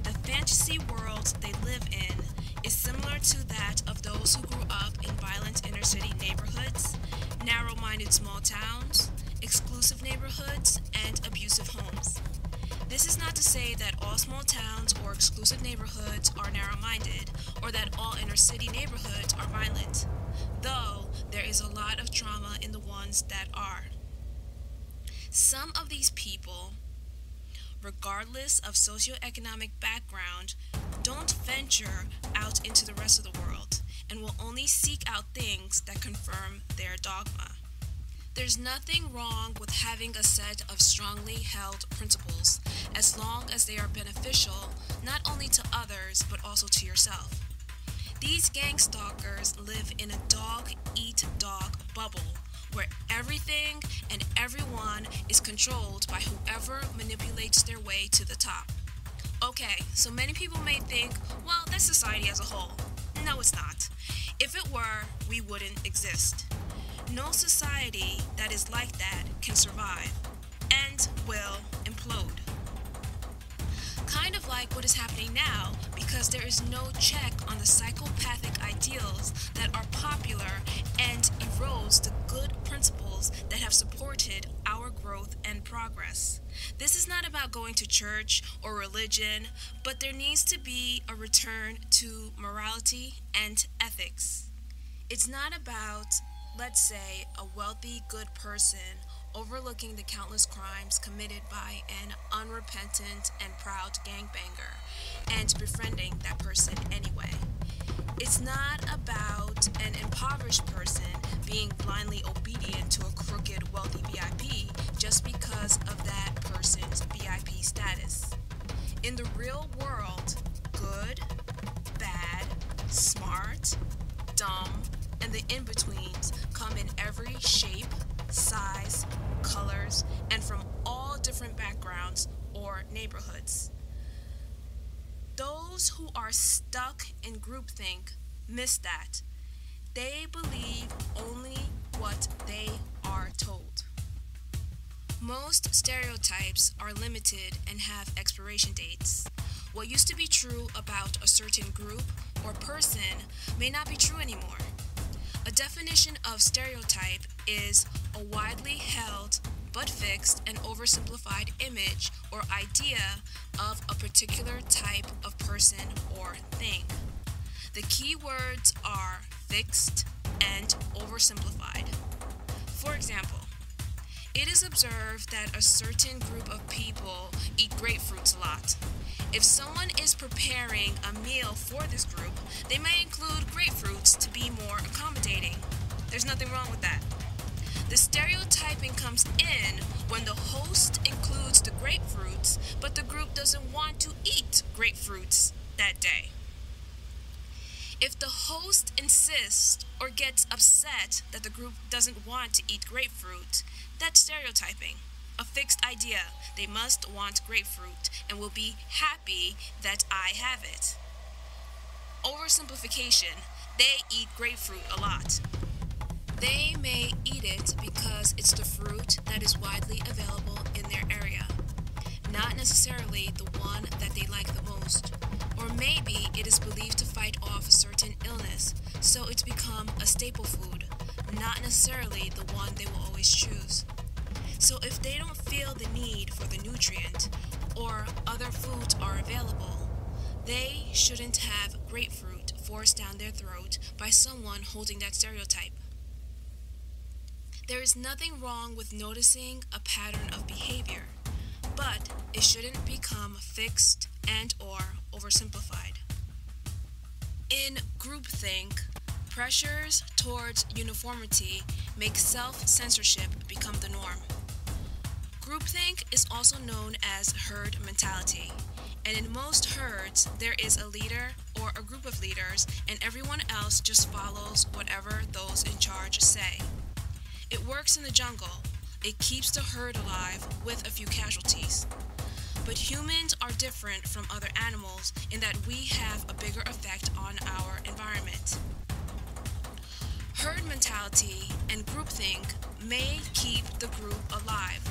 The fantasy world they live in is similar to that of those who grew up in violent inner-city neighborhoods, narrow-minded small towns, exclusive neighborhoods, and abusive homes. This is not to say that all small towns or exclusive neighborhoods are narrow-minded, or that all inner-city neighborhoods are violent, though there is a lot of trauma in the ones that are. Some of these people, regardless of socioeconomic background, don't venture out into the rest of the world and will only seek out things that confirm their dogma. There's nothing wrong with having a set of strongly held principles as long as they are beneficial not only to others but also to yourself. These gang stalkers live in a dog-eat-dog bubble where everything and everyone is controlled by whoever manipulates their way to the top. Okay, so many people may think, well, that's society as a whole. No, it's not. If it were, we wouldn't exist. No society that is like that can survive and will implode. Kind of like what is happening now, because there is no check on the psychopathic ideals that are popular and erodes the good principles that have supported our growth and progress. This is not about going to church or religion, but there needs to be a return to morality and ethics. It's not about, let's say, a wealthy, good person overlooking the countless crimes committed by an unrepentant and proud gangbanger and befriending that person anyway. It's not about an impoverished person being blindly obedient to a crooked, wealthy VIP just because of that person's VIP status. In the real world, good, bad, smart, dumb, and the in-betweens come in every shape, size, colors, and from all different backgrounds or neighborhoods. Those who are stuck in groupthink miss that. They believe only what they are told. Most stereotypes are limited and have expiration dates. What used to be true about a certain group or person may not be true anymore. A definition of stereotype is a widely held but fixed and oversimplified image or idea of a particular type of person or thing. The key words are fixed and oversimplified. For example, it is observed that a certain group of people eat grapefruits a lot. If someone is preparing a meal for this group, they may include grapefruits to be more accommodating. There's nothing wrong with that. The stereotyping comes in when the host includes the grapefruits, but the group doesn't want to eat grapefruits that day. If the host insists or gets upset that the group doesn't want to eat grapefruit, that's stereotyping. A fixed idea. They must want grapefruit and will be happy that I have it. Oversimplification. They eat grapefruit a lot. They may eat it because it's the fruit that is widely available in their area, not necessarily the one that they like the most. Or maybe it is believed to fight off a certain illness, so it's become a staple food, not necessarily the one they will always choose. So if they don't feel the need for the nutrient, or other foods are available, they shouldn't have grapefruit forced down their throat by someone holding that stereotype. There is nothing wrong with noticing a pattern of behavior, but it shouldn't become fixed and or oversimplified. In groupthink, pressures towards uniformity make self-censorship become the norm. Groupthink is also known as herd mentality, and in most herds, there is a leader or a group of leaders, and everyone else just follows whatever those in charge say. It works in the jungle. It keeps the herd alive with a few casualties. But humans are different from other animals in that we have a bigger effect on our environment. Herd mentality and groupthink may keep the group alive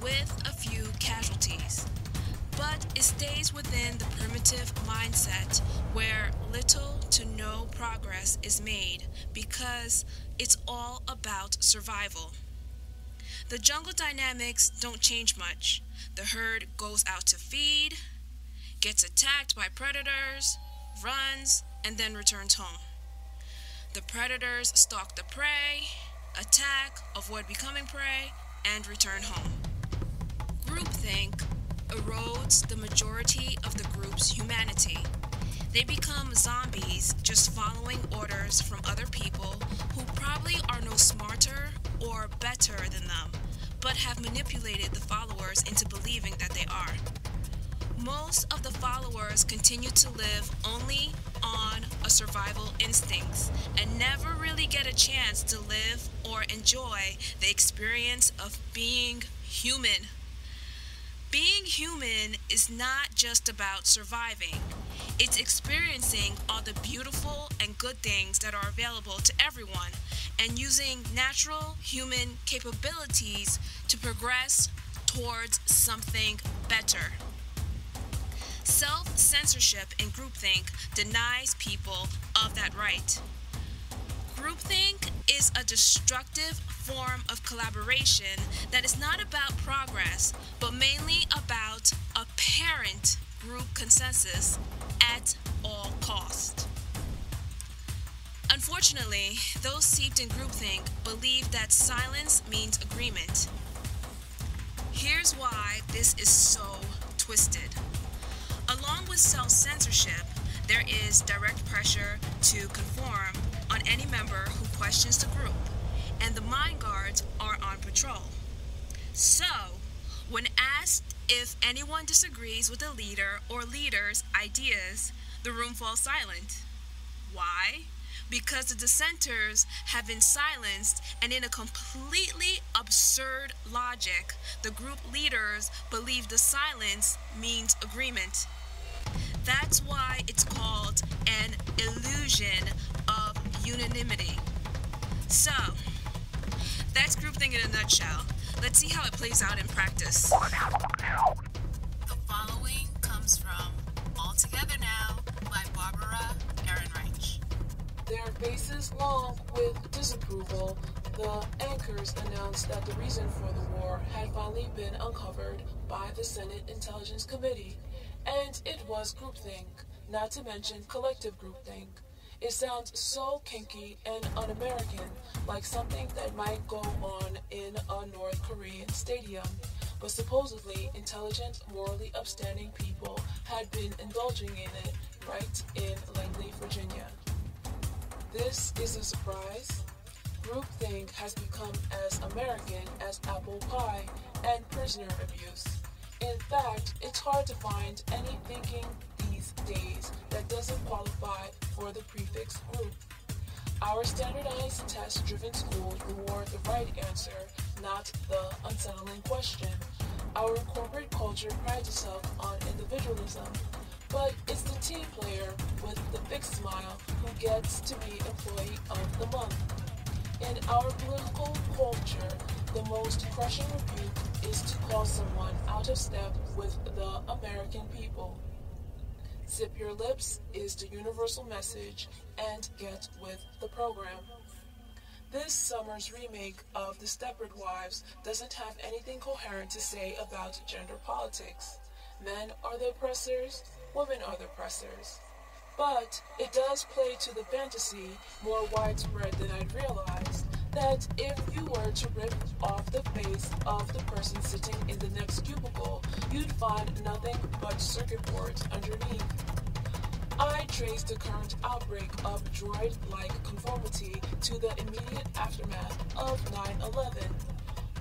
with a few casualties, but it stays within the primitive mindset where little to no progress is made because it's all about survival. The jungle dynamics don't change much. The herd goes out to feed, gets attacked by predators, runs, and then returns home. The predators stalk the prey, attack, avoid becoming prey, and return home. Groupthink erodes the majority of the group's humanity. They become zombies just following orders from other people who probably are no smarter or better than them, but have manipulated the followers into believing that they are. Most of the followers continue to live only on a survival instincts and never really get a chance to live or enjoy the experience of being human. Being human is not just about surviving. It's experiencing all the beautiful and good things that are available to everyone and using natural human capabilities to progress towards something better. Self-censorship in groupthink denies people of that right. Groupthink is a destructive form of collaboration that is not about progress, but mainly about apparent group consensus at all cost. Unfortunately, those steeped in groupthink believe that silence means agreement. Here's why this is so twisted. Along with self-censorship, there is direct pressure to conform on any member who questions the group, and the mind guards are on patrol. So, when asked if anyone disagrees with a leader or leader's ideas, the room falls silent. Why? Because the dissenters have been silenced, and in a completely absurd logic, the group leaders believe the silence means agreement. That's why it's called an illusion of unanimity. So, that's groupthink in a nutshell. Let's see how it plays out in practice. The following comes from All Together Now by Barbara Ehrenreich.
Their faces long with disapproval, the anchors announced that the reason for the war had finally been uncovered by the Senate Intelligence Committee, and it was groupthink, not to mention collective groupthink. It sounds so kinky and un-American, like something that might go on in a North Korean stadium, but supposedly intelligent, morally upstanding people had been indulging in it right in Langley, Virginia. This is a surprise. Groupthink has become as American as apple pie and prisoner abuse. In fact, it's hard to find any thinking these days that doesn't qualify for the prefix group. Our standardized test-driven schools reward the right answer, not the unsettling question. Our corporate culture prides itself on individualism, but it's the team player with the big smile who gets to be Employee of the Month. In our political culture, the most crushing rebuke is to call someone out of step with the American people. Zip your lips is the universal message, and get with the program. This summer's remake of The Stepford Wives doesn't have anything coherent to say about gender politics. Men are the oppressors, women are the oppressors. But it does play to the fantasy, more widespread than I'd realized, that if you were to rip off the face of the person sitting in the next cubicle, you'd find nothing but circuit boards underneath. I traced the current outbreak of droid-like conformity to the immediate aftermath of 9/11,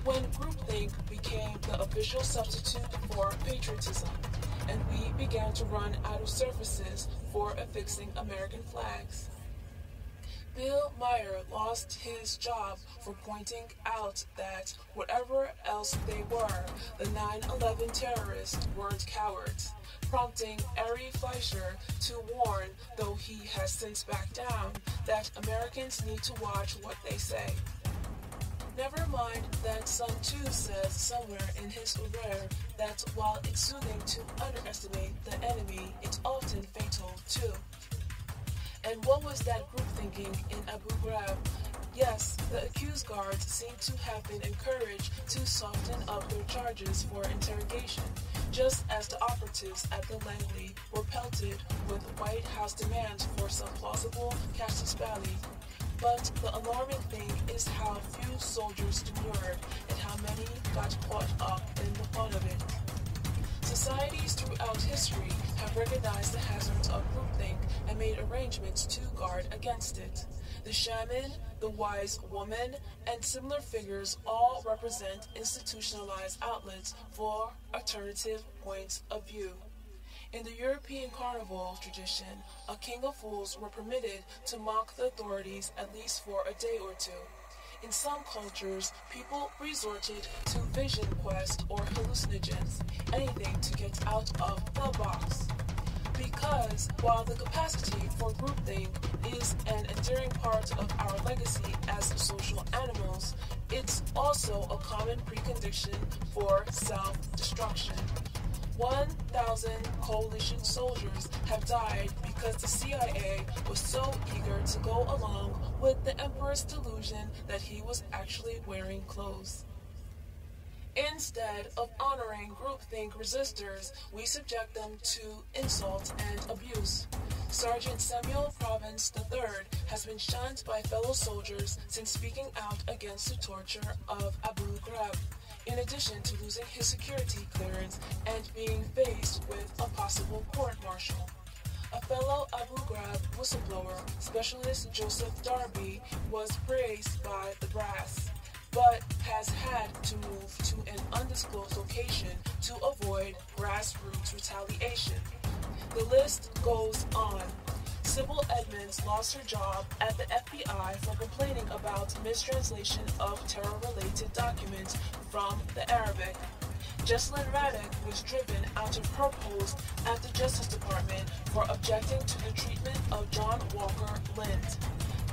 when groupthink became the official substitute for patriotism, and we began to run out of surfaces for affixing American flags. Bill Meyer lost his job for pointing out that whatever else they were, the 9/11 terrorists weren't cowards, prompting Ari Fleischer to warn, though he has since backed down, that Americans need to watch what they say. Never mind that Sun Tzu says somewhere in his oeuvre that while it's soothing to underestimate the enemy, it's often fatal too. And what was that group thinking in Abu Ghraib? Yes, the accused guards seem to have been encouraged to soften up their charges for interrogation, just as the operatives at the Langley were pelted with White House demands for some plausible casus belli. But the alarming thing is how few soldiers demurred and how many got caught up in the fun of it. Societies throughout history have recognized the hazards of groupthink and made arrangements to guard against it. The shaman, the wise woman, and similar figures all represent institutionalized outlets for alternative points of view. In the European carnival tradition, a king of fools were permitted to mock the authorities at least for a day or two. In some cultures, people resorted to vision quest or hallucinogens, anything to get out of the box. Because while the capacity for groupthink is an enduring part of our legacy as social animals, it's also a common precondition for self-destruction. 1,000 coalition soldiers have died because the CIA was so eager to go along with the emperor's delusion that he was actually wearing clothes. Instead of honoring groupthink resistors, we subject them to insult and abuse. Sergeant Samuel Province III has been shunned by fellow soldiers since speaking out against the torture of Abu Ghraib, in addition to losing his security clearance and being faced with a possible court-martial. A fellow Abu Ghraib whistleblower, Specialist Joseph Darby, was praised by the brass, but has had to move to an undisclosed location to avoid grassroots retaliation. The list goes on. Sybil Edmonds lost her job at the FBI for complaining about mistranslation of terror-related documents from the Arabic. Jesselyn Raddick was driven out of her post at the Justice Department for objecting to the treatment of John Walker Lind,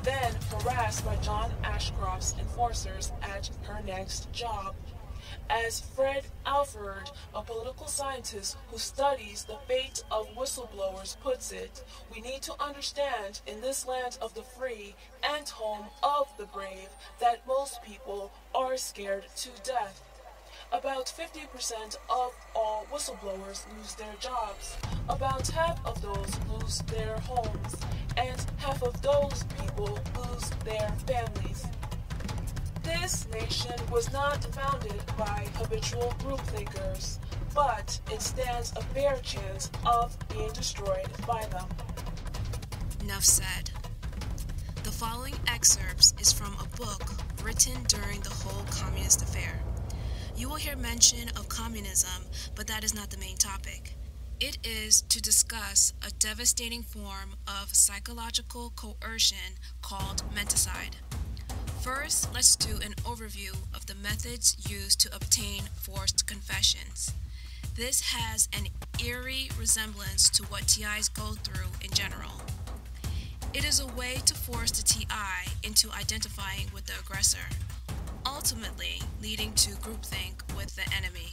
then harassed by John Ashcroft's enforcers at her next job. As Fred Alford, a political scientist who studies the fate of whistleblowers, puts it, we need to understand in this land of the free and home of the brave that most people are scared to death. About 50% of all whistleblowers lose their jobs. About half of those lose their homes, and half of those people lose their families. This nation was not founded by habitual groupthinkers, but it stands a fair chance of being destroyed by them.
Enough said. The following excerpts is from a book written during the whole communist affair. You will hear mention of communism, but that is not the main topic. It is to discuss a devastating form of psychological coercion called menticide. First, let's do an overview of the methods used to obtain forced confessions. This has an eerie resemblance to what TIs go through in general. It is a way to force the TI into identifying with the aggressor, ultimately leading to groupthink with the enemy.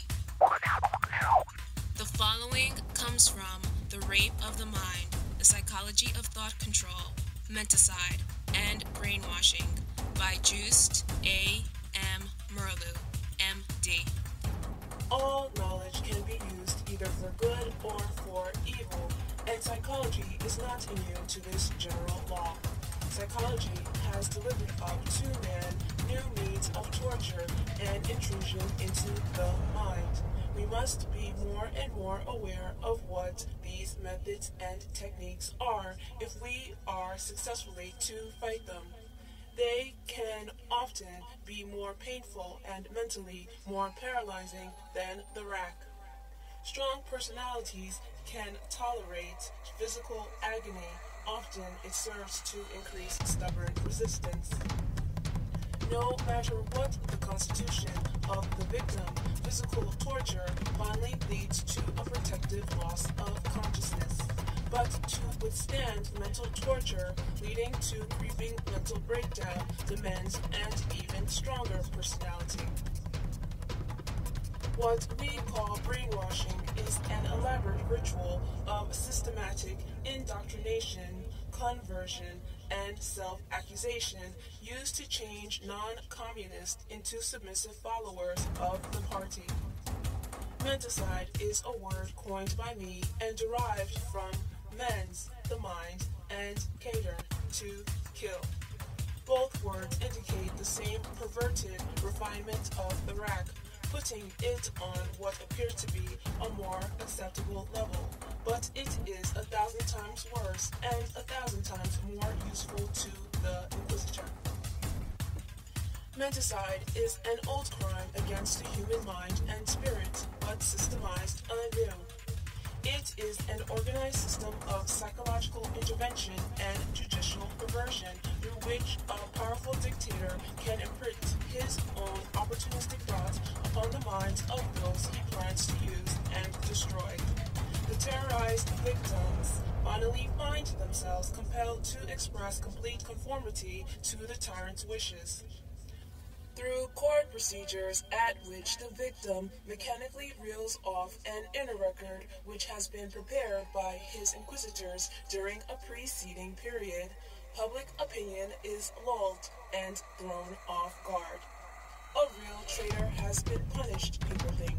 The following comes from The Rape of the Mind, The Psychology of Thought Control, Menticide, and Brainwashing by Just A. M. Merlu, M.D.
All knowledge can be used either for good or for evil, and psychology is not immune to this general law. Psychology has delivered up to man new means of torture and intrusion into the mind, We must be more and more aware of what these methods and techniques are if we are successfully to fight them. They can often be more painful and mentally more paralyzing than the rack. Strong personalities can tolerate physical agony. Often it serves to increase stubborn resistance. No matter what the constitution of the victim, physical torture finally leads to a protective loss of consciousness. But to withstand mental torture leading to creeping mental breakdown demands an even stronger personality. What we call brainwashing is an elaborate ritual of systematic indoctrination, conversion, and self-accusation used to change non-communists into submissive followers of the party. Menticide is a word coined by me and derived from mens, the mind, and cater, to kill. Both words indicate the same perverted refinement of the rack, putting it on what appears to be a more acceptable level, but it is 1,000 times worse and 1,000 times more useful to the inquisitor. Menticide is an old crime against the human mind and spirit, but systemized anew. It is an organized system of psychological intervention and judicial perversion through which a powerful dictator can imprint his own opportunistic thoughts upon the minds of those he plans to use and destroy. The terrorized victims finally find themselves compelled to express complete conformity to the tyrant's wishes. Through court procedures at which the victim mechanically reels off an inner record which has been prepared by his inquisitors during a preceding period, public opinion is lulled and thrown off guard. A real traitor has been punished, people think.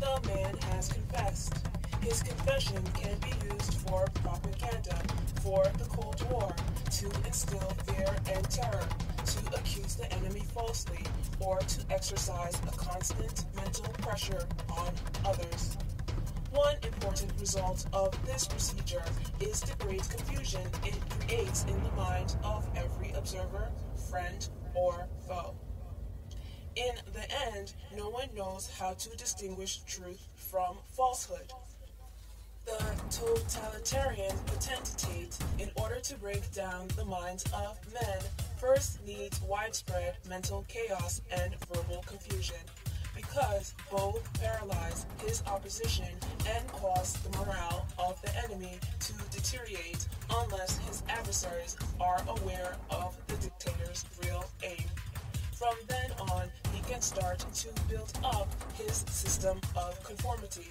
The man has confessed. His confession can be used for propaganda, for the Cold War, to instill fear and terror, to accuse the enemy falsely, or to exercise a constant mental pressure on others. One important result of this procedure is the great confusion it creates in the mind of every observer, friend, or foe. In the end, no one knows how to distinguish truth from falsehood. The totalitarian potentate, in order to break down the minds of men, first needs widespread mental chaos and verbal confusion, because both paralyze his opposition and cause the morale of the enemy to deteriorate unless his adversaries are aware of the dictator's real aim. From then on, he can start to build up his system of conformity.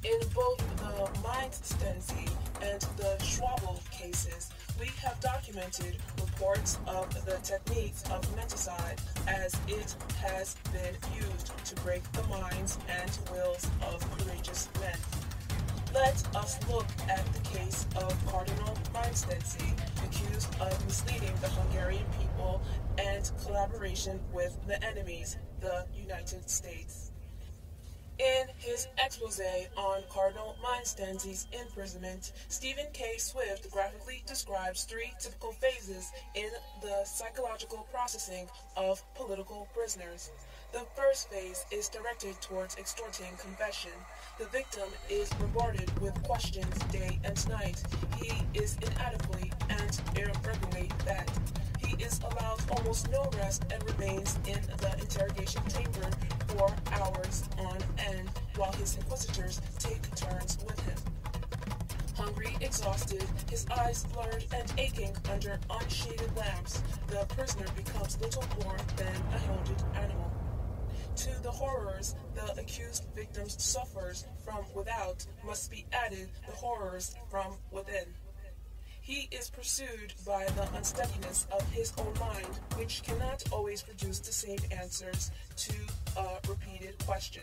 In both the Menticide and the Schwabel cases, we have documented reports of the techniques of Menticide as it has been used to break the minds and wills of courageous men. Let us look at the case of Cardinal Menticide, accused of misleading the Hungarian people and collaboration with the enemies, the United States. In his expose on Cardinal Mensticide's imprisonment, Stephen K. Swift graphically describes three typical phases in the psychological processing of political prisoners. The first phase is directed towards extorting confession. The victim is bombarded with questions day and night. He is inadequately and irreparably bad. He is allowed almost no rest and remains in the interrogation chamber for hours on end while his inquisitors take turns with him. Hungry, exhausted, his eyes blurred and aching under unshaded lamps, the prisoner becomes little more than a hounded animal. To the horrors the accused victim suffers from without must be added the horrors from within. He is pursued by the unsteadiness of his own mind, which cannot always produce the same answers to a repeated question.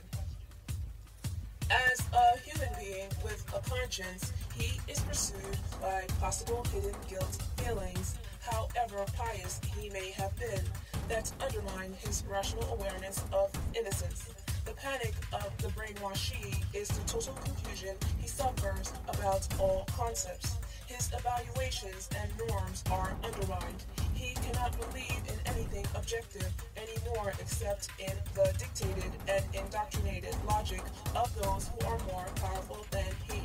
As a human being with a conscience, he is pursued by possible hidden guilt feelings, however pious he may have been, that undermine his rational awareness of innocence. The panic of the brainwashee is the total confusion he suffers about all concepts. His evaluations and norms are undermined. He cannot believe in anything objective anymore except in the dictated and indoctrinated logic of those who are more powerful than he.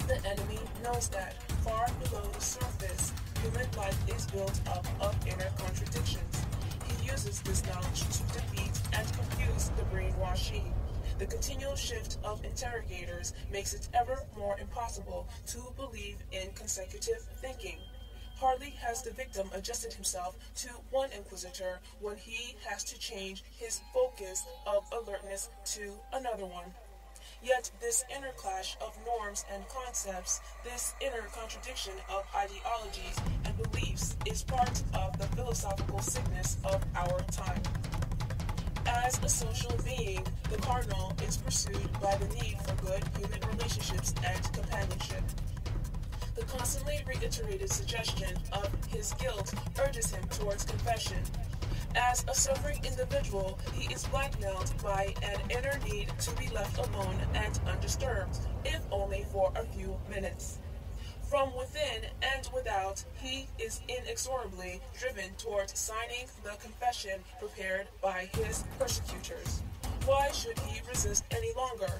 The enemy knows that far below the surface, human life is built up of inner contradictions. He uses this knowledge to defeat and confuse the brainwashee. The continual shift of interrogators makes it ever more impossible to believe in consecutive thinking. Hardly has the victim adjusted himself to one inquisitor when he has to change his focus of alertness to another one. Yet this inner clash of norms and concepts, this inner contradiction of ideologies and beliefs is part of the philosophical sickness of our time. As a social being, the cardinal is pursued by the need for good human relationships and companionship. The constantly reiterated suggestion of his guilt urges him towards confession. As a suffering individual, he is blackmailed by an inner need to be left alone and undisturbed, if only for a few minutes. From within and without, he is inexorably driven towards signing the confession prepared by his persecutors. Why should he resist any longer?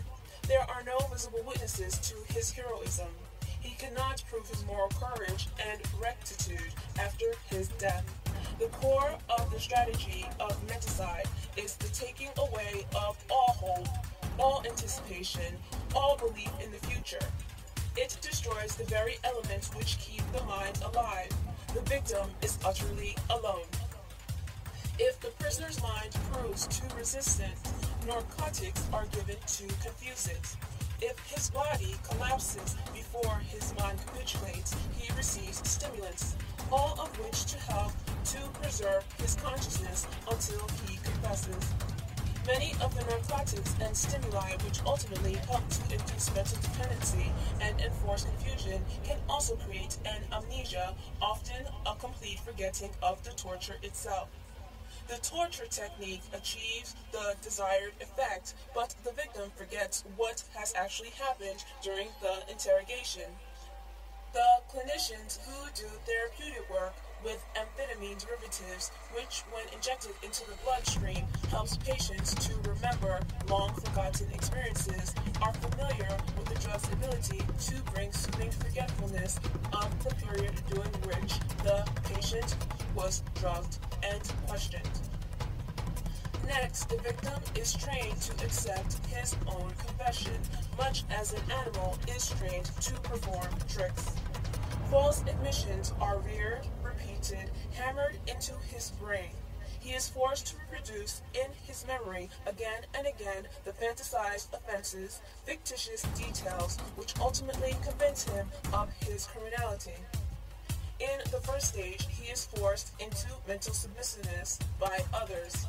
There are no visible witnesses to his heroism. He cannot prove his moral courage and rectitude after his death. The core of the strategy of Menticide is the taking away of all hope, all anticipation, all belief in the future. It destroys the very elements which keep the mind alive. The victim is utterly alone. If the prisoner's mind proves too resistant, narcotics are given to confuse it. If his body collapses before his mind capitulates, he receives stimulants, all of which to help to preserve his consciousness until he confesses. Many of the narcotics and stimuli which ultimately help to induce mental dependency and enforce confusion can also create an amnesia, often a complete forgetting of the torture itself. The torture technique achieves the desired effect, but the victim forgets what has actually happened during the interrogation. The clinicians who do therapeutic work with amphetamine derivatives, which when injected into the bloodstream helps patients to remember long-forgotten experiences, are familiar with the drug's ability to bring soothing forgetfulness of the period during which the patient was drugged and questioned. Next, the victim is trained to accept his own confession, much as an animal is trained to perform tricks. False admissions are reared, repeated, hammered into his brain. He is forced to reproduce in his memory again and again the fantasized offenses, fictitious details, which ultimately convince him of his criminality. In the first stage, he is forced into mental submissiveness by others.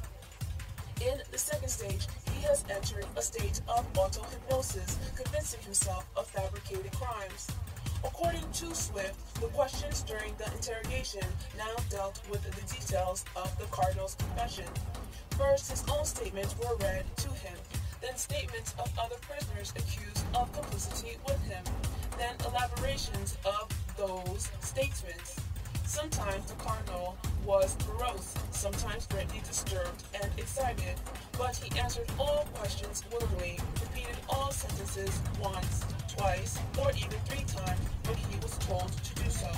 In the second stage, he has entered a state of auto-hypnosis, convincing himself of fabricated crimes. According to Swift, the questions during the interrogation now dealt with the details of the cardinal's confession. First, his own statements were read to him, then statements of other prisoners accused of complicity with him, then elaborations of those statements. Sometimes the cardinal was morose, sometimes greatly disturbed and excited, but he answered all questions willingly, repeated all sentences once, twice, or even 3 times when he was told to do so.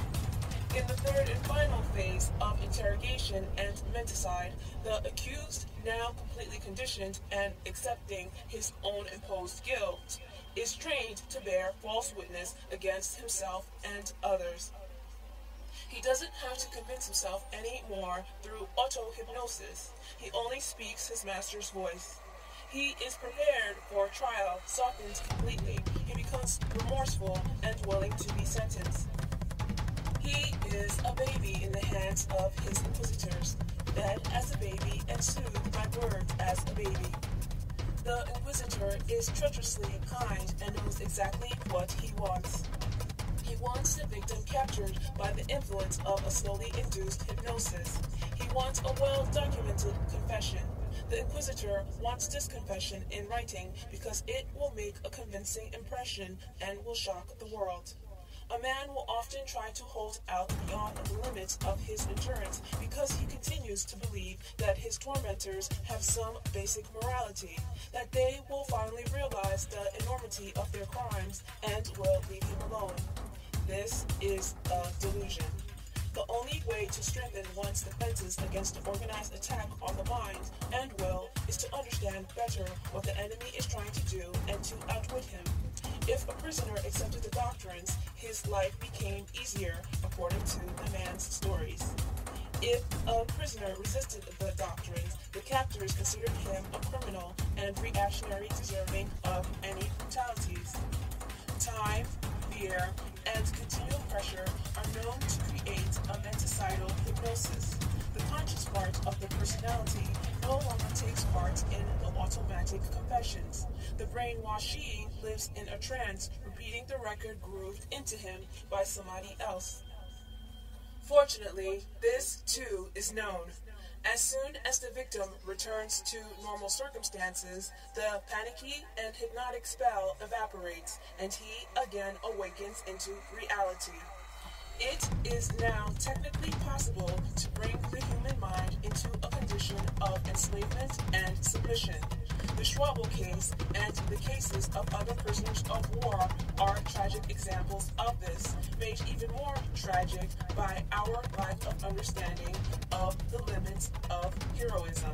In the third and final phase of interrogation and menticide, the accused, now completely conditioned and accepting his own imposed guilt, is trained to bear false witness against himself and others. He doesn't have to convince himself any more through auto-hypnosis. He only speaks his master's voice. He is prepared for trial, softened completely. He becomes remorseful and willing to be sentenced. He is a baby in the hands of his inquisitors, fed as a baby and soothed by words as a baby. The inquisitor is treacherously kind and knows exactly what he wants. He wants the victim captured by the influence of a slowly induced hypnosis. He wants a well-documented confession. The inquisitor wants this confession in writing because it will make a convincing impression and will shock the world. A man will often try to hold out beyond the limits of his endurance because he continues to believe that his tormentors have some basic morality, that they will finally realize the enormity of their crimes and will leave him alone. This is a delusion. The only way to strengthen one's defenses against the organized attack on the mind and will is to understand better what the enemy is trying to do and to outwit him. If a prisoner accepted the doctrines, his life became easier, according to the man's stories. If a prisoner resisted the doctrines, the captors considered him a criminal and reactionary deserving of any brutalities. Time, fear, and continual pressure are known to create a menticidal hypnosis. The conscious part of the personality no longer takes part in the automatic confessions. The brainwashee lives in a trance, repeating the record grooved into him by somebody else. Fortunately, this too is known. As soon as the victim returns to normal circumstances, the panicky and hypnotic spell evaporates, and he again awakens into reality. It is now technically possible to bring the human mind into a condition of enslavement and submission. The Schwabel case and the cases of other prisoners of war are tragic examples of this, made even more tragic by our lack of understanding of the limits of heroism.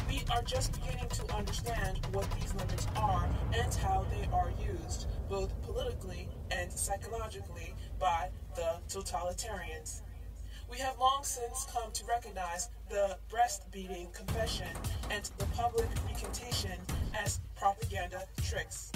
We are just beginning to understand what these limits are and how they are used, both politically and psychologically, by the totalitarians. We have long since come to recognize the breast-beating confession and the public recantation as propaganda tricks.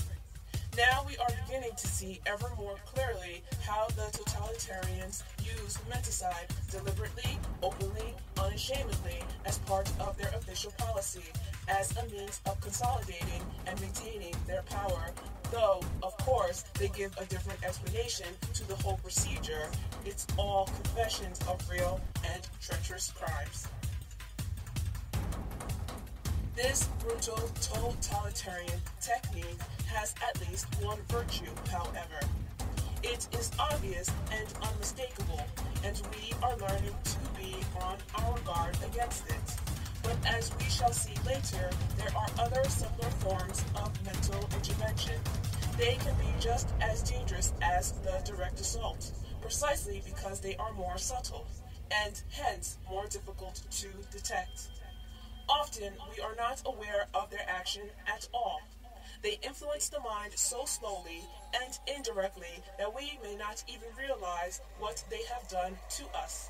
Now we are beginning to see ever more clearly how the totalitarians use menticide deliberately, openly, unashamedly as part of their official policy, as a means of consolidating and maintaining their power, though, of course, they give a different explanation to the whole procedure. It's all confessions of real and treacherous crimes. This brutal totalitarian technique has at least one virtue, however. It is obvious and unmistakable, and we are learning to be on our guard against it. But as we shall see later, there are other simpler forms of mental intervention. They can be just as dangerous as the direct assault, precisely because they are more subtle, and hence more difficult to detect. Often, we are not aware of their action at all. They influence the mind so slowly and indirectly that we may not even realize what they have done to us.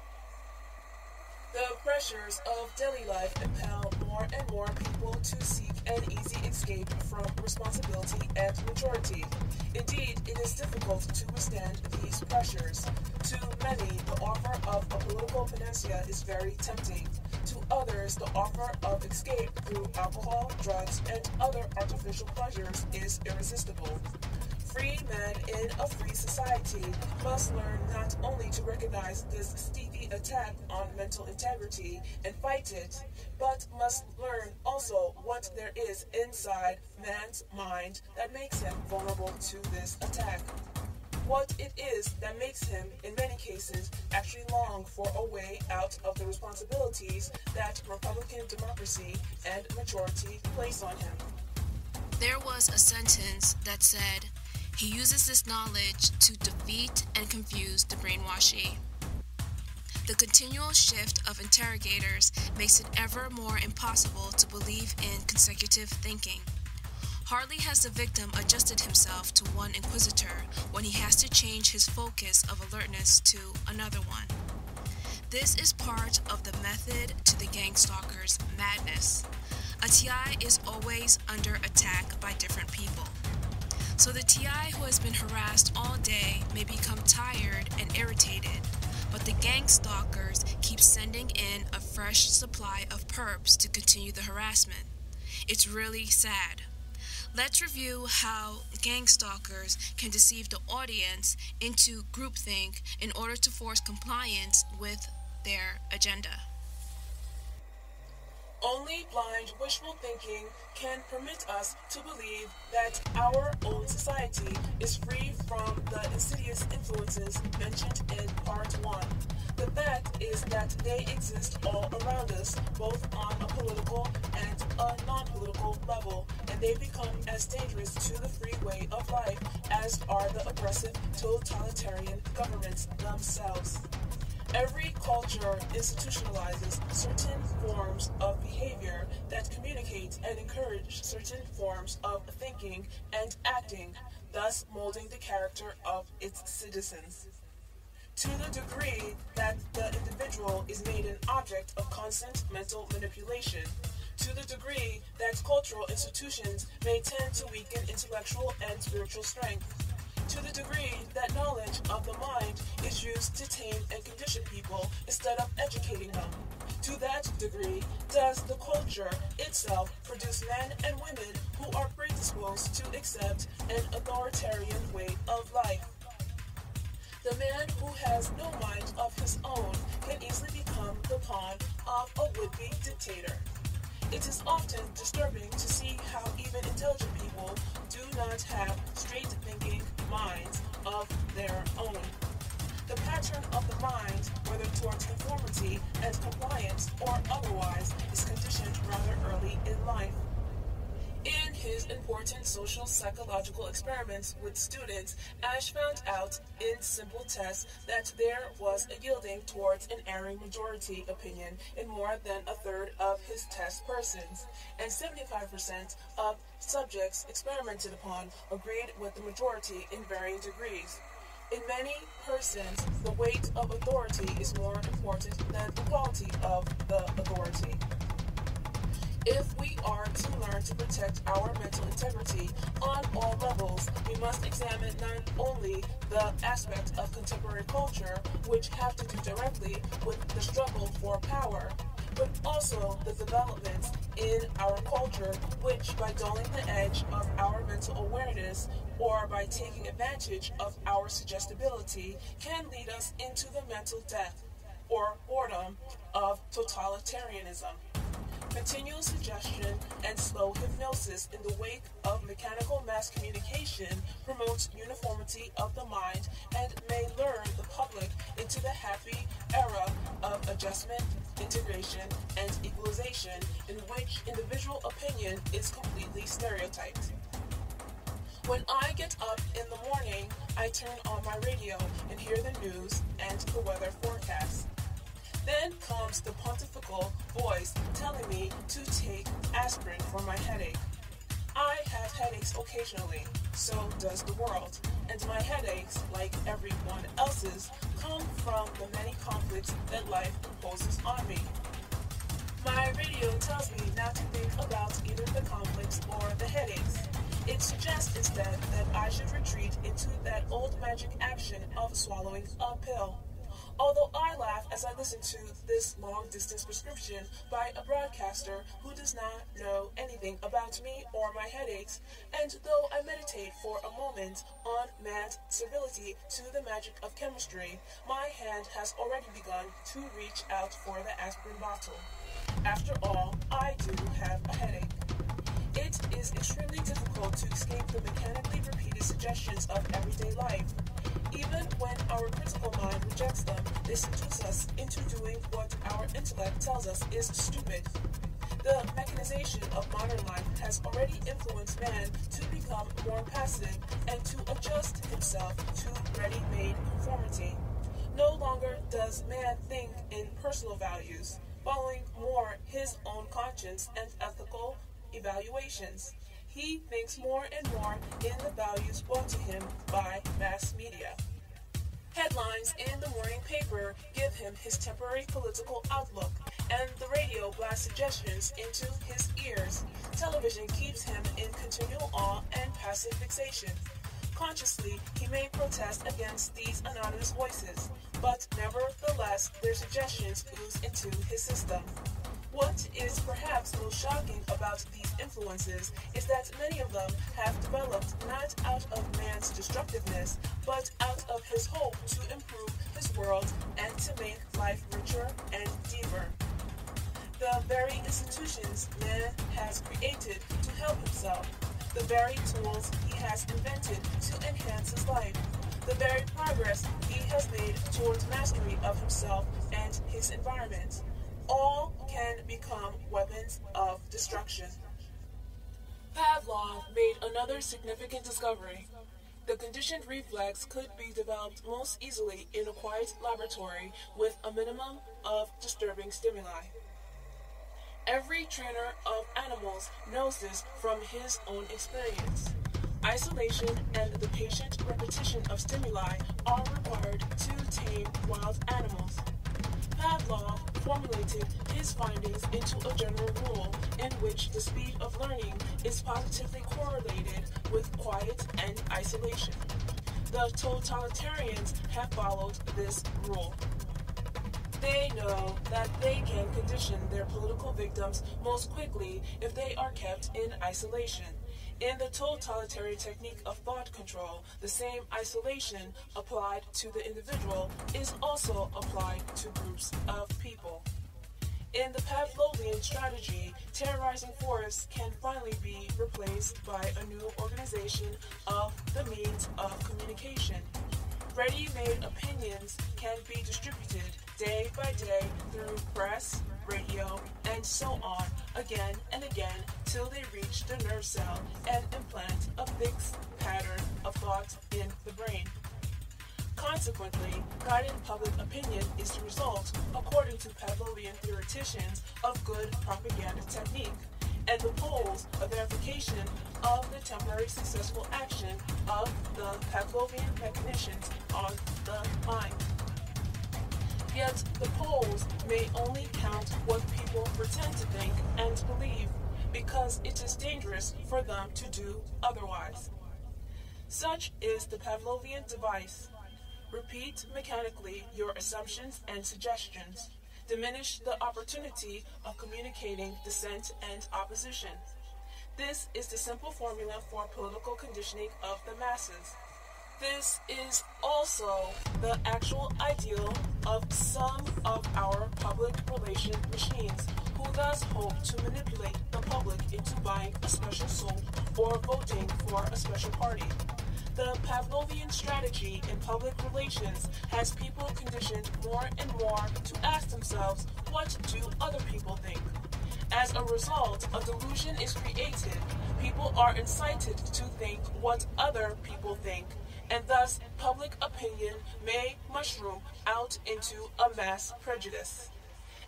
The pressures of daily life impel more and more people to seek an easy escape from responsibility and maturity. Indeed, it is difficult to withstand these pressures. To many, the offer of a political panacea is very tempting. To others, the offer of escape through alcohol, drugs, and other artificial pleasures is irresistible. Free men in a free society must learn not only to recognize this steely attack on mental integrity and fight it, but must learn also what there is inside man's mind that makes him vulnerable to this attack. What it is that makes him, in many cases, actually long for a way out of the responsibilities that Republican democracy and majority place on him.
There was a sentence that said, "He uses this knowledge to defeat and confuse the brainwashee." The continual shift of interrogators makes it ever more impossible to believe in consecutive thinking. Hardly has the victim adjusted himself to one inquisitor when he has to change his focus of alertness to another one. This is part of the method to the gang stalker's madness. A TI is always under attack by different people. So the TI who has been harassed all day may become tired and irritated, but the gang stalkers keep sending in a fresh supply of perps to continue the harassment. It's really sad. Let's review how gang stalkers can deceive the audience into groupthink in order to force compliance with their agenda.
Only blind wishful thinking can permit us to believe that our own society is free from the insidious influences mentioned in Part 1. The fact is that they exist all around us, both on a political and a non-political level, and they become as dangerous to the free way of life as are the oppressive totalitarian governments themselves. Every culture institutionalizes certain forms of behavior that communicate and encourage certain forms of thinking and acting, thus molding the character of its citizens. To the degree that the individual is made an object of constant mental manipulation, to the degree that cultural institutions may tend to weaken intellectual and spiritual strength, to the degree that knowledge of the mind is used to tame and condition people instead of educating them, to that degree does the culture itself produce men and women who are predisposed to accept an authoritarian way of life. The man who has no mind of his own can easily become the pawn of a would-be dictator. It is often disturbing to see how even intelligent people do not have straight-thinking minds of their own. The pattern of the mind, whether towards conformity and compliance or otherwise, is conditioned rather early in life. In his important social psychological experiments with students, Ash found out in simple tests that there was a yielding towards an erring majority opinion in more than a third of his test persons, and 75% of subjects experimented upon agreed with the majority in varying degrees. In many persons, the weight of authority is more important than the quality of the authority. If we are to learn to protect our mental integrity on all levels, we must examine not only the aspects of contemporary culture which have to do directly with the struggle for power, but also the developments in our culture which, by dulling the edge of our mental awareness or by taking advantage of our suggestibility, can lead us into the mental death or boredom of totalitarianism. Continual suggestion and slow hypnosis in the wake of mechanical mass communication promotes uniformity of the mind and may lure the public into the happy era of adjustment, integration, and equalization in which individual opinion is completely stereotyped. When I get up in the morning, I turn on my radio and hear the news and the weather forecast. Then comes the pontifical voice telling me to take aspirin for my headache. I have headaches occasionally, so does the world, and my headaches, like everyone else's, come from the many conflicts that life imposes on me. My radio tells me not to think about either the conflicts or the headaches. It suggests instead that I should retreat into that old magic action of swallowing a pill. Although I laugh as I listen to this long-distance prescription by a broadcaster who does not know anything about me or my headaches, and though I meditate for a moment on mad servility to the magic of chemistry, my hand has already begun to reach out for the aspirin bottle. After all, I do have a headache. It is extremely difficult to escape the mechanically repeated suggestions of everyday life. Even when our critical mind rejects them, they seduce us into doing what our intellect tells us is stupid. The mechanization of modern life has already influenced man to become more passive and to adjust himself to ready-made conformity. No longer does man think in personal values, following more his own conscience and ethical evaluations. He thinks more and more in the values brought to him by mass media. Headlines in the morning paper give him his temporary political outlook, and the radio blasts suggestions into his ears. Television keeps him in continual awe and passive fixation. Consciously, he may protest against these anonymous voices, but nevertheless, their suggestions ooze into his system. What is perhaps most shocking about these influences is that many of them have developed not out of man's destructiveness, but out of his hope to improve his world and to make life richer and deeper. the very institutions man has created to help himself, the very tools he has invented to enhance his life, the very progress he has made towards mastery of himself and his environment, all can become weapons of destruction. Pavlov made another significant discovery. The conditioned reflex could be developed most easily in a quiet laboratory with a minimum of disturbing stimuli. Every trainer of animals knows this from his own experience. Isolation and the patient repetition of stimuli are required to tame wild animals. Pavlov formulated his findings into a general rule in which the speed of learning is positively correlated with quiet and isolation. The totalitarians have followed this rule. They know that they can condition their political victims most quickly if they are kept in isolation. In the totalitarian technique of thought control, the same isolation applied to the individual is also applied to groups of people. In the Pavlovian strategy, terrorizing force can finally be replaced by a new organization of the means of communication. Ready-made opinions can be distributed day by day through press, radio, and so on, again and again, till they reach the nerve cell and implant a fixed pattern of thought in the brain. Consequently, guided public opinion is the result, according to Pavlovian theoreticians, of good propaganda technique, and the polls a verification of the temporary successful action of the Pavlovian mechanicians on the mind. Yet the polls may only count what people pretend to think and believe, because it is dangerous for them to do otherwise. Such is the Pavlovian device. Repeat mechanically your assumptions and suggestions. Diminish the opportunity of communicating dissent and opposition. This is the simple formula for political conditioning of the masses. This is also the actual ideal of some of our public relation machines, who thus hope to manipulate the public into buying a special soul or voting for a special party. The Pavlovian strategy in public relations has people conditioned more and more to ask themselves, what do other people think? As a result, a delusion is created. People are incited to think what other people think, and thus public opinion may mushroom out into a mass prejudice.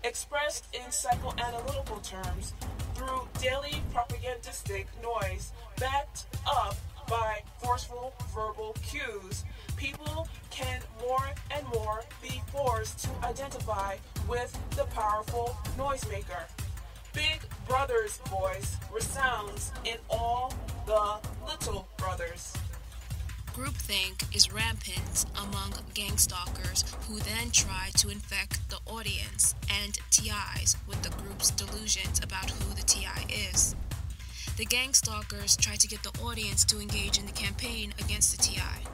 Expressed in psychoanalytical terms, through daily propagandistic noise backed up by forceful verbal cues, people can more and more be forced to identify with the powerful noisemaker. Big Brother's voice resounds in all the little brothers.
Groupthink is rampant among gang stalkers, who then try to infect the audience and TIs with the group's delusions about who the TI is. The gang stalkers try to get the audience to engage in the campaign against the TI.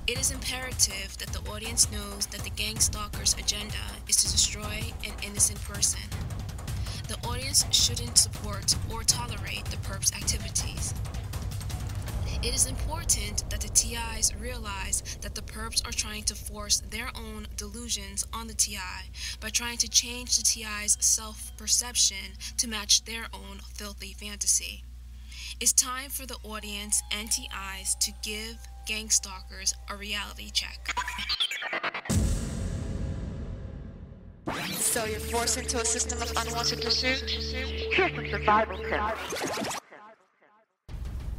It is imperative that the audience knows that the gang stalkers' agenda is to destroy an innocent person. The audience shouldn't support or tolerate the perp's activities. It is important that the TIs realize that the perps are trying to force their own delusions on the TI by trying to change the TI's self-perception to match their own filthy fantasy. It's time for the audience and TIs to give gang stalkers a reality check.
So you're forced into a system of unwanted pursuit? Here's some survival tips.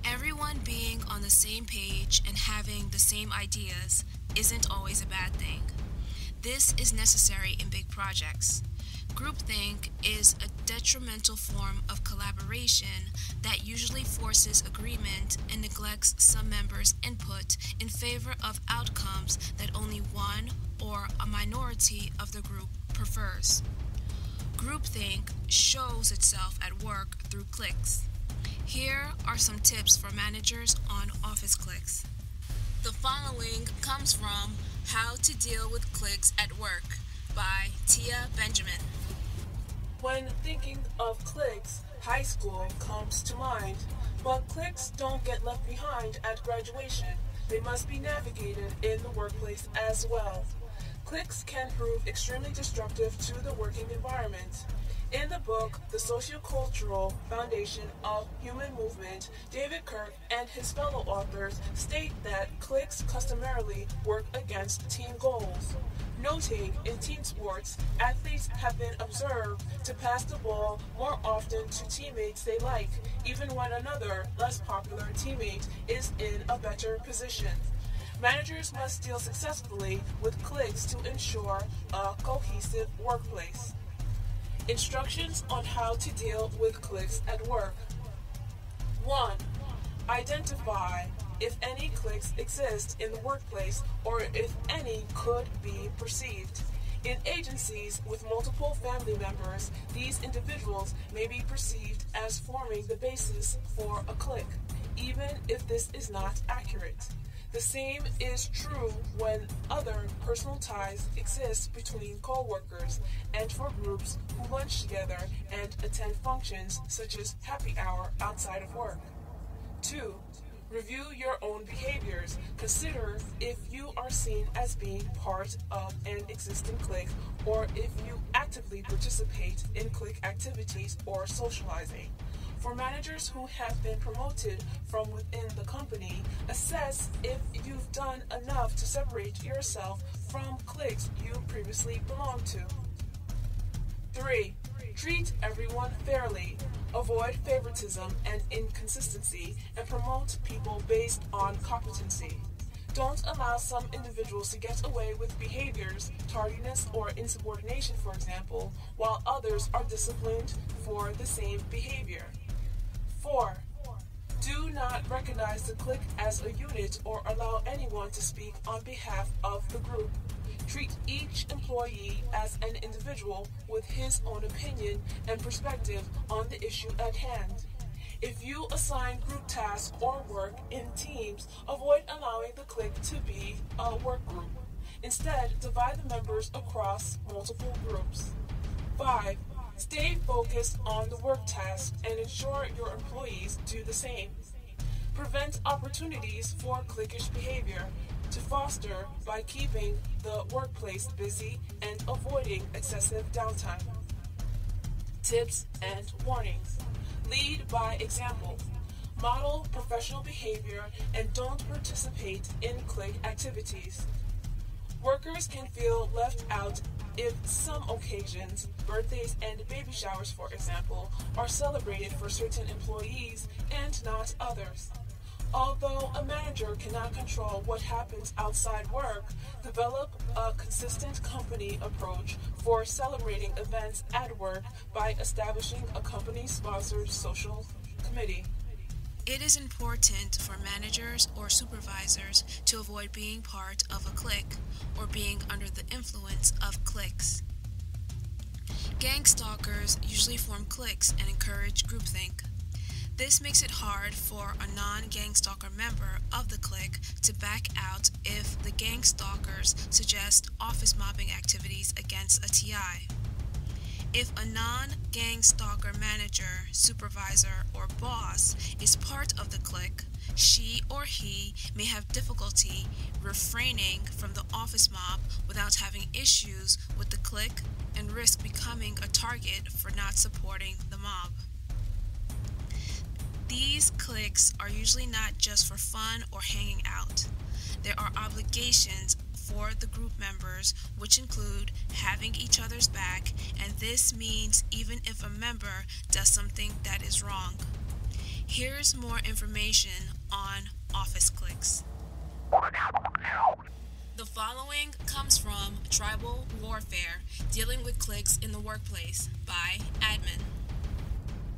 Everyone being on the same page and having the same ideas isn't always a bad thing. This is necessary in big projects. Groupthink is a detrimental form of collaboration that usually forces agreement and neglects some members' input in favor of outcomes that only one or a minority of the group prefers. Groupthink shows itself at work through cliques. Here are some tips for managers on office cliques. The following comes from How to Deal with Cliques at Work by Tia Benjamin.
When thinking of cliques, high school comes to mind, but cliques don't get left behind at graduation. They must be navigated in the workplace as well. Cliques can prove extremely destructive to the working environment. In the book, The Sociocultural Foundation of Human Movement, David Kirk and his fellow authors state that cliques customarily work against team goals. Noting in team sports, athletes have been observed to pass the ball more often to teammates they like, even when another, less popular teammate is in a better position. Managers must deal successfully with cliques to ensure a cohesive workplace. Instructions on how to deal with cliques at work. 1. Identify if any cliques exist in the workplace or if any could be perceived. In agencies with multiple family members, these individuals may be perceived as forming the basis for a clique, even if this is not accurate. The same is true when other personal ties exist between co-workers and for groups who lunch together and attend functions such as happy hour outside of work. 2. Review your own behaviors. Consider if you are seen as being part of an existing clique or if you actively participate in clique activities or socializing. For managers who have been promoted from within the company, assess if you've done enough to separate yourself from cliques you previously belonged to. 3. Treat everyone fairly. Avoid favoritism and inconsistency and promote people based on competency. Don't allow some individuals to get away with behaviors, tardiness or insubordination, for example, while others are disciplined for the same behavior. 4. Do not recognize the clique as a unit or allow anyone to speak on behalf of the group. Treat each employee as an individual with his own opinion and perspective on the issue at hand. If you assign group tasks or work in teams, avoid allowing the clique to be a work group. Instead, divide the members across multiple groups. 5. Stay focused on the work task and ensure your employees do the same. Prevent opportunities for cliquish behavior to foster by keeping the workplace busy and avoiding excessive downtime. Tips and warnings. Lead by example. Model professional behavior and don't participate in clique activities. Workers can feel left out if some occasions, birthdays and baby showers for example, are celebrated for certain employees and not others. Although a manager cannot control what happens outside work, develop a consistent company approach for celebrating events at work by establishing a company-sponsored social committee.
It is important for managers or supervisors to avoid being part of a clique or being under the influence of cliques. Gang stalkers usually form cliques and encourage groupthink. This makes it hard for a non-gang stalker member of the clique to back out if the gang stalkers suggest office mobbing activities against a TI. If a non-gang stalker manager, supervisor, or boss is part of the clique, she or he may have difficulty refraining from the office mob without having issues with the clique and risk becoming a target for not supporting the mob. These cliques are usually not just for fun or hanging out. There are obligations for the group members, which include having each other's back, and this means even if a member does something that is wrong. Here's more information on office cliques. The following comes from Tribal Warfare, Dealing with Cliques in the Workplace by Admin.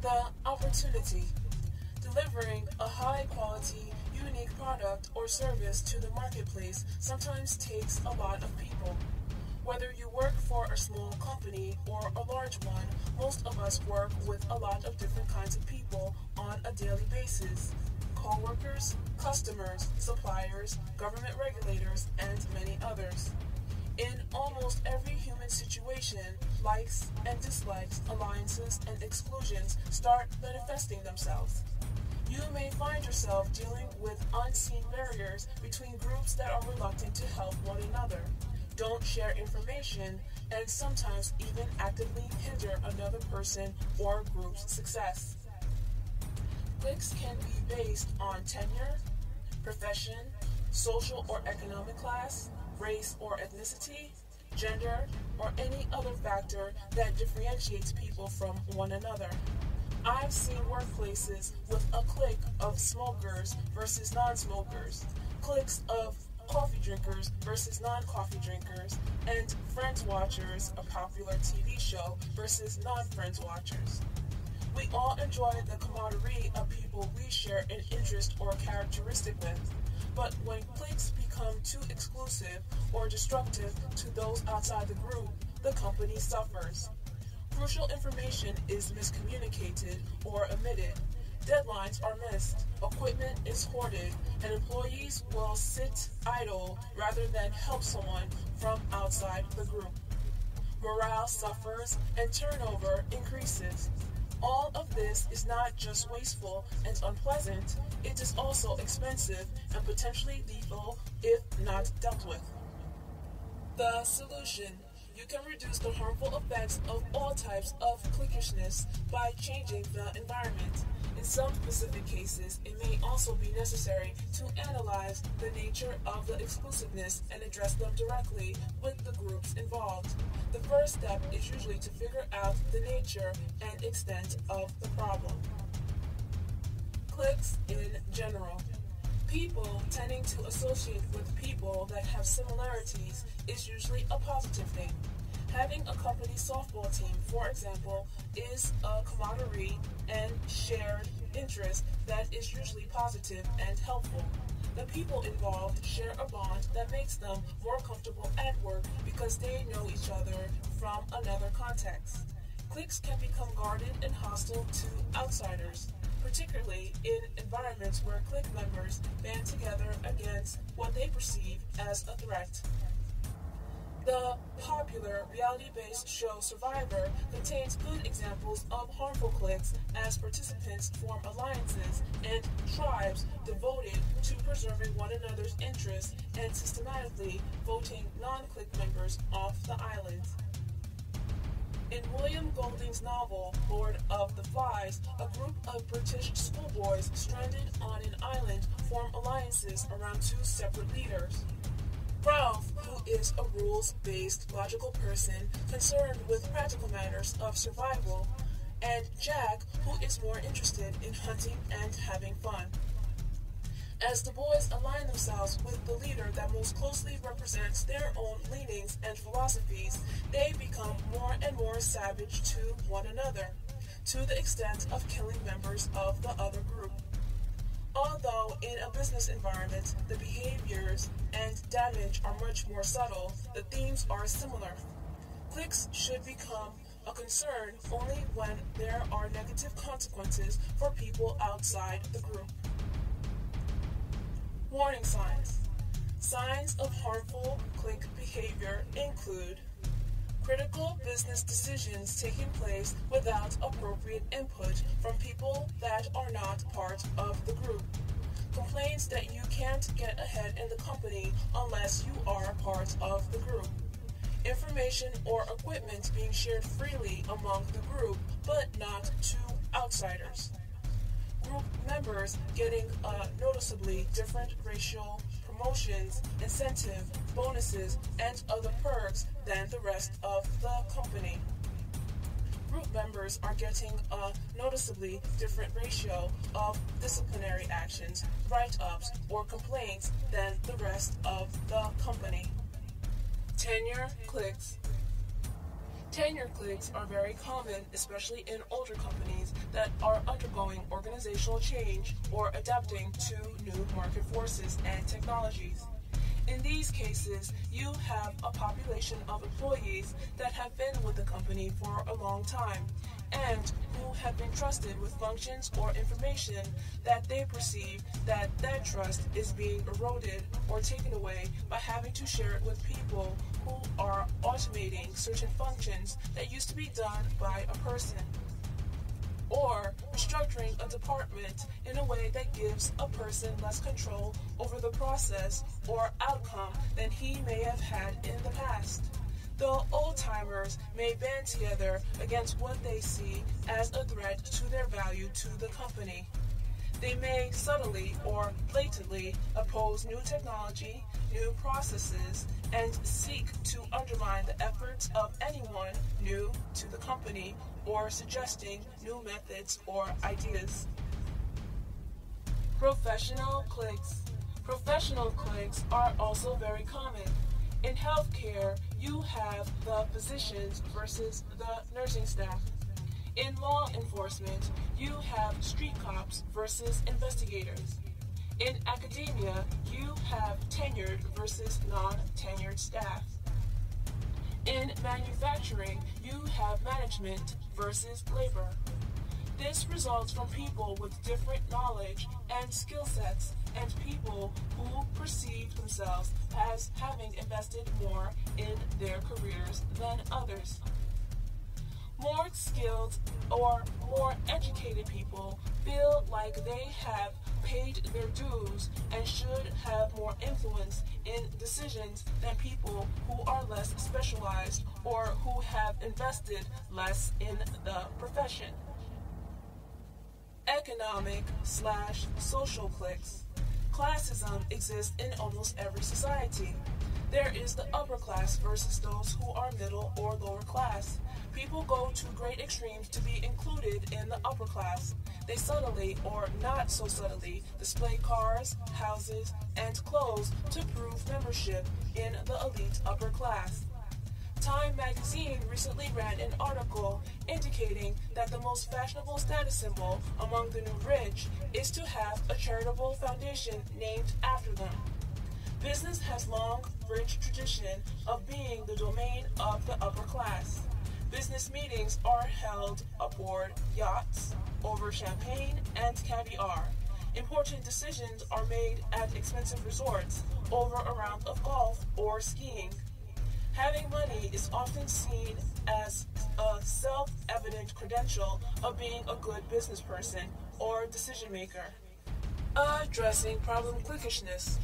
The opportunity. Delivering a high-quality, unique product or service to the marketplace sometimes takes a lot of people. Whether you work for a small company or a large one, most of us work with a lot of different kinds of people on a daily basis. Co-workers, customers, suppliers, government regulators, and many others. In almost every human situation, likes and dislikes, alliances and exclusions start manifesting themselves. You may find yourself dealing with unseen barriers between groups that are reluctant to help one another, don't share information, and sometimes even actively hinder another person or group's success. Cliques can be based on tenure, profession, social or economic class, race or ethnicity, gender, or any other factor that differentiates people from one another. I've seen workplaces with a clique of smokers versus non-smokers, cliques of coffee drinkers versus non-coffee drinkers, and Friends Watchers, a popular TV show, versus non-Friends Watchers. We all enjoy the camaraderie of people we share an interest or characteristic with, but when cliques become too exclusive or destructive to those outside the group, the company suffers. Crucial information is miscommunicated or omitted. Deadlines are missed, equipment is hoarded, and employees will sit idle rather than help someone from outside the group. Morale suffers and turnover increases. All of this is not just wasteful and unpleasant, it is also expensive and potentially lethal if not dealt with. The solution: you can reduce the harmful effects of all types of cliquishness by changing the environment. In some specific cases, it may also be necessary to analyze the nature of the exclusiveness and address them directly with the groups involved. The first step is usually to figure out the nature and extent of the problem. Cliques in general. People tending to associate with people that have similarities is usually a positive thing. Having a company softball team, for example, is a camaraderie and shared interest that is usually positive and helpful. The people involved share a bond that makes them more comfortable at work because they know each other from another context. Cliques can become guarded and hostile to outsiders, particularly in environments where clique members band together against what they perceive as a threat. The popular reality-based show Survivor contains good examples of harmful cliques as participants form alliances and tribes devoted to preserving one another's interests and systematically voting non-clique members off the island. In William Golding's novel, Lord of the Flies, a group of British schoolboys stranded on an island form alliances around two separate leaders. Ralph, who is a rules-based, logical person concerned with practical matters of survival, and Jack, who is more interested in hunting and having fun. As the boys align themselves with the leader that most closely represents their own leanings and philosophies, they become more and more savage to one another, to the extent of killing members of the other group. Although in a business environment, the behaviors and damage are much more subtle, the themes are similar. Cliques should become a concern only when there are negative consequences for people outside the group. Warning signs. Signs of harmful clique behavior include critical business decisions taking place without appropriate input from people that are not part of the group. Complaints that you can't get ahead in the company unless you are part of the group. Information or equipment being shared freely among the group, but not to outsiders. Group members getting noticeably different racial promotions, incentive, bonuses, and other perks than the rest of the company. Group members are getting a noticeably different ratio of disciplinary actions, write-ups, or complaints than the rest of the company. Tenure cliques. Tenure cliques are very common, especially in older companies that are undergoing organizational change or adapting to new market forces and technologies. In these cases, you have a population of employees that have been with the company for a long time, and who have been trusted with functions or information that they perceive that trust is being eroded or taken away by having to share it with people who are automating certain functions that used to be done by a person, or restructuring a department in a way that gives a person less control over the process or outcome than he may have had in the past. The old-timers may band together against what they see as a threat to their value to the company. They may subtly or blatantly oppose new technology, new processes, and seek to undermine the efforts of anyone new to the company or suggesting new methods or ideas. Professional cliques. Professional cliques are also very common. In healthcare, you have the physicians versus the nursing staff. In law enforcement, you have street cops versus investigators. In academia, you have tenured versus non-tenured staff. In manufacturing, you have management versus labor. This results from people with different knowledge and skill sets and people who perceive themselves as having invested more in their careers than others. More skilled or more educated people feel like they have paid their dues and should have more influence in decisions than people who are less specialized or who have invested less in the profession. Economic/social cliques. Classism exists in almost every society. There is the upper class versus those who are middle or lower class. People go to great extremes to be included in the upper class. They subtly or not so subtly display cars, houses, and clothes to prove membership in the elite upper class. Time magazine recently ran an article indicating that the most fashionable status symbol among the new rich is to have a charitable foundation named after them. Business has long, rich tradition of being the domain of the upper class. Business meetings are held aboard yachts, over champagne and caviar. Important decisions are made at expensive resorts, over a round of golf or skiing. Having money is often seen as a self-evident credential of being a good business person or decision maker. Addressing problem cliquishness.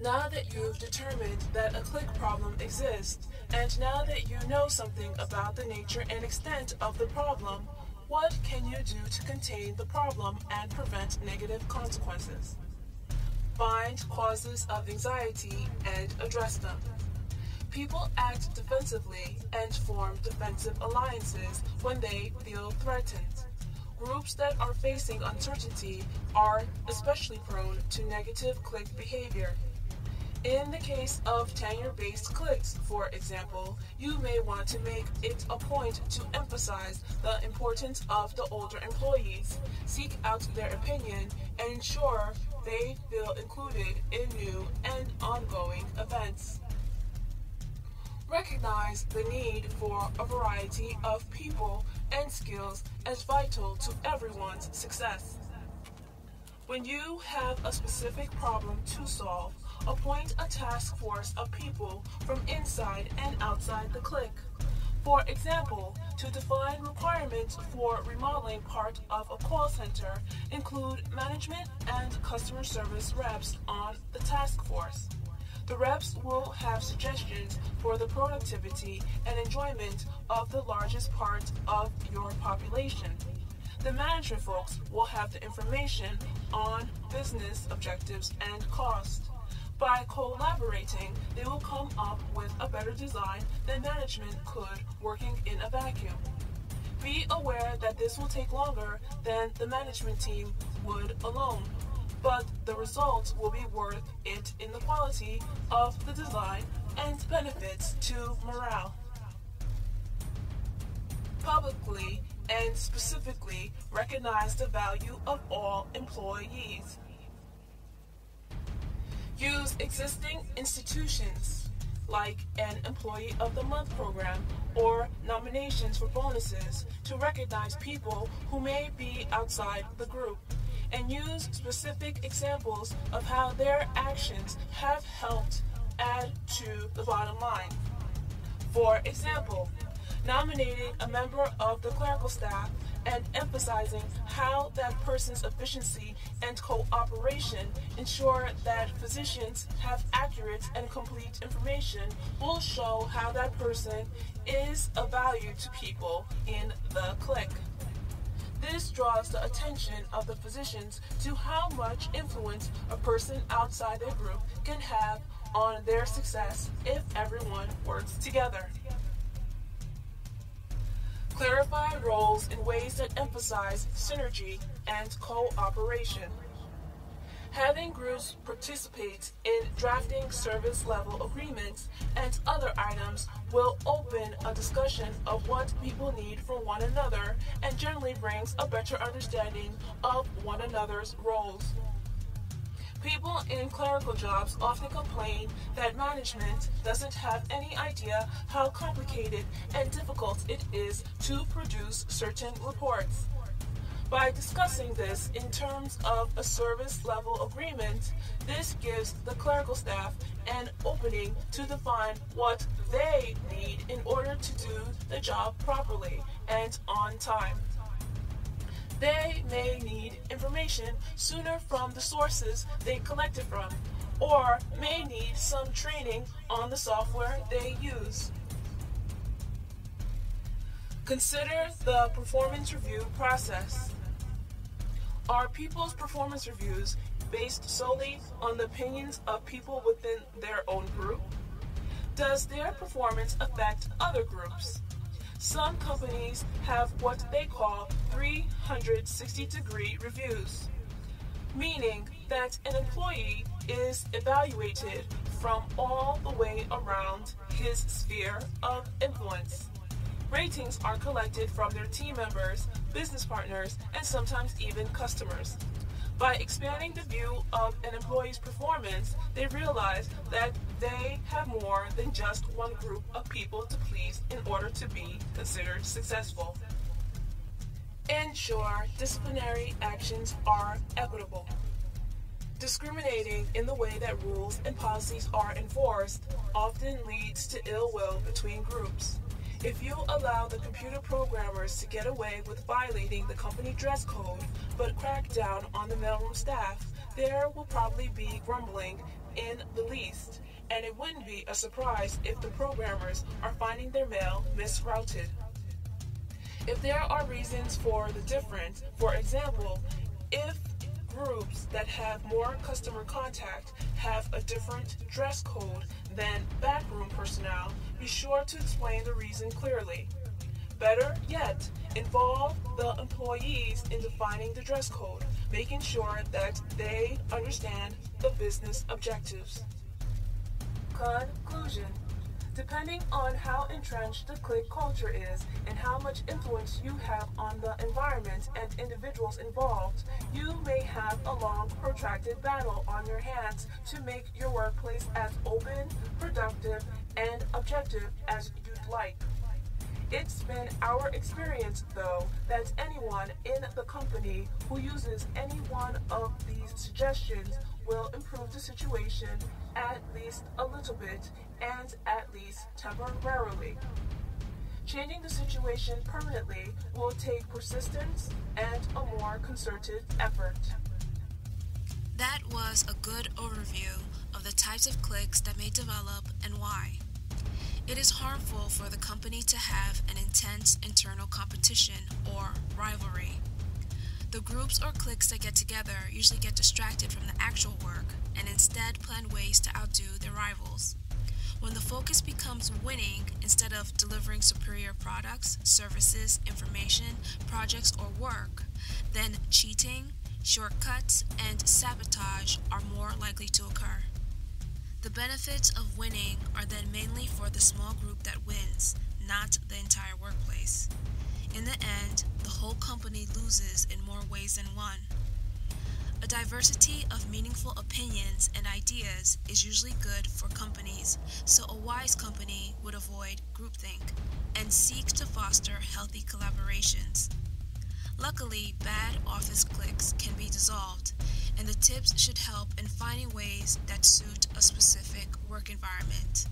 Now that you've determined that a clique problem exists, and now that you know something about the nature and extent of the problem, what can you do to contain the problem and prevent negative consequences? Find causes of anxiety and address them. People act defensively and form defensive alliances when they feel threatened. Groups that are facing uncertainty are especially prone to negative clique behavior. In the case of tenure-based cliques, for example, you may want to make it a point to emphasize the importance of the older employees, seek out their opinion, and ensure they feel included in new and ongoing events. Recognize the need for a variety of people and skills as vital to everyone's success. When you have a specific problem to solve, appoint a task force of people from inside and outside the clique. For example, to define requirements for remodeling part of a call center, include management and customer service reps on the task force. The reps will have suggestions for the productivity and enjoyment of the largest part of your population. The management folks will have the information on business objectives and cost. By collaborating, they will come up with a better design than management could working in a vacuum. Be aware that this will take longer than the management team would alone, but the results will be worth it in the quality of the design and benefits to morale. Publicly and specifically recognize the value of all employees. Use existing institutions. like an Employee of the Month program or nominations for bonuses to recognize people who may be outside the group, and use specific examples of how their actions have helped add to the bottom line. For example, nominating a member of the clerical staff and emphasizing how that person's efficiency and cooperation ensure that physicians have accurate and complete information will show how that person is of value to people in the clique. This draws the attention of the physicians to how much influence a person outside their group can have on their success if everyone works together. Clarify roles in ways that emphasize synergy and cooperation. Having groups participate in drafting service level agreements and other items will open a discussion of what people need from one another and generally brings a better understanding of one another's roles. People in clerical jobs often complain that management doesn't have any idea how complicated and difficult it is to produce certain reports. By discussing this in terms of a service level agreement, this gives the clerical staff an opening to define what they need in order to do the job properly and on time. They may need information sooner from the sources they collected from, or may need some training on the software they use. Consider the performance review process. Are people's performance reviews based solely on the opinions of people within their own group? Does their performance affect other groups? Some companies have what they call 360-degree reviews, meaning that an employee is evaluated from all the way around his sphere of influence. Ratings are collected from their team members, business partners, and sometimes even customers. By expanding the view of an employee's performance, they realize that they have more than just one group of people to please in order to be considered successful. Ensure disciplinary actions are equitable. Discriminating in the way that rules and policies are enforced often leads to ill will between groups. If you allow the computer programmers to get away with violating the company dress code, but crack down on the mailroom staff, there will probably be grumbling in the least, and it wouldn't be a surprise if the programmers are finding their mail misrouted. If there are reasons for the difference, for example, if groups that have more customer contact have a different dress code than backroom personnel, be sure to explain the reason clearly. Better yet, involve the employees in defining the dress code, making sure that they understand the business objectives. Conclusion. Depending on how entrenched the clique culture is and how much influence you have on the environment and individuals involved, you may have a long, protracted battle on your hands to make your workplace as open, productive, and objective as you'd like. It's been our experience, though, that anyone in the company who uses any one of these suggestions will improve the situation at least a little bit and at least temporarily. Changing the situation permanently will take persistence and a more concerted effort.
That was a good overview of the types of cliques that may develop and why. It is harmful for the company to have an intense internal competition or rivalry. The groups or cliques that get together usually get distracted from the actual work and instead plan ways to outdo their rivals. When the focus becomes winning instead of delivering superior products, services, information, projects, or work, then cheating, shortcuts, and sabotage are more likely to occur. The benefits of winning are then mainly for the small group that wins, not the entire workplace. In the end, the whole company loses in more ways than one. A diversity of meaningful opinions and ideas is usually good for companies, so a wise company would avoid groupthink and seek to foster healthy collaborations. Luckily, bad office cliques can be dissolved, and the tips should help in finding ways that suit a specific work environment.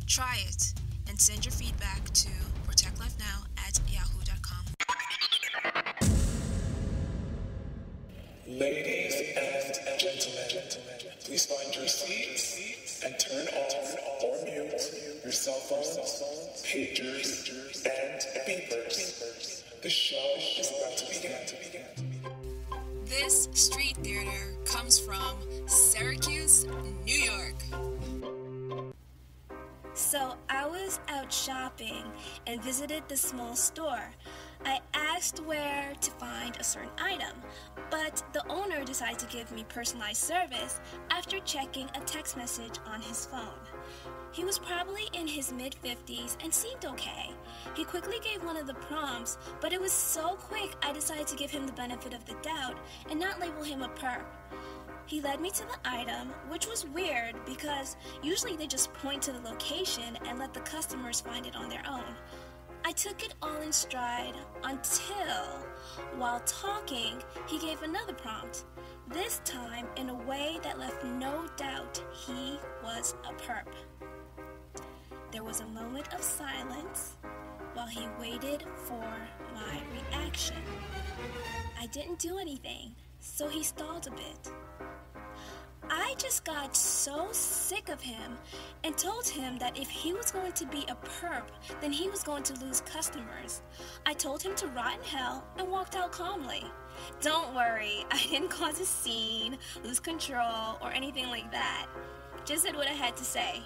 Try it and send your feedback to ProtectLifeNow@yahoo.com.
Ladies and gentlemen, please find your seats and turn off or mute your cell phones, pagers, and beepers. The show is about to begin.
This street theater comes from Syracuse, New York.
So I was out shopping and visited the small store. I asked where to find a certain item, but the owner decided to give me personalized service after checking a text message on his phone. He was probably in his mid-50s and seemed okay. He quickly gave one of the prompts, but it was so quick I decided to give him the benefit of the doubt and not label him a perp. He led me to the item, which was weird because usually they just point to the location and let the customers find it on their own. I took it all in stride until, while talking, he gave another prompt, this time in a way that left no doubt he was a perp. There was a moment of silence while he waited for my reaction. I didn't do anything, so he stalled a bit. I just got so sick of him and told him that if he was going to be a perp, then he was going to lose customers. I told him to rot in hell and walked out calmly. Don't worry, I didn't cause a scene, lose control, or anything like that. Just said what I had to say.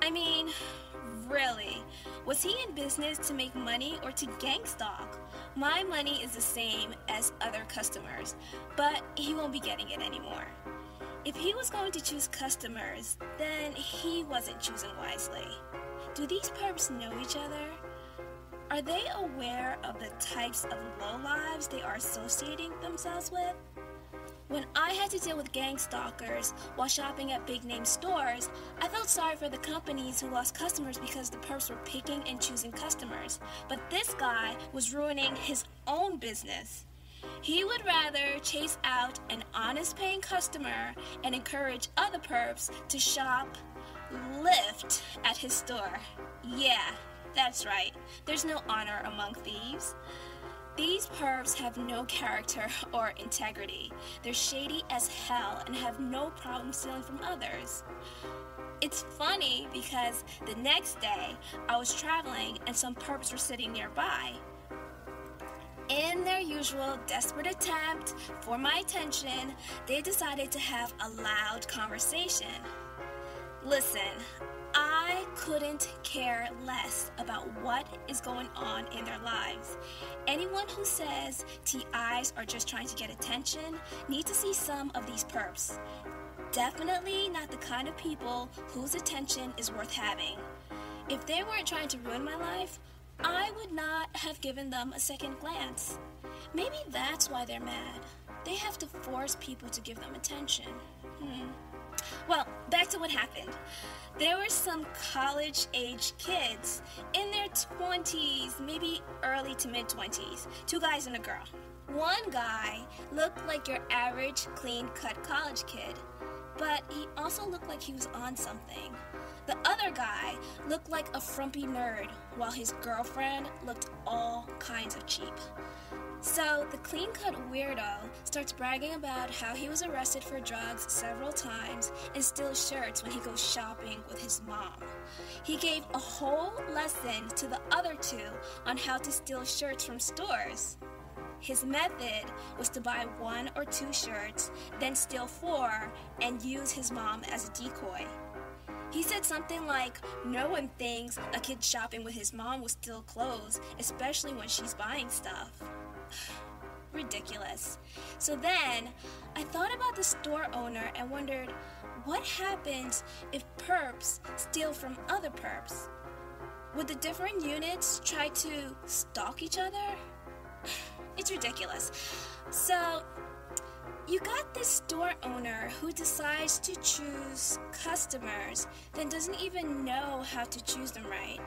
I mean, really, was he in business to make money or to gang stalk? My money is the same as other customers, but he won't be getting it anymore. If he was going to choose customers, then he wasn't choosing wisely. Do these perps know each other? Are they aware of the types of lowlives they are associating themselves with? When I had to deal with gang stalkers while shopping at big-name stores, I felt sorry for the companies who lost customers because the perps were picking and choosing customers. But this guy was ruining his own business. He would rather chase out an honest-paying customer and encourage other perps to shoplift at his store. Yeah, that's right. There's no honor among thieves. These perps have no character or integrity. They're shady as hell and have no problem stealing from others. It's funny because the next day I was traveling and some perps were sitting nearby. In their usual desperate attempt for my attention, they decided to have a loud conversation. Listen, I couldn't care less about what is going on in their lives. Anyone who says TIs are just trying to get attention need to see some of these perps. Definitely not the kind of people whose attention is worth having. If they weren't trying to ruin my life, I would not have given them a second glance. Maybe that's why they're mad. They have to force people to give them attention. Well, back to what happened. There were some college-age kids in their 20s, maybe early to mid-20s, 2 guys and a girl. One guy looked like your average clean-cut college kid, but he also looked like he was on something. The other guy looked like a frumpy nerd, while his girlfriend looked all kinds of cheap. So the clean-cut weirdo starts bragging about how he was arrested for drugs several times and steals shirts when he goes shopping with his mom. He gave a whole lesson to the other 2 on how to steal shirts from stores. His method was to buy 1 or 2 shirts, then steal 4 and use his mom as a decoy. He said something like, no one thinks a kid shopping with his mom will steal clothes, especially when she's buying stuff. Ridiculous. So then, I thought about the store owner and wondered, what happens if perps steal from other perps? Would the different units try to stalk each other? It's ridiculous. So,
You got this store owner who decides to choose customers, then doesn't even know how to choose them right.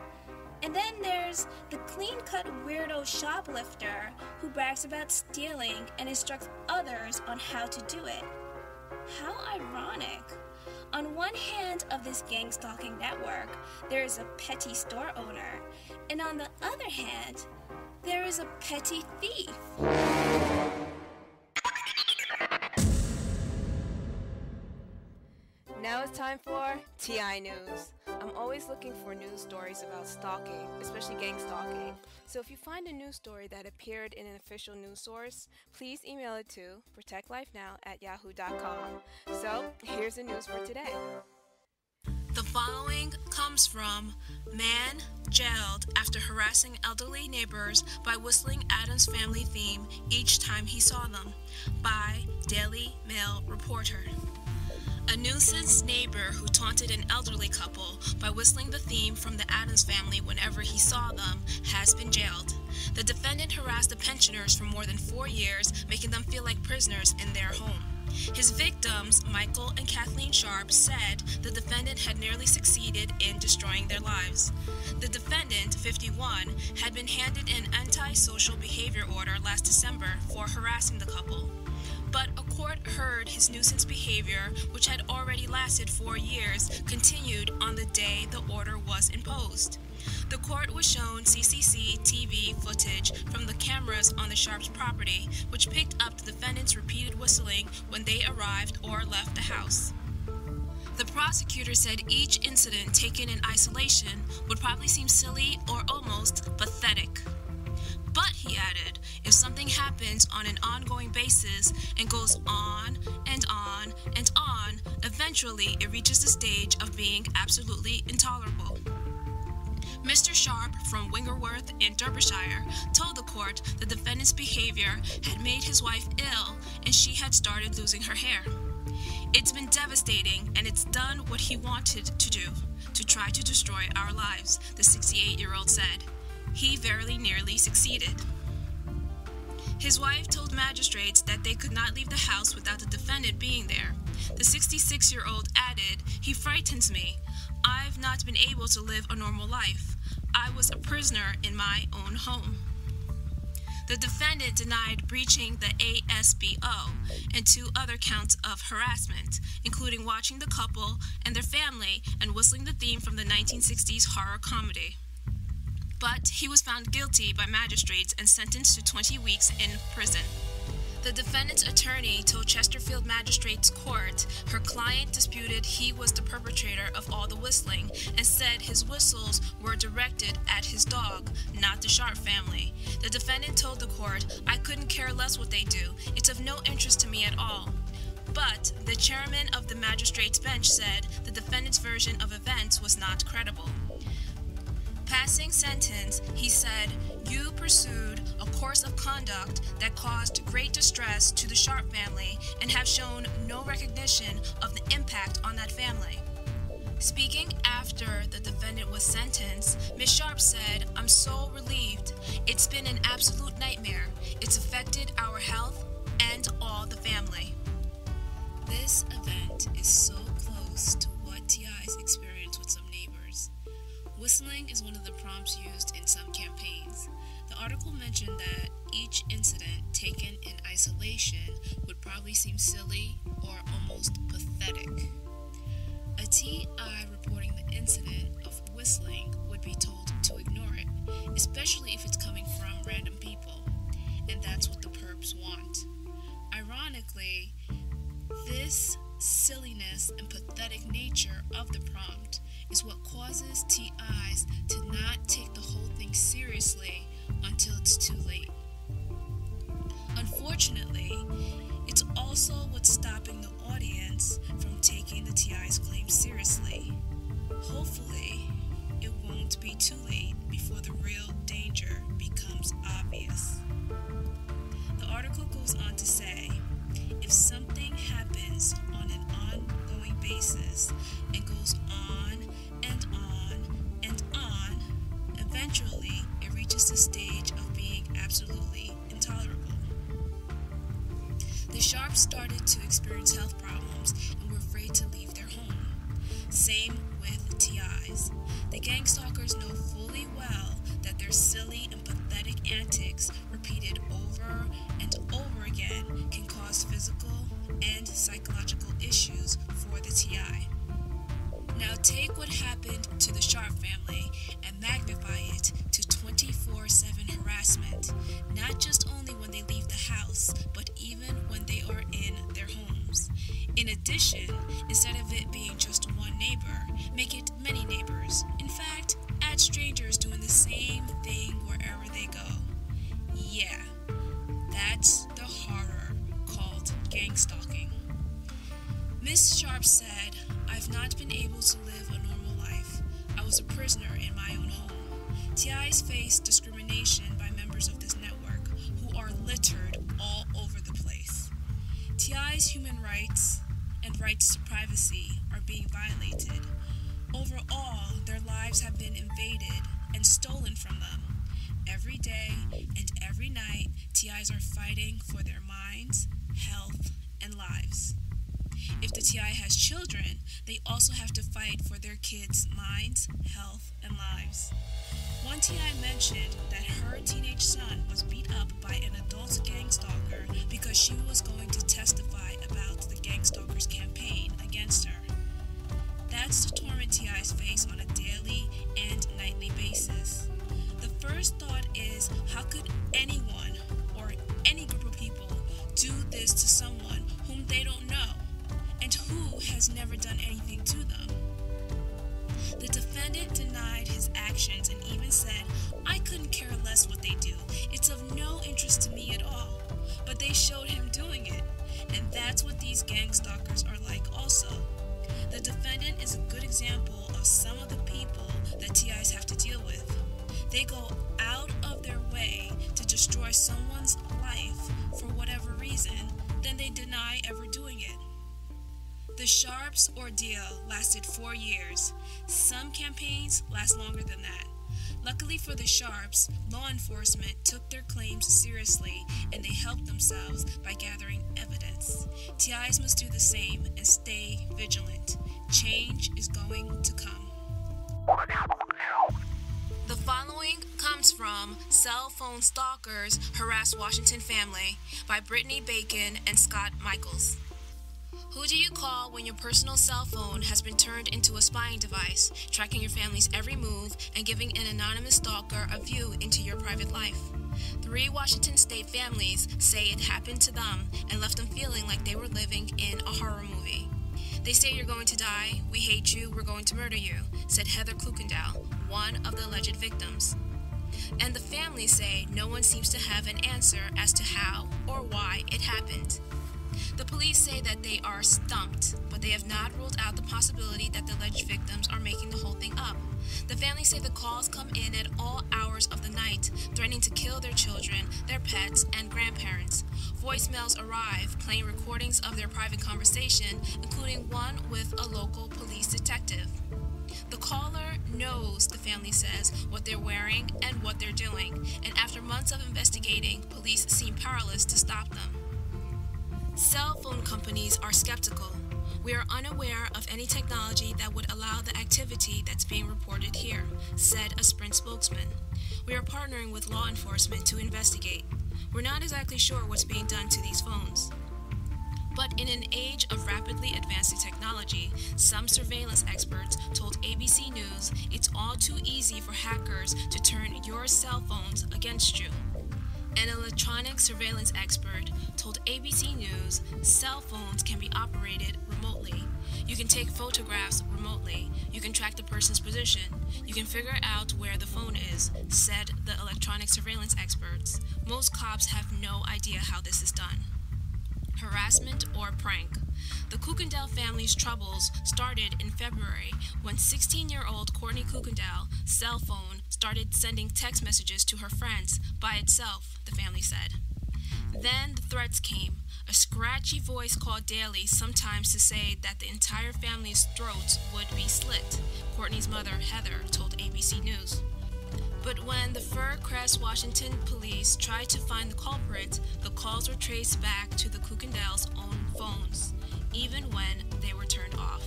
And then there's the clean-cut weirdo shoplifter who brags about stealing and instructs others on how to do it. How ironic. On one hand of this gang stalking network, there is a petty store owner, and on the other hand, there is a petty thief.
Now it's time for TI News. I'm always looking for news stories about stalking, especially gang stalking. So if you find a news story that appeared in an official news source, please email it to ProtectLifeNow@yahoo.com. So here's the news for today.
The following comes from Man Jailed After Harassing Elderly Neighbors by Whistling Addams Family Theme Each Time He Saw Them by Daily Mail Reporter. A nuisance neighbor who taunted an elderly couple by whistling the theme from the Addams Family whenever he saw them has been jailed. The defendant harassed the pensioners for more than 4 years, making them feel like prisoners in their home. His victims, Michael and Kathleen Sharp, said the defendant had nearly succeeded in destroying their lives. The defendant, 51, had been handed an anti-social behavior order last December for harassing the couple. But a court heard his nuisance behavior, which had already lasted 4 years, continued on the day the order was imposed. The court was shown CCTV footage from the cameras on the Sharps' property, which picked up the defendant's repeated whistling when they arrived or left the house. The prosecutor said each incident taken in isolation would probably seem silly or almost pathetic. But, he added, if something happens on an ongoing basis and goes on and on and on, eventually it reaches the stage of being absolutely intolerable. Mr. Sharp from Wingerworth in Derbyshire told the court the defendant's behavior had made his wife ill and she had started losing her hair. It's been devastating and it's done what he wanted to do, to try to destroy our lives, the 68-year-old said. He very nearly succeeded. His wife told magistrates that they could not leave the house without the defendant being there. The 66-year-old added, "He frightens me. I've not been able to live a normal life. I was a prisoner in my own home." The defendant denied breaching the ASBO and 2 other counts of harassment, including watching the couple and their family and whistling the theme from the 1960s horror comedy. But he was found guilty by magistrates and sentenced to 20 weeks in prison. The defendant's attorney told Chesterfield Magistrates Court her client disputed he was the perpetrator of all the whistling and said his whistles were directed at his dog, not the Sharp family. The defendant told the court, "I couldn't care less what they do. It's of no interest to me at all." But the chairman of the magistrate's bench said the defendant's version of events was not credible. Passing sentence, he said, "You pursued a course of conduct that caused great distress to the Sharp family and have shown no recognition of the impact on that family." Speaking after the defendant was sentenced, Ms. Sharp said, "I'm so relieved. It's been an absolute nightmare. It's affected our health and all the family." This event is so close to what TI's experience with some neighbors. Whistling is one of the prompts used in some campaigns. The article mentioned that each incident taken in isolation would probably seem silly or almost pathetic. A TI reporting the incident of whistling would be told to ignore it, especially if it's coming from random people, and that's what the perps want. Ironically, this silliness and pathetic nature of the prompt is what causes TIs to not take the whole thing seriously until it's too late. Unfortunately, it's also what's stopping the audience from taking the TI's claims seriously. Hopefully, it won't be too late before the real danger becomes obvious. The article goes on to say, if something happens on an ongoing basis and goes on and on and on, eventually it reaches the stage of being absolutely intolerable. The Sharps started started to experience health problems and were afraid to leave their home. Same with TIs. The gang stalkers know fully well that their silly and pathetic antics, repeated over and over again, can cause physical and psychological issues for the TI. Now take what happened to the Sharp family and magnify it to 24/7 harassment, not just only when they leave the house, but even when they are in their homes. In addition, instead of it being just one neighbor, make it many neighbors. In fact, add strangers doing the same thing wherever they go. Yeah, that's the horror called gang stalking. Miss Sharp said, "I've not been able to live a normal life. I was a prisoner in my own home." TIs face discrimination by members of this network who are littered all over the place. TIs' human rights and rights to privacy are being violated. Overall, their lives have been invaded and stolen from them. Every day and every night, TIs are fighting for their minds, health, and lives. If the TI has children, they also have to fight for their kids' minds, health, and lives. One TI mentioned that her teenage son was beat up by an adult gang stalker because she was going to testify about the gang stalkers' campaign against her. That's the torment TIs face on a daily and nightly basis. The first thought is, how could anyone or any group of people do this to someone whom they don't know and who has never done anything to them? The defendant denied his actions and even said, "I couldn't care less what they do. It's of no interest to me at all." But they showed him doing it, and that's what these gang stalkers are like also. The defendant is a good example of some of the people that TIs have to deal with. They go out of their way to destroy someone's life for whatever reason, then they deny ever doing it. The Sharps' ordeal lasted 4 years. Some campaigns last longer than that. Luckily for the Sharps, law enforcement took their claims seriously and they helped themselves by gathering evidence. TIs must do the same and stay vigilant. Change is going to come. The following comes from Cell Phone Stalkers Harass Washington Family by Brittany Bacon and Scott Michaels. Who do you call when your personal cell phone has been turned into a spying device, tracking your family's every move and giving an anonymous stalker a view into your private life? 3 Washington state families say it happened to them and left them feeling like they were living in a horror movie. "They say you're going to die, we hate you, we're going to murder you," said Heather Klukendow, one of the alleged victims. And the families say no one seems to have an answer as to how or why it happened. The police say that they are stumped, but they have not ruled out the possibility that the alleged victims are making the whole thing up. The families say the calls come in at all hours of the night, threatening to kill their children, their pets, and grandparents. Voicemails arrive, playing recordings of their private conversation, including one with a local police detective. The caller knows, the family says, what they're wearing and what they're doing, and after months of investigating, police seem powerless to stop them. Cell phone companies are skeptical. "We are unaware of any technology that would allow the activity that's being reported here," said a Sprint spokesman. "We are partnering with law enforcement to investigate. We're not exactly sure what's being done to these phones." But in an age of rapidly advancing technology, some surveillance experts told ABC News it's all too easy for hackers to turn your cell phones against you. An electronic surveillance expert told ABC News cell phones can be operated remotely. You can take photographs remotely. You can track the person's position. You can figure out where the phone is, said the electronic surveillance experts. Most cops have no idea how this is done. Harassment or prank. The Kuykendall family's troubles started in February when 16-year-old Courtney Kuykendall's cell phone started sending text messages to her friends by itself, the family said. Then the threats came. A scratchy voice called daily, sometimes to say that the entire family's throats would be slit, Courtney's mother, Heather, told ABC News. But when the Fir-Crest, Washington police tried to find the culprit, the calls were traced back to the Kuykendall's own phones, even when they were turned off.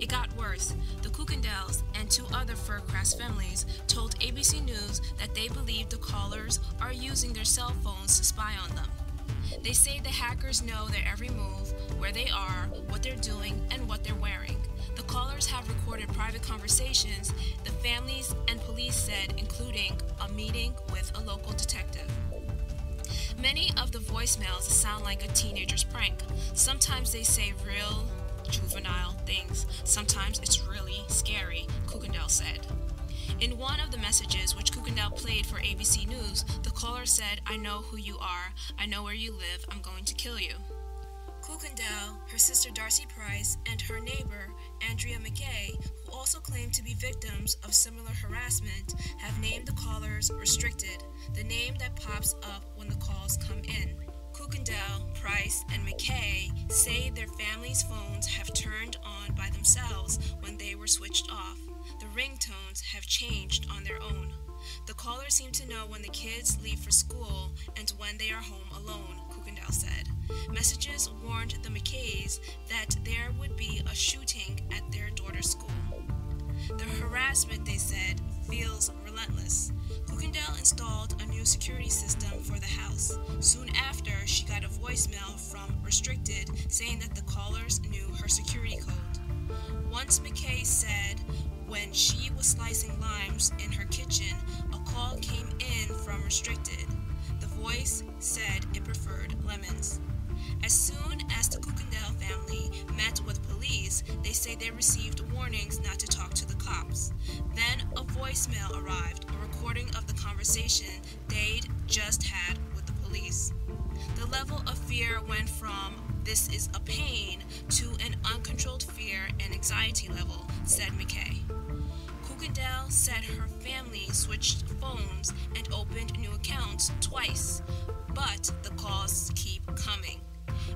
It got worse. The Kuykendalls and 2 other Fir-Crest families told ABC News that they believe the callers are using their cell phones to spy on them. They say the hackers know their every move, where they are, what they're doing, and what they're wearing. The callers have recorded private conversations, the families and police said, including a meeting with a local detective. Many of the voicemails sound like a teenager's prank. Sometimes they say real, juvenile things. Sometimes it's really scary, Kuykendall said. In one of the messages which Kuykendall played for ABC News, the caller said, "I know who you are. I know where you live. I'm going to kill you." Kuykendall, her sister Darcy Price, and her neighbor, Andrea McKay, who also claim to be victims of similar harassment, have named the callers restricted, the name that pops up when the calls come in. Kuykendall, Price, and McKay say their families' phones have turned on by themselves when they were switched off. The ringtones have changed on their own. The callers seem to know when the kids leave for school and when they are home alone, Kuykendall said. Messages warned the McKays that there would be a shooting at their daughter's school. The harassment, they said, feels relentless. Kuykendall installed a new security system for the house. Soon after, she got a voicemail from Restricted saying that the callers knew her security code. Once McKay said when she was slicing limes in her kitchen, a call came in from Restricted. The voice said it preferred lemons. As soon as the Kuykendall family met with police, they say they received warnings not to talk to the cops. Then a voicemail arrived, a recording of the conversation they'd just had with the police. The level of fear went from "this is a pain" to an uncontrolled fear and anxiety level, said McKay. Kuykendall said her family switched phones and opened new accounts twice, but the calls keep coming.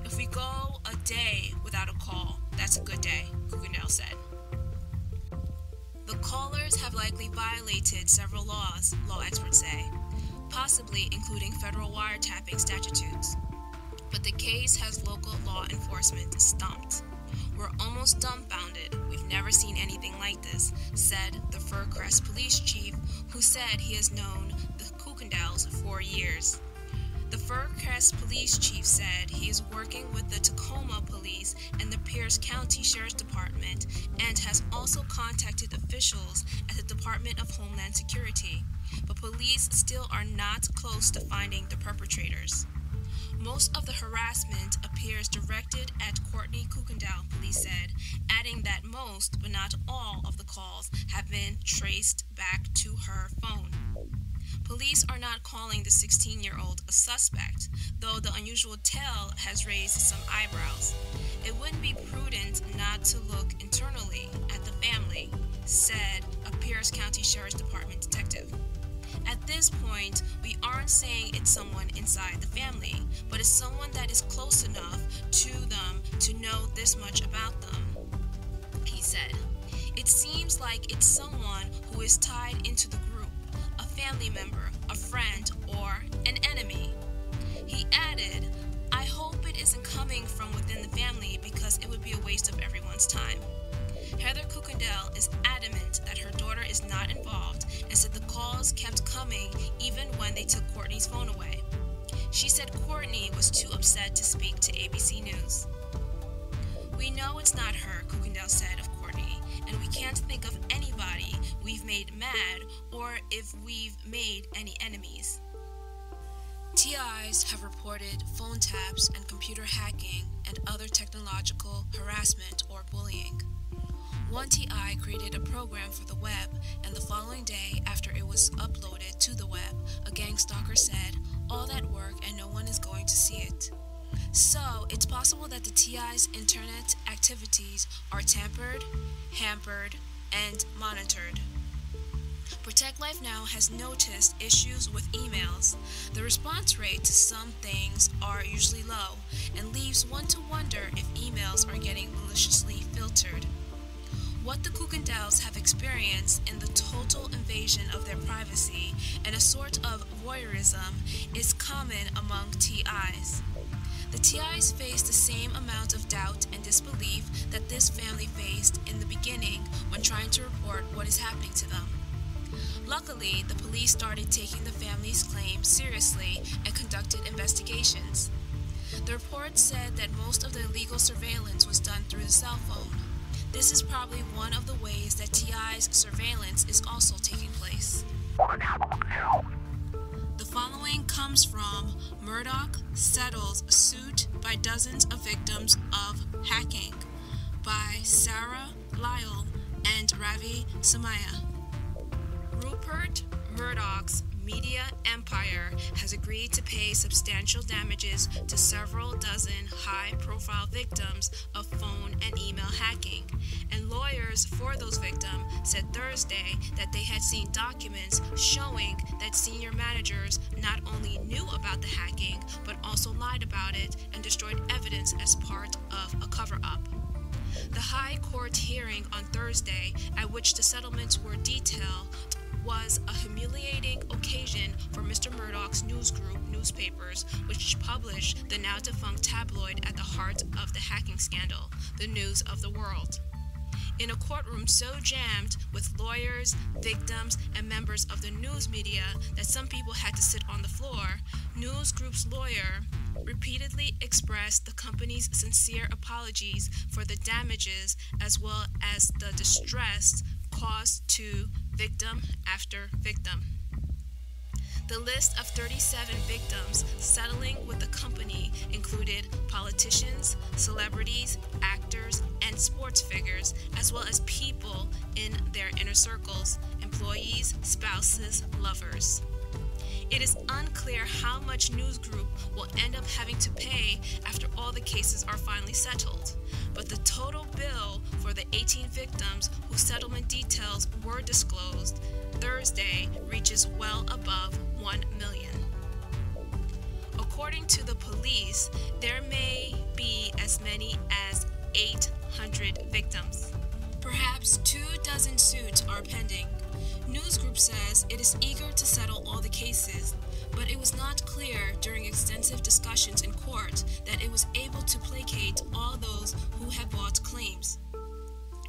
"If we go a day without a call, that's a good day," Kuykendall said. The callers have likely violated several laws, law experts say, possibly including federal wiretapping statutes. But the case has local law enforcement stumped. "We're almost dumbfounded. We've never seen anything like this," said the Fir-Crest police chief, who said he has known the Kuykendalls for years. The Fir-Crest police chief said he is working with the Tacoma Police and the Pierce County Sheriff's Department and has also contacted officials at the Department of Homeland Security, but police still are not close to finding the perpetrators. Most of the harassment appears directed at Courtney Kuykendall, police said, adding that most, but not all, of the calls have been traced back to her phone. Police are not calling the 16-year-old a suspect, though the unusual tale has raised some eyebrows. "It wouldn't be prudent not to look internally at the family," said a Pierce County Sheriff's Department detective. "At this point, we aren't saying it's someone inside the family, but it's someone that is close enough to them to know this much about them," he said. "It seems like it's someone who is tied into the group, a family member, a friend, or an enemy." He added, "I hope it isn't coming from within the family because it would be a waste of everyone's time." Heather Kuykendall is adamant that her daughter is not involved and said the calls kept coming even when they took Courtney's phone away. She said Courtney was too upset to speak to ABC News. "We know it's not her," Kuykendall said of Courtney, "and we can't think of anybody we've made mad or if we've made any enemies." TIs have reported phone taps and computer hacking and other technological harassment or bullying. One TI created a program for the web, and the following day after it was uploaded to the web, a gang stalker said, "All that work and no one is going to see it." So, it's possible that the TI's internet activities are tampered, hampered, and monitored. ProtectLifeNow has noticed issues with emails. The response rate to some things are usually low, and leaves one to wonder if emails are getting maliciously filtered. What the Kuykendalls have experienced in the total invasion of their privacy and a sort of voyeurism is common among TIs. The TIs face the same amount of doubt and disbelief that this family faced in the beginning when trying to report what is happening to them. Luckily, the police started taking the family's claims seriously and conducted investigations. The report said that most of the illegal surveillance was done through the cell phone. This is probably one of the ways that TI's surveillance is also taking place. The following comes from Murdoch Settles Suit by Dozens of Victims of Hacking by Sarah Lyle and Ravi Samaya. Rupert Murdoch's media empire has agreed to pay substantial damages to several dozen high-profile victims of phone and email hacking, and lawyers for those victims said Thursday that they had seen documents showing that senior managers not only knew about the hacking, but also lied about it and destroyed evidence as part of a cover-up. The High Court hearing on Thursday, at which the settlements were detailed, was a humiliating occasion for Mr. Murdoch's news group newspapers, which published the now-defunct tabloid at the heart of the hacking scandal, the News of the World. In a courtroom so jammed with lawyers, victims, and members of the news media that some people had to sit on the floor, News Group's lawyer repeatedly expressed the company's sincere apologies for the damages as well as the distress caused to victim after victim. The list of 37 victims settling with the company included politicians, celebrities, actors, and sports figures, as well as people in their inner circles, employees, spouses, lovers. It is unclear how much News Group will end up having to pay after all the cases are finally settled, but the total bill for the 18 victims whose settlement details were disclosed Thursday reaches well above $1 million. According to the police, there may be as many as 800 victims. Perhaps 24 suits are pending. News Group says it is eager to settle all the cases, but it was not clear during extensive discussions in court that it was able to placate all those who had brought claims.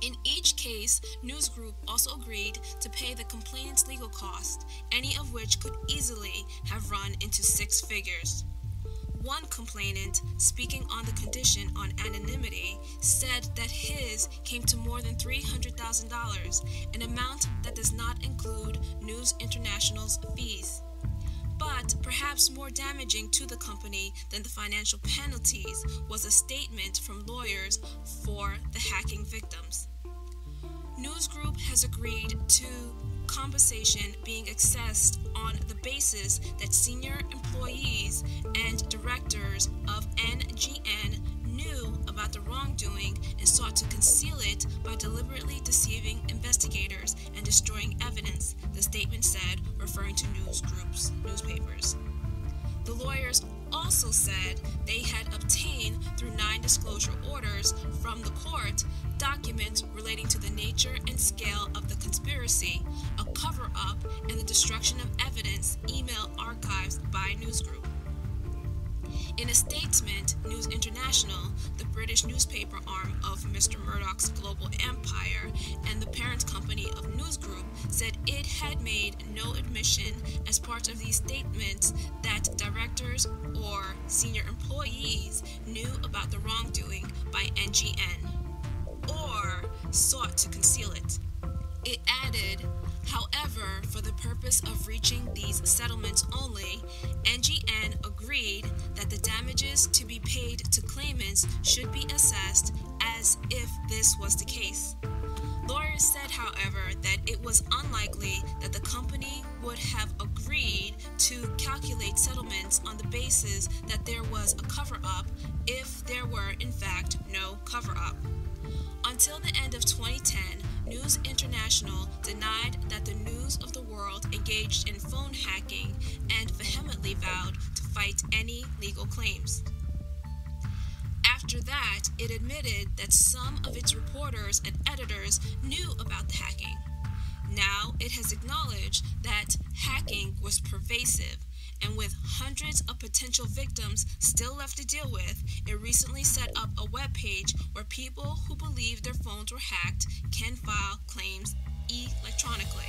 In each case, News Group also agreed to pay the complainant's legal costs, any of which could easily have run into 6 figures. One complainant, speaking on the condition on anonymity, said that his came to more than $300,000, an amount that does not include News International's fees. But perhaps more damaging to the company than the financial penalties was a statement from lawyers for the hacking victims. News Group has agreed to compensation being assessed on the basis that senior employees and directors of NGN knew about the wrongdoing and sought to conceal it by deliberately deceiving investigators and destroying evidence, the statement said, referring to News Group's newspapers. The lawyers also said they had obtained, through 9 disclosure orders from the court, documents relating to the nature and scale of the conspiracy, a cover-up, and the destruction of evidence email archives by News Group. In a statement, News International, the British newspaper arm of Mr. Murdoch's global empire and the parent company of News Group, said it had made no admission as part of these statements that directors or senior employees knew about the wrongdoing by NGN or sought to conceal it. It added, however, for the purpose of reaching these settlements only, NGN agreed that the damages to be paid to claimants should be assessed as if this was the case. Lawyers said, however, that it was unlikely that the company would have agreed to calculate settlements on the basis that there was a cover-up if there were, in fact, no cover-up. Until the end of 2010, News International denied that the News of the World engaged in phone hacking and vehemently vowed to fight any legal claims. After After that, it admitted that some of its reporters and editors knew about the hacking. Now, it has acknowledged that hacking was pervasive, and with hundreds of potential victims still left to deal with, it recently set up a webpage where people who believe their phones were hacked can file claims electronically.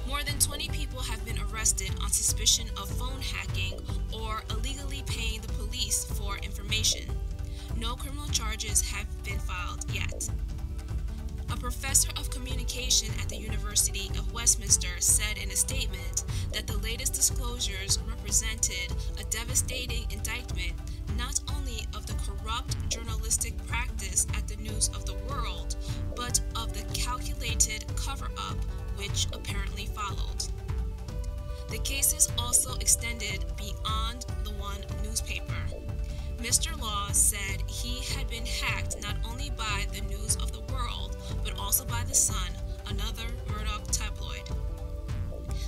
More than 20 people have been arrested on suspicion of phone hacking or illegally paying the police for information. No criminal charges have been filed yet. A professor of communication at the University of Westminster said in a statement that the latest disclosures represented a devastating indictment not only of the corrupt journalistic practice at the News of the World, but of the calculated cover-up which apparently followed. The cases also extended beyond the one newspaper. Mr. Law said he had been hacked not only by the News of the World, but also by The Sun, another Murdoch tabloid.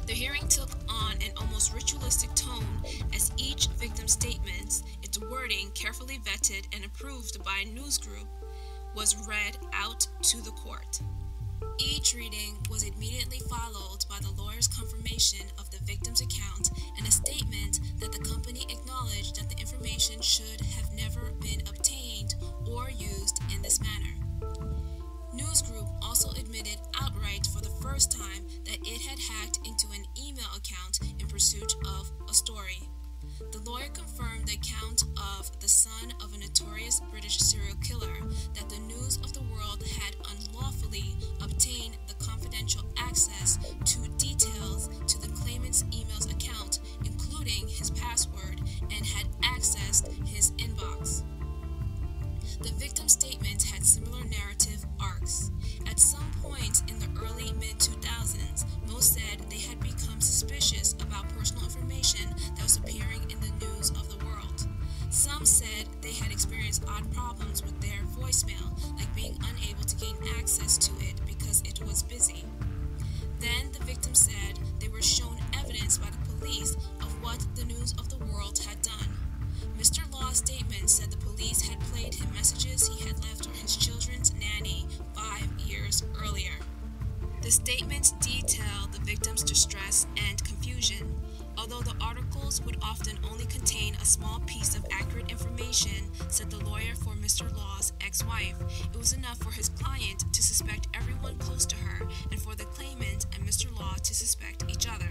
The hearing took on an almost ritualistic tone as each victim's statements, its wording carefully vetted and approved by a news group, was read out to the court. Each reading was immediately followed by the lawyer's confirmation of the victim's account and a statement that the company acknowledged that the information should have never been obtained or used in this manner. News Group also admitted outright for the first time that it had hacked into an email account in pursuit of a story. The lawyer confirmed the account of the son of a notorious British serial killer that the News of the World had unlawfully obtained the confidential access to details to the claimant's email's account, including his password, and had accessed his inbox. The victim's statement had similar narrative arcs. At some point in the early mid-2000s, most said they had become suspicious about personal information that was appearing in the News of the World. Some said they had experienced odd problems with their voicemail, like being unable to gain access to it because it was busy. Then the victim said they were shown evidence by the police of what the News of the World had done. Mr. Law's statement said the police had played him messages he had left for his children's nanny 5 years earlier. The statements detailed the victim's distress and confusion. Although the articles would often only contain a small piece of accurate information, said the lawyer for Mr. Law's ex-wife, it was enough for his client to suspect everyone close to her and for the claimant and Mr. Law to suspect each other.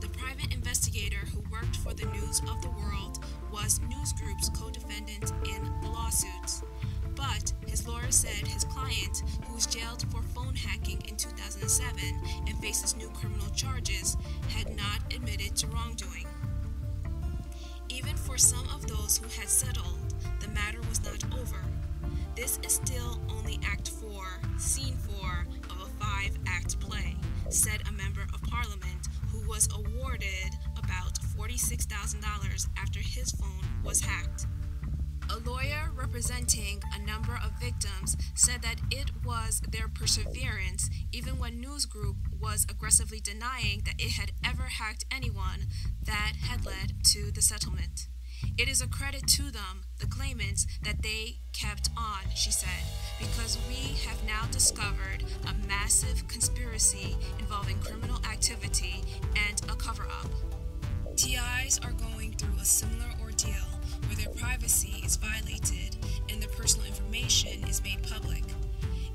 The private investigator who worked for the News of the World was News Group's co-defendant in the lawsuits. But his lawyer said his client, who was jailed for phone hacking in 2007 and faces new criminal charges, had not admitted to wrongdoing. Even for some of those who had settled, the matter was not over. This is still only Act 4, Scene 4 of a 5-act play, said a member of Parliament who was awarded about $46,000 after his phone was hacked. A lawyer representing a number of victims said that it was their perseverance, even when News Group was aggressively denying that it had ever hacked anyone, that had led to the settlement. It is a credit to them, the claimants, that they kept on, she said, because we have now discovered a massive conspiracy involving criminal activity and a cover-up. TIs are going through a similar ordeal where their privacy is violated and their personal information is made public.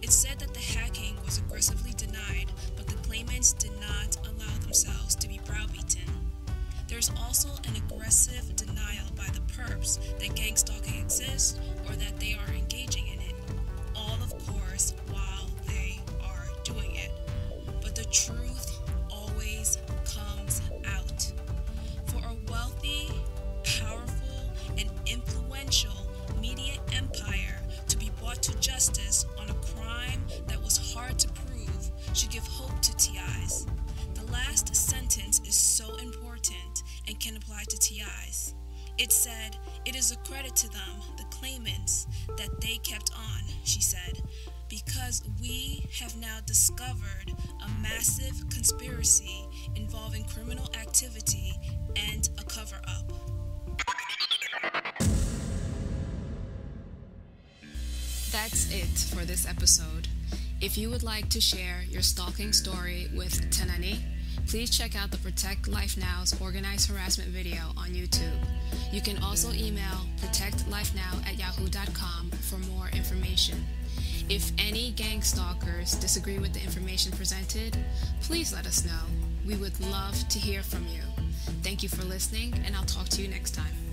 It's said that the hacking was aggressively denied, but the claimants did not allow themselves to be browbeaten. There's also an aggressive denial by the perps that gang stalking exists or that they are engaging in it, all of course while they are doing it. But the truth always comes out. For a wealthy, powerful, and influential media empire to be brought to justice on a crime that was hard to prove should give hope to TIs. The last sentence is so important and can apply to TIs. It said, "It is a credit to them, the claimants, that they kept on," she said, because we have now discovered a massive conspiracy involving criminal activity and a cover-up. that's it for this episode. If you would like to share your stalking story with Tenani, please check out the Protect Life Now's organized harassment video on YouTube. You can also email protectlifenow@yahoo.com for more information. If any gang stalkers disagree with the information presented, please let us know. We would love to hear from you. Thank you for listening, and I'll talk to you next time.